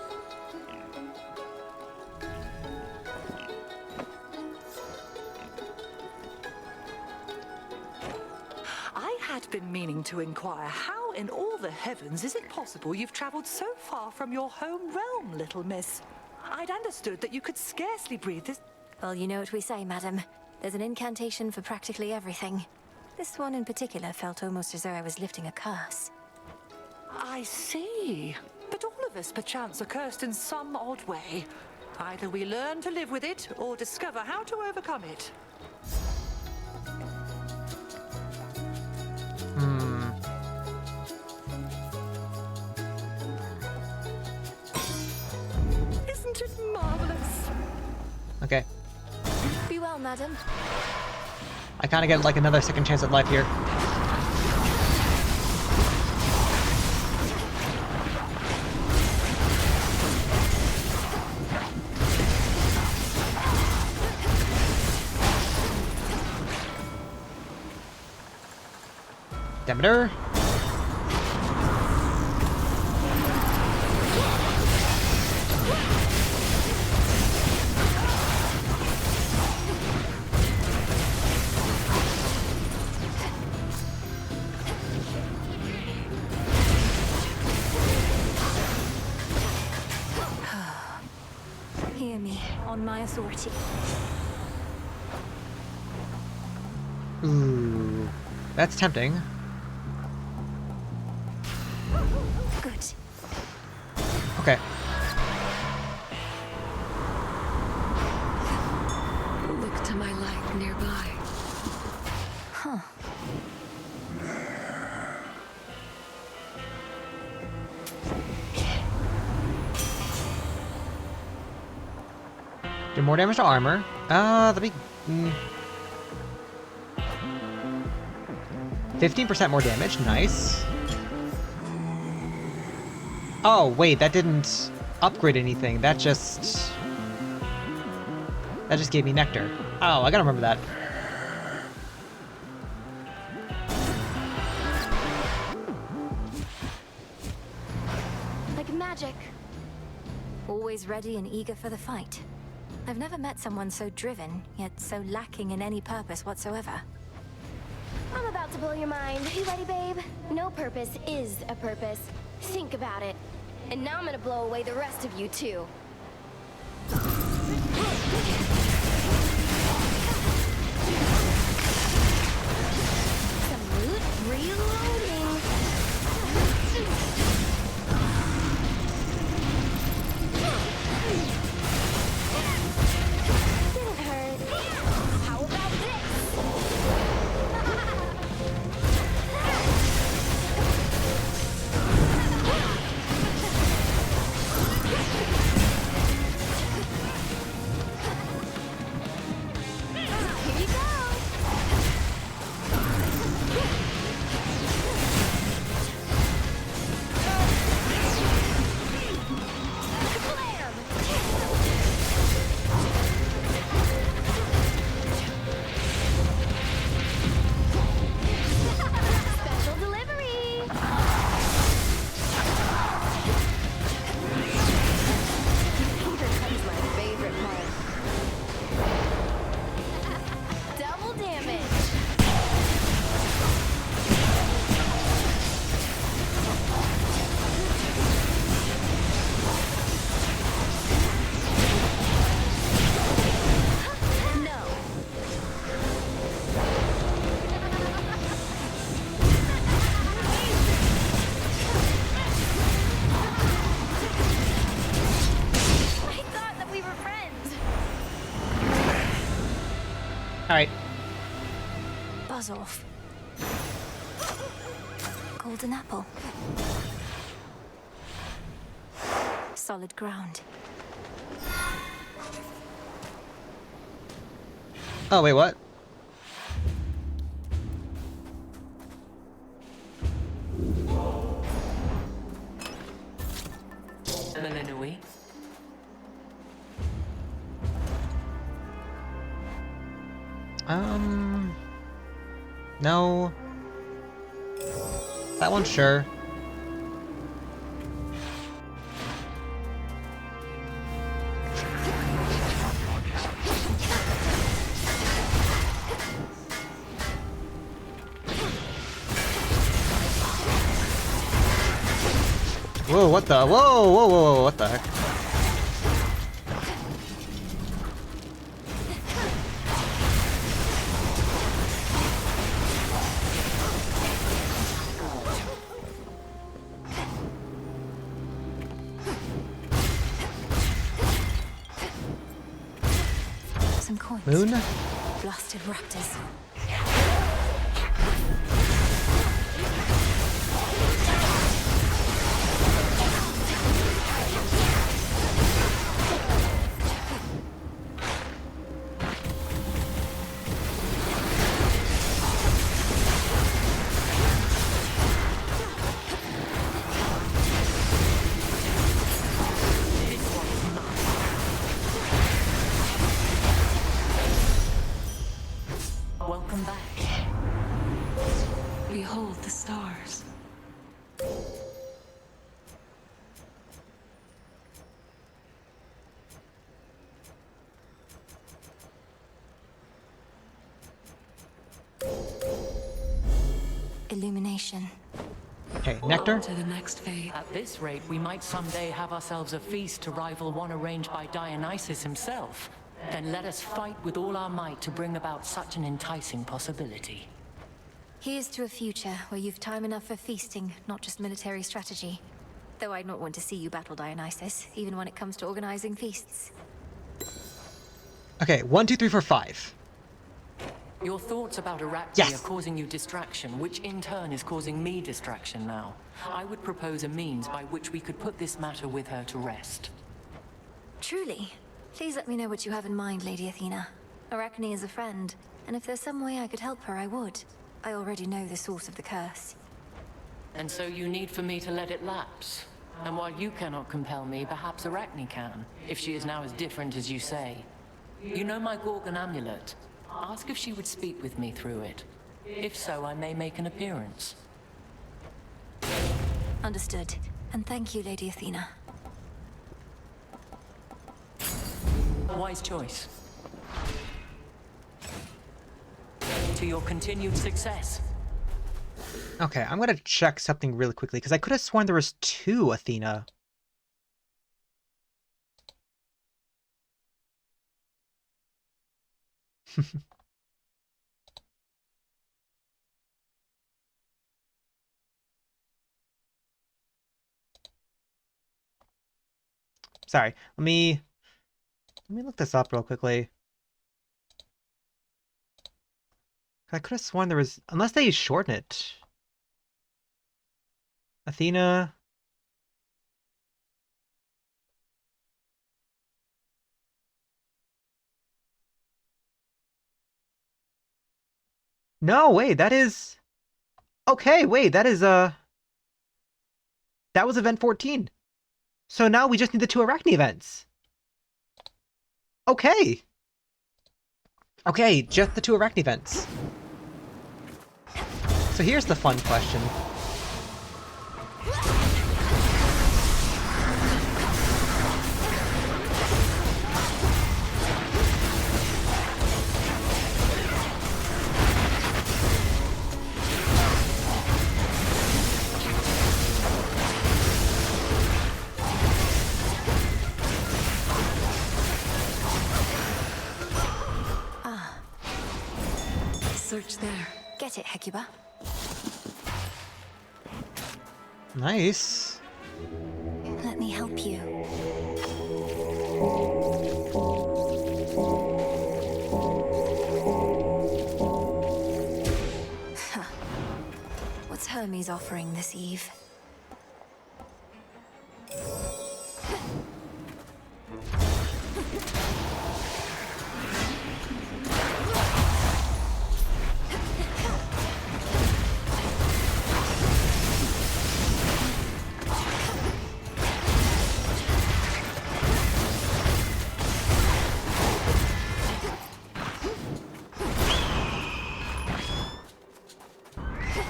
Speaker 20: I had been meaning to inquire how in all the heavens is it possible you've traveled so far from your home realm, little miss? I'd understood that you could scarcely breathe this.
Speaker 2: Well, you know what we say, madam. There's an incantation for practically everything. This one in particular felt almost as though I was lifting a curse.
Speaker 20: I see. But all of us, perchance, are cursed in some odd way. Either we learn to live with it, or discover how to overcome it. Isn't it marvelous?
Speaker 1: Okay.
Speaker 2: Be well, madam.
Speaker 1: I kind of get like another second chance at life here. Demeter.
Speaker 2: Hear me, on my authority.
Speaker 1: Ooh, that's tempting.
Speaker 2: Good.
Speaker 1: Okay.
Speaker 7: Look to my light nearby.
Speaker 2: Huh.
Speaker 1: Do more damage to armor. That'd be 15% more damage. Nice. Oh wait, that didn't upgrade anything. That just gave me nectar. Oh, I gotta remember that.
Speaker 2: Like magic. Always ready and eager for the fight. I've never met someone so driven, yet so lacking in any purpose whatsoever.
Speaker 10: I'm about to blow your mind. You ready, babe? No purpose is a purpose. Think about it. And now I'm gonna blow away the rest of you, too. Some loot reloading. Didn't hurt. How about this? Here you go. Special delivery. Undercut is my favorite part. Double damage. No. I thought that we were friends.
Speaker 1: Alright.
Speaker 2: Buzz off. Golden apple. Solid ground.
Speaker 1: Oh, wait, what?
Speaker 11: Melenui.
Speaker 1: No. That one, sure. Whoa, what the? Whoa, what the heck?
Speaker 2: Some coins.
Speaker 1: Moon?
Speaker 2: Blasted raptors.
Speaker 7: Welcome back. Behold the stars.
Speaker 2: illumination.
Speaker 1: Okay, nectar.
Speaker 8: To the next phase.
Speaker 14: At this rate, we might someday have ourselves a feast to rival one arranged by Dionysus himself. Then let us fight with all our might to bring about such an enticing possibility.
Speaker 2: Here's to a future where you've time enough for feasting, not just military strategy. Though I'd not want to see you battle Dionysus, even when it comes to organizing feasts.
Speaker 1: Okay, 1, 2, 3, 4, 5.
Speaker 14: Your thoughts about Arachne
Speaker 1: Yes.
Speaker 14: are causing you distraction, which in turn is causing me distraction now. I would propose a means by which we could put this matter with her to rest.
Speaker 2: Truly. Please let me know what you have in mind, Lady Athena. Arachne is a friend, and if there's some way I could help her, I would. I already know the source of the curse.
Speaker 14: And so you need for me to let it lapse? And while you cannot compel me, perhaps Arachne can, if she is now as different as you say. You know my Gorgon amulet. Ask if she would speak with me through it. If so, I may make an appearance.
Speaker 2: Understood. And thank you, Lady Athena.
Speaker 14: A wise choice. To your continued success.
Speaker 1: Okay, I'm gonna check something really quickly, because I could have sworn there was 2 Athena. Sorry, let me look this up real quickly. I could have sworn there was, unless they shorten it. Athena. No, wait, that is... Okay, wait, that is, that was event 14. So now we just need the 2 Arachne events. Okay. Okay, just the 2 Arachne events. So here's the fun question.
Speaker 8: Search there.
Speaker 2: Get it, Hecuba.
Speaker 1: Nice.
Speaker 2: Let me help you. What's Hermes offering this eve?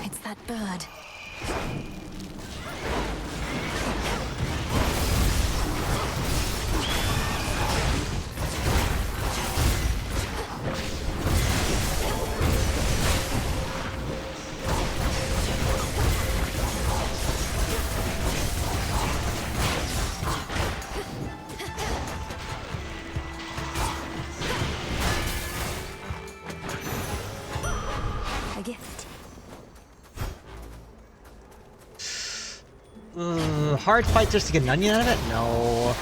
Speaker 2: It's that bird. A gift.
Speaker 1: Hard fight just to get an onion out of it? No.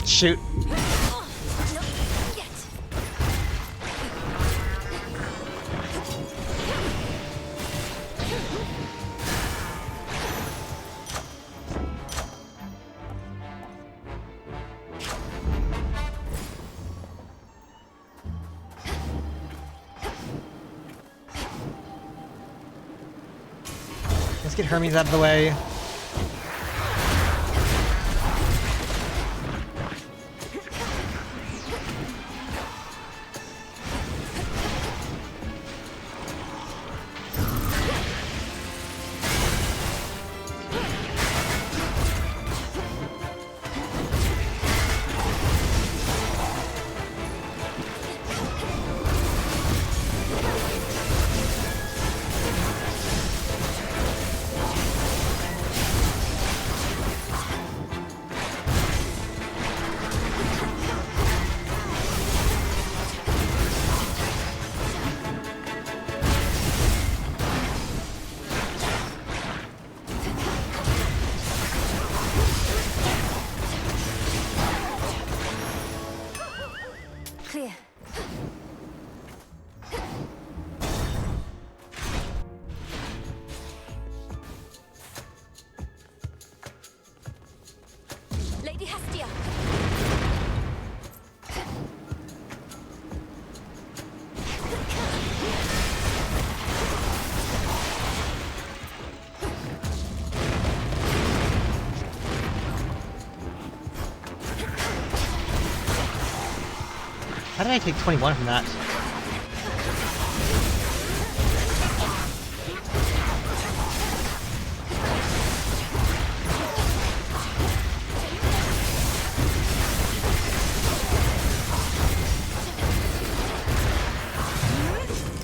Speaker 1: Shoot. Let's get Hermes out of the way.
Speaker 2: Clear. Lady Hestia.
Speaker 1: How did I take 21 from that?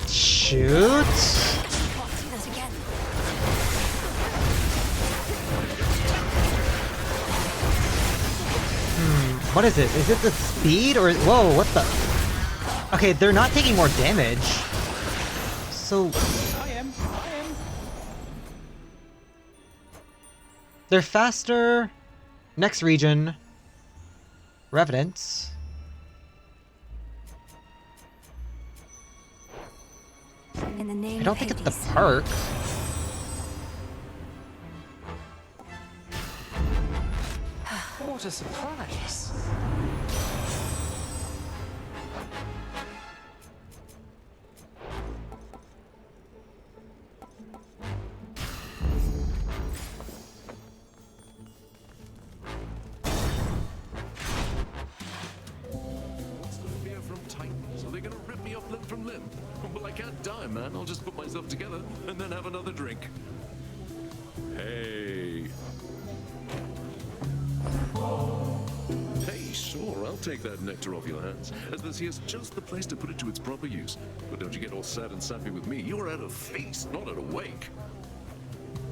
Speaker 1: Shoot! What is it? Is it the speed or whoa? What the? Okay, they're not taking more damage. So
Speaker 5: I am.
Speaker 1: they're faster. Next region. Revenants.
Speaker 2: In the name
Speaker 1: I don't
Speaker 2: of
Speaker 1: think it's the
Speaker 2: Hades.
Speaker 1: perk.
Speaker 4: What a surprise.
Speaker 13: Fear from Titans. Are they gonna rip me off limb from limb? Well, I can't die, man. I'll just put myself together and then have another drink. Hey. Hey, sure, I'll take that nectar off your hands, as this here's just the place to put it to its proper use. But don't you get all sad and sappy with me. You're at a feast, not at a wake.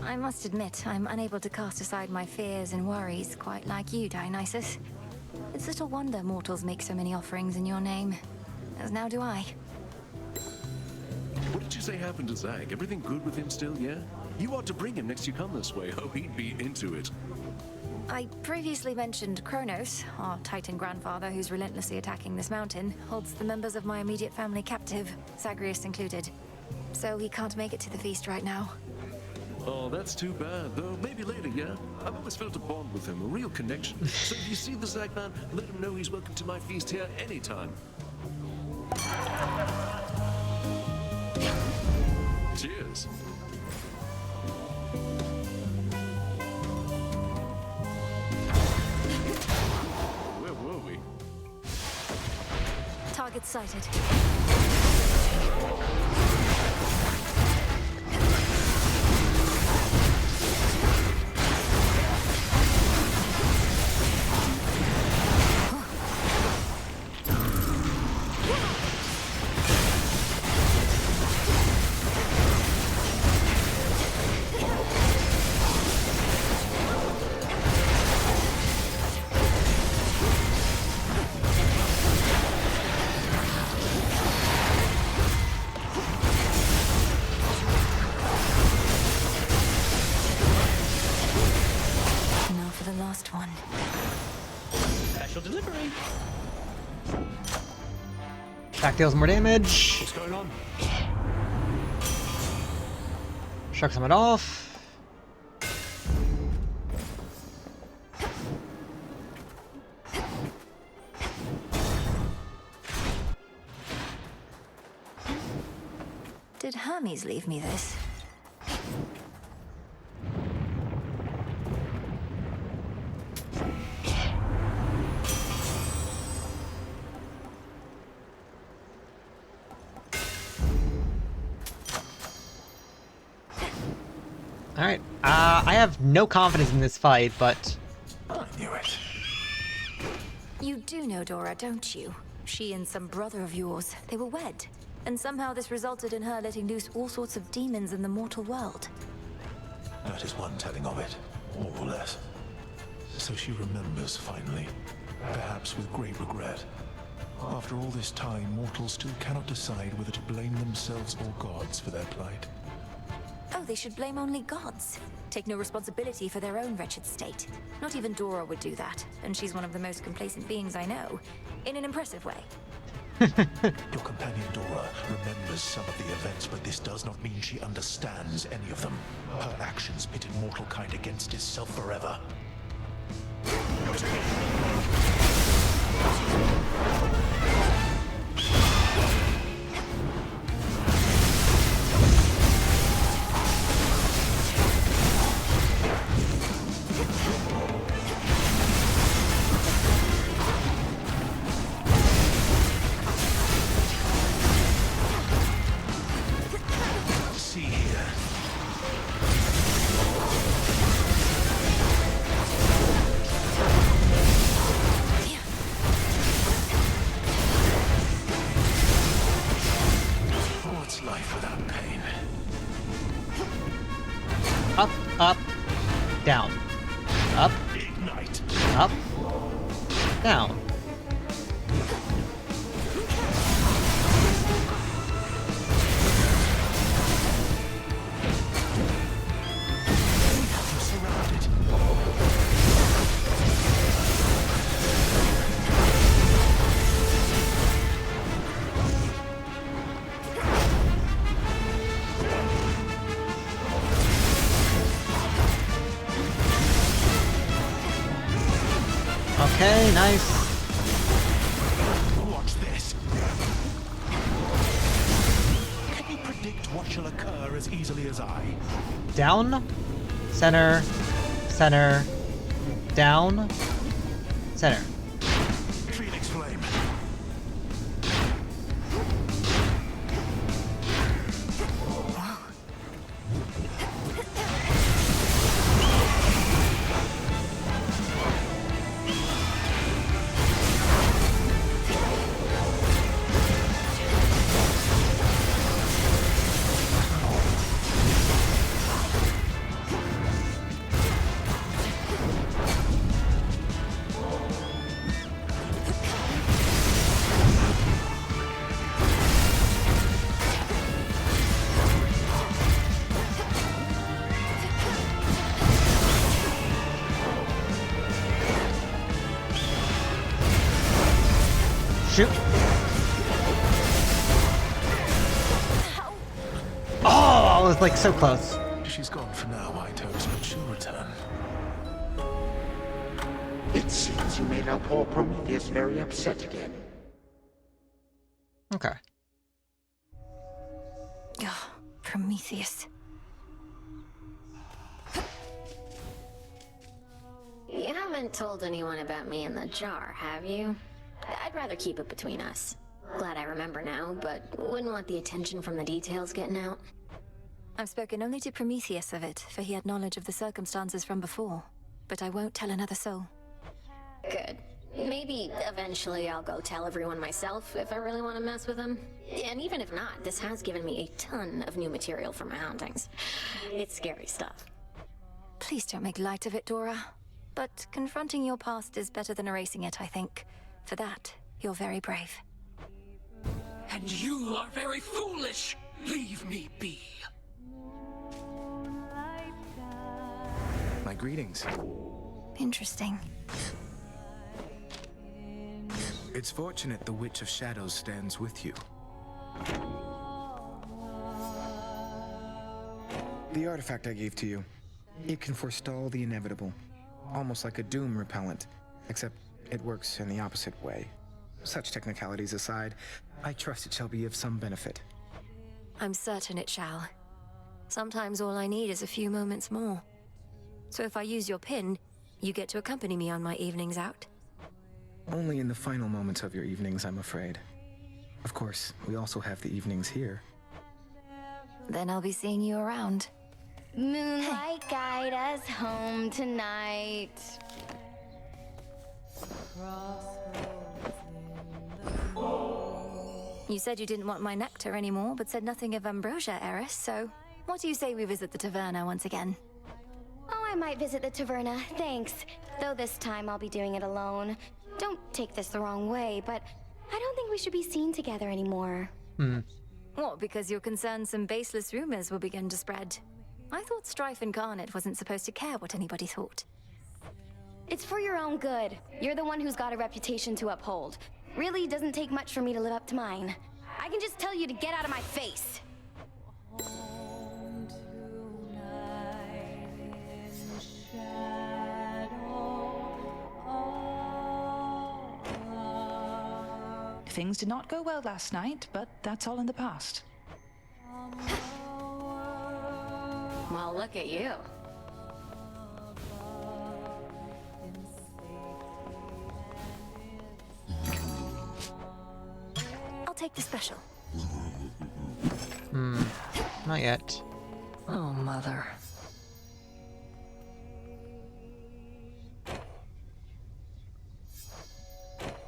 Speaker 2: I must admit, I'm unable to cast aside my fears and worries, quite like you, Dionysus. It's little wonder mortals make so many offerings in your name. As now do I.
Speaker 13: What did you say happened to Zag? Everything good with him still, yeah? You ought to bring him next you come this way. Oh, he'd be into it.
Speaker 2: I previously mentioned Kronos, our Titan grandfather who's relentlessly attacking this mountain, holds the members of my immediate family captive, Zagreus included. So he can't make it to the feast right now.
Speaker 13: Oh, that's too bad, though maybe later, yeah? I've always felt a bond with him, a real connection. So if you see the Zag man, let him know he's welcome to my feast here anytime. Cheers. Where were we?
Speaker 2: Target sighted. One.
Speaker 5: Special delivery.
Speaker 1: Attack deals more damage.
Speaker 13: What's going on?
Speaker 1: Shark summon off.
Speaker 2: Did Hermes leave me this?
Speaker 1: Alright, I have no confidence in this fight, but...
Speaker 9: I knew it.
Speaker 2: You do know Dora, don't you? She and some brother of yours, they were wed. And somehow this resulted in her letting loose all sorts of demons in the mortal world.
Speaker 18: That is one telling of it, more or less. So she remembers, finally. Perhaps with great regret. After all this time, mortals still cannot decide whether to blame themselves or gods for their plight.
Speaker 2: Oh, they should blame only gods. Take no responsibility for their own wretched state. Not even Dora would do that, and she's one of the most complacent beings I know. In an impressive way.
Speaker 18: Your companion Dora remembers some of the events, but this does not mean she understands any of them. Her actions pitted mortal kind against itself forever.
Speaker 1: Up, up, down. Up, up, down. Okay, nice.
Speaker 18: Watch this. Can you predict what shall occur as easily as I?
Speaker 1: Down, center, center, down, center.
Speaker 18: Phoenix Flame.
Speaker 1: Shoot. Oh, I was like so close.
Speaker 18: She's gone for now, I toast, but she'll return.
Speaker 22: It seems you made our poor Prometheus very upset again.
Speaker 1: Okay.
Speaker 2: Oh, Prometheus.
Speaker 3: You haven't told anyone about me in the jar, have you? I'd rather keep it between us. Glad I remember now, but wouldn't want the attention from the details getting out.
Speaker 2: I've spoken only to Prometheus of it, for he had knowledge of the circumstances from before. But I won't tell another soul.
Speaker 3: Good. Maybe eventually I'll go tell everyone myself if I really want to mess with them. And even if not, this has given me a ton of new material for my hauntings. It's scary stuff.
Speaker 2: Please don't make light of it, Dora. But confronting your past is better than erasing it, I think. For that, you're very brave.
Speaker 23: And you are very foolish! Leave me be!
Speaker 9: My greetings.
Speaker 2: Interesting.
Speaker 9: It's fortunate the Witch of Shadows stands with you. The artifact I gave to you, it can forestall the inevitable. Almost like a doom repellent, except it works in the opposite way. Such technicalities aside, I trust it shall be of some benefit.
Speaker 2: I'm certain it shall. Sometimes all I need is a few moments more. So if I use your pin, you get to accompany me on my evenings out?
Speaker 9: Only in the final moments of your evenings, I'm afraid. Of course, we also have the evenings here.
Speaker 2: Then I'll be seeing you around.
Speaker 10: Moonlight, guide us home tonight.
Speaker 2: You said you didn't want my nectar anymore, but said nothing of ambrosia, Eris, so what do you say we visit the taverna once again?
Speaker 10: Oh, I might visit the taverna, thanks. Though this time I'll be doing it alone. Don't take this the wrong way, but I don't think we should be seen together anymore.
Speaker 2: What, because you're concerned some baseless rumors will begin to spread? I thought Strife Incarnate wasn't supposed to care what anybody thought.
Speaker 10: It's for your own good. You're the one who's got a reputation to uphold. Really doesn't take much for me to live up to mine. I can just tell you to get out of my face.
Speaker 17: Things did not go well last night, but that's all in the past.
Speaker 3: Well, look at you.
Speaker 2: I'll take the special.
Speaker 1: Not yet.
Speaker 11: Oh, Mother.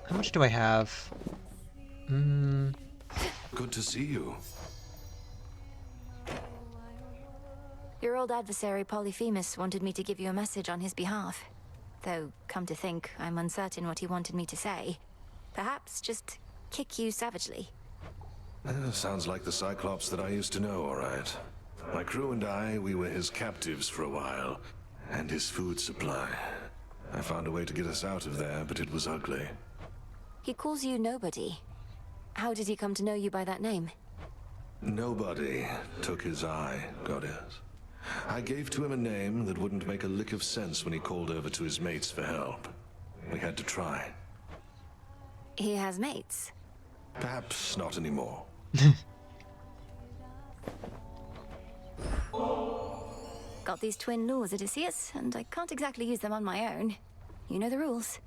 Speaker 1: How much do I have?
Speaker 13: Good to see you.
Speaker 2: Your old adversary Polyphemus wanted me to give you a message on his behalf. Though, come to think, I'm uncertain what he wanted me to say. Perhaps just kick you savagely.
Speaker 13: Sounds like the Cyclops that I used to know, all right. My crew and I, we were his captives for a while, and his food supply. I found a way to get us out of there, but it was ugly.
Speaker 2: He calls you Nobody. How did he come to know you by that name?
Speaker 13: Nobody took his eye, goddess. I gave to him a name that wouldn't make a lick of sense when he called over to his mates for help. We had to try.
Speaker 2: He has mates.
Speaker 13: Perhaps not anymore.
Speaker 2: Got these twin lures, Odysseus, and I can't exactly use them on my own. You know the rules.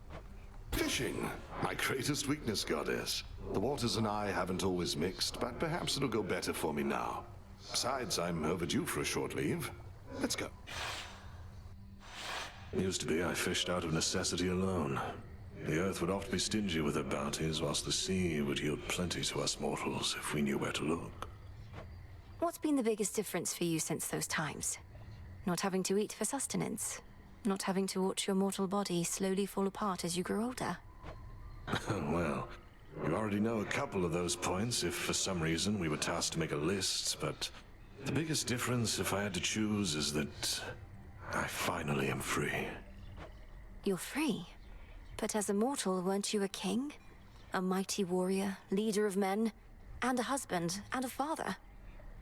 Speaker 13: Fishing, my greatest weakness, goddess. The waters and I haven't always mixed, but perhaps it'll go better for me now. Besides, I'm overdue for a short leave. Let's go. Used to be I fished out of necessity alone. The earth would oft be stingy with her bounties, whilst the sea would yield plenty to us mortals if we knew where to look.
Speaker 2: What's been the biggest difference for you since those times? Not having to eat for sustenance. Not having to watch your mortal body slowly fall apart as you grow older.
Speaker 13: Well, you already know a couple of those points if for some reason we were tasked to make a list, but the biggest difference, if I had to choose, is that I finally am free.
Speaker 2: You're free? But as a mortal, weren't you a king? A mighty warrior, leader of men, and a husband, and a father.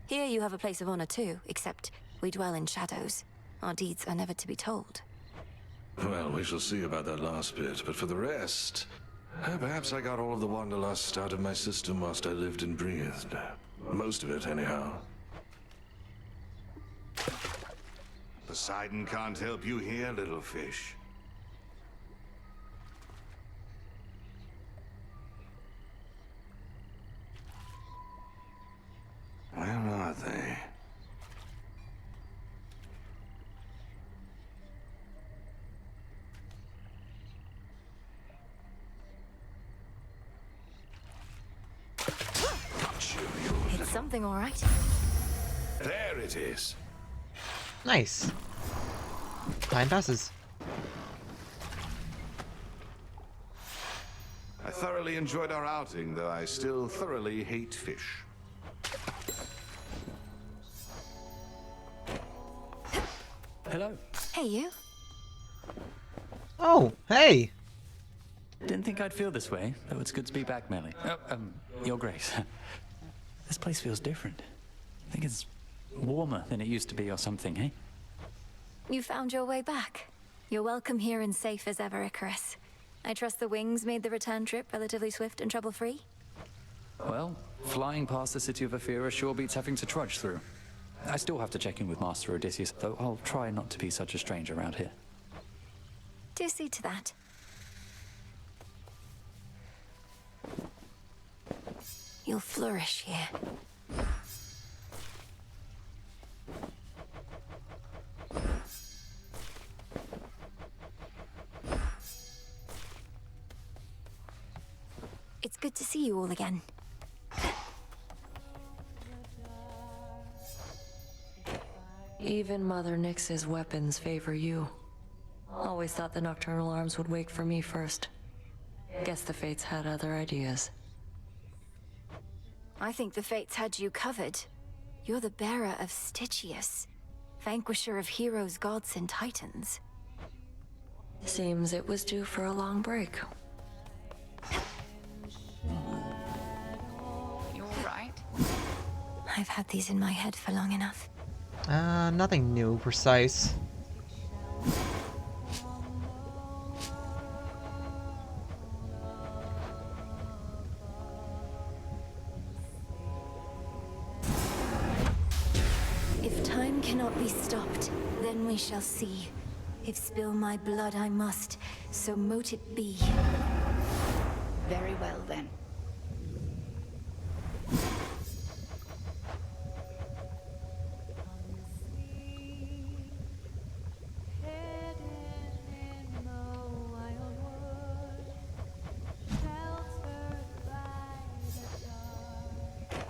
Speaker 2: Here you have a place of honor too, except we dwell in shadows. Our deeds are never to be told.
Speaker 13: Well, we shall see about that last bit, but for the rest, perhaps I got all of the wanderlust out of my system whilst I lived and breathed. Most of it, anyhow.
Speaker 6: Poseidon can't help you here, little fish. Where are they?
Speaker 2: It's something, all right.
Speaker 13: There it is.
Speaker 1: Nice. Time passes.
Speaker 6: I thoroughly enjoyed our outing, though I still thoroughly hate fish.
Speaker 5: Hello.
Speaker 2: Hey, you.
Speaker 1: Oh, hey.
Speaker 5: Didn't think I'd feel this way, though it's good to be back, Melly. Your Grace. This place feels different. I think it's warmer than it used to be or something, eh?
Speaker 2: You found your way back. You're welcome here and safe as ever, Icarus. I trust the wings made the return trip relatively swift and trouble-free?
Speaker 5: Well, flying past the city of Athena sure beats having to trudge through. I still have to check in with Master Odysseus, though I'll try not to be such a stranger around here.
Speaker 2: Do see to that. You'll flourish here. good to see you all again.
Speaker 11: Even Mother Nyx's weapons favor you. Always thought the nocturnal arms would wake for me first. Guess the Fates had other ideas.
Speaker 2: I think the Fates had you covered. You're the bearer of Stygius, vanquisher of heroes, gods, and titans.
Speaker 11: Seems it was due for a long break.
Speaker 12: You all right?
Speaker 2: I've had these in my head for long enough.
Speaker 1: Nothing new, precise.
Speaker 2: If time cannot be stopped, then we shall see. If spill my blood I must, so mote it be.
Speaker 12: Very well then.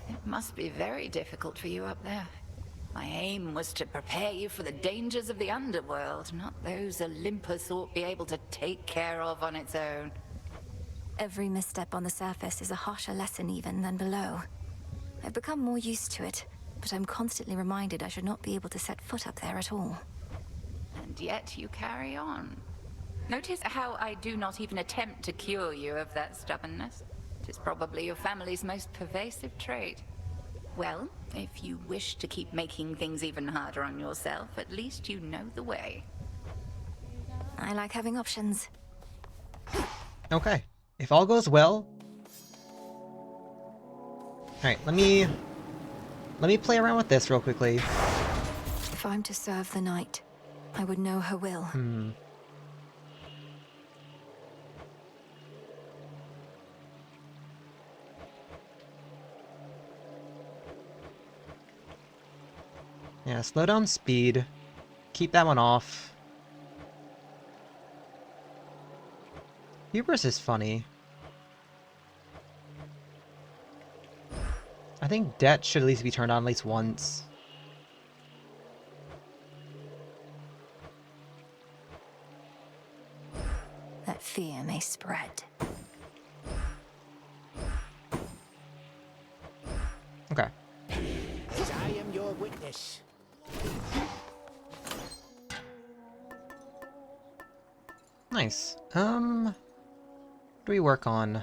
Speaker 12: It must be very difficult for you up there. My aim was to prepare you for the dangers of the underworld, not those Olympus ought be able to take care of on its own.
Speaker 2: Every misstep on the surface is a harsher lesson even than below. I've become more used to it, but I'm constantly reminded I should not be able to set foot up there at all.
Speaker 12: And yet you carry on. Notice how I do not even attempt to cure you of that stubbornness. It is probably your family's most pervasive trait. Well, if you wish to keep making things even harder on yourself, at least you know the way.
Speaker 2: I like having options.
Speaker 1: Okay. If all goes well... Alright, let me play around with this real quickly.
Speaker 2: If I'm to serve the night, I would know her will.
Speaker 1: Yeah, slow down speed. Keep that one off. Hubris is funny. I think debt should at least be turned on at least once.
Speaker 2: That fear may spread.
Speaker 1: Okay.
Speaker 15: I am your witness.
Speaker 1: Nice. What do we work on?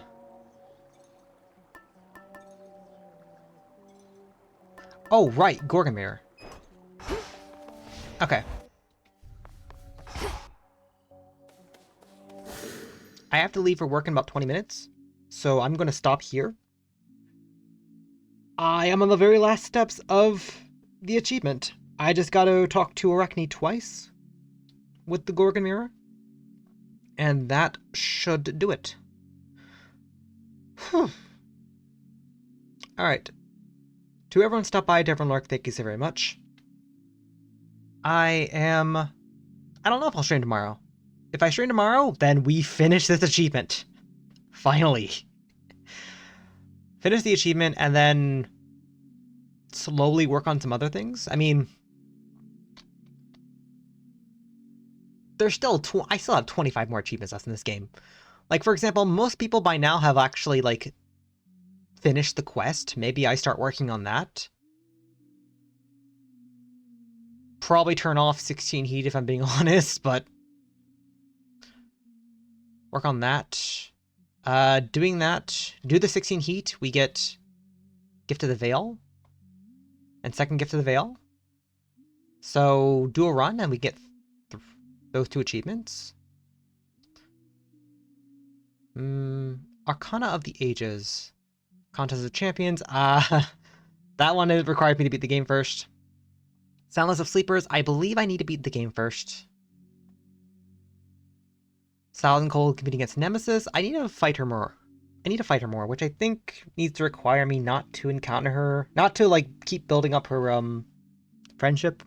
Speaker 1: Oh, right, Gorgamir. Okay. I have to leave for work in about 20 minutes, so I'm going to stop here. I am on the very last steps of the achievement. I just got to talk to Arachne twice with the Gorgamir, and that should do it. Whew. Alright. To everyone stop by, to everyone lurk, thank you so very much. I don't know if I'll stream tomorrow. If I stream tomorrow, then we finish this achievement. Finally. Finish the achievement and then slowly work on some other things. I mean, there's still I still have 25 more achievements left in this game. Like, for example, most people by now have actually, like, finished the quest. Maybe I start working on that. Probably turn off 16 heat if I'm being honest, but work on that. Doing that, do the 16 heat, we get Gift of the Veil and second Gift of the Veil. So do a run and we get those two achievements. Arcana of the Ages. Contest of Champions. That one required me to beat the game first. Soundless of Sleepers. I believe I need to beat the game first. Solid and Cold competing against Nemesis. I need to fight her more. Which I think needs to require me not to encounter her. Not to, like, keep building up her, friendship.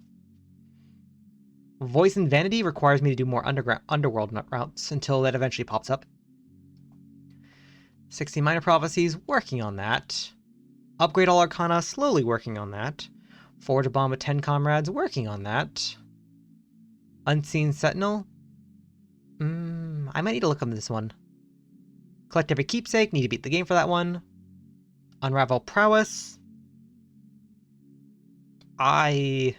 Speaker 1: Voice and Vanity requires me to do more underworld routes until that eventually pops up. 60 Minor Prophecies, working on that. Upgrade all Arcana, slowly working on that. Forge a bomb with 10 comrades, working on that. Unseen Sentinel. I might need to look on this one. Collect every keepsake, need to beat the game for that one. Unravel Prowess. 20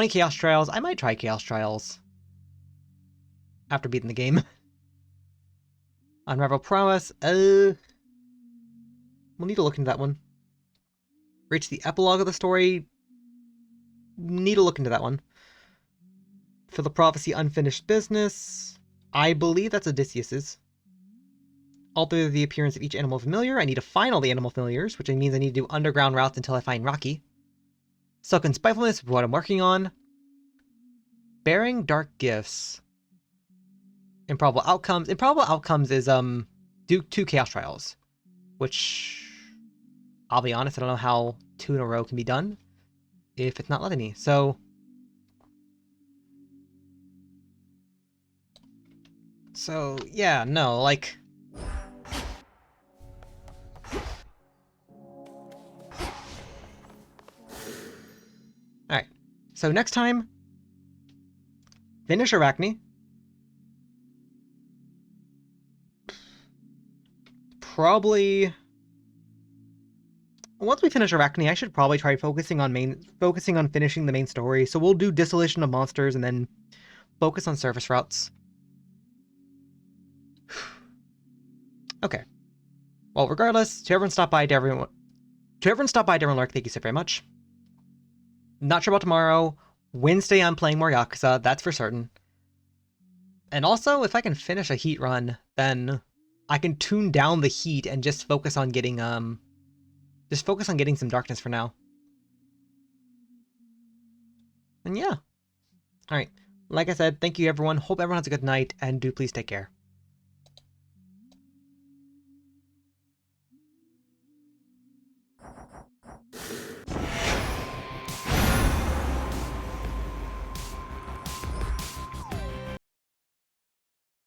Speaker 1: Chaos Trials, I might try Chaos Trials. After beating the game. Unravel Prowess, we'll need to look into that one. Reach the epilogue of the story, need to look into that one. Fill the Prophecy Unfinished Business, I believe that's Odysseus's. Alter the appearance of each animal familiar, I need to find all the animal familiars, which means I need to do underground routes until I find Rocky. Silken Spitefulness, what I'm working on. Bearing Dark Gifts. Improbable Outcomes. Improbable Outcomes is, do 2 Chaos Trials. Which, I'll be honest, I don't know how 2 in a row can be done. If it's not letting me, so... yeah, no, like... Alright, so next time... Finish Arachne. Probably... Once we finish Arachne, I should probably try focusing on finishing the main story. So we'll do Dissolution of Monsters and then focus on surface routes. Okay. Well, regardless, to everyone stop by, Darren Lark, thank you so very much. Not sure about tomorrow. Wednesday I'm playing more Yakuza, that's for certain. And also, if I can finish a heat run, then I can tune down the heat and just focus on getting some darkness for now. And yeah. Alright. Like I said, thank you everyone. Hope everyone has a good night, and do please take care.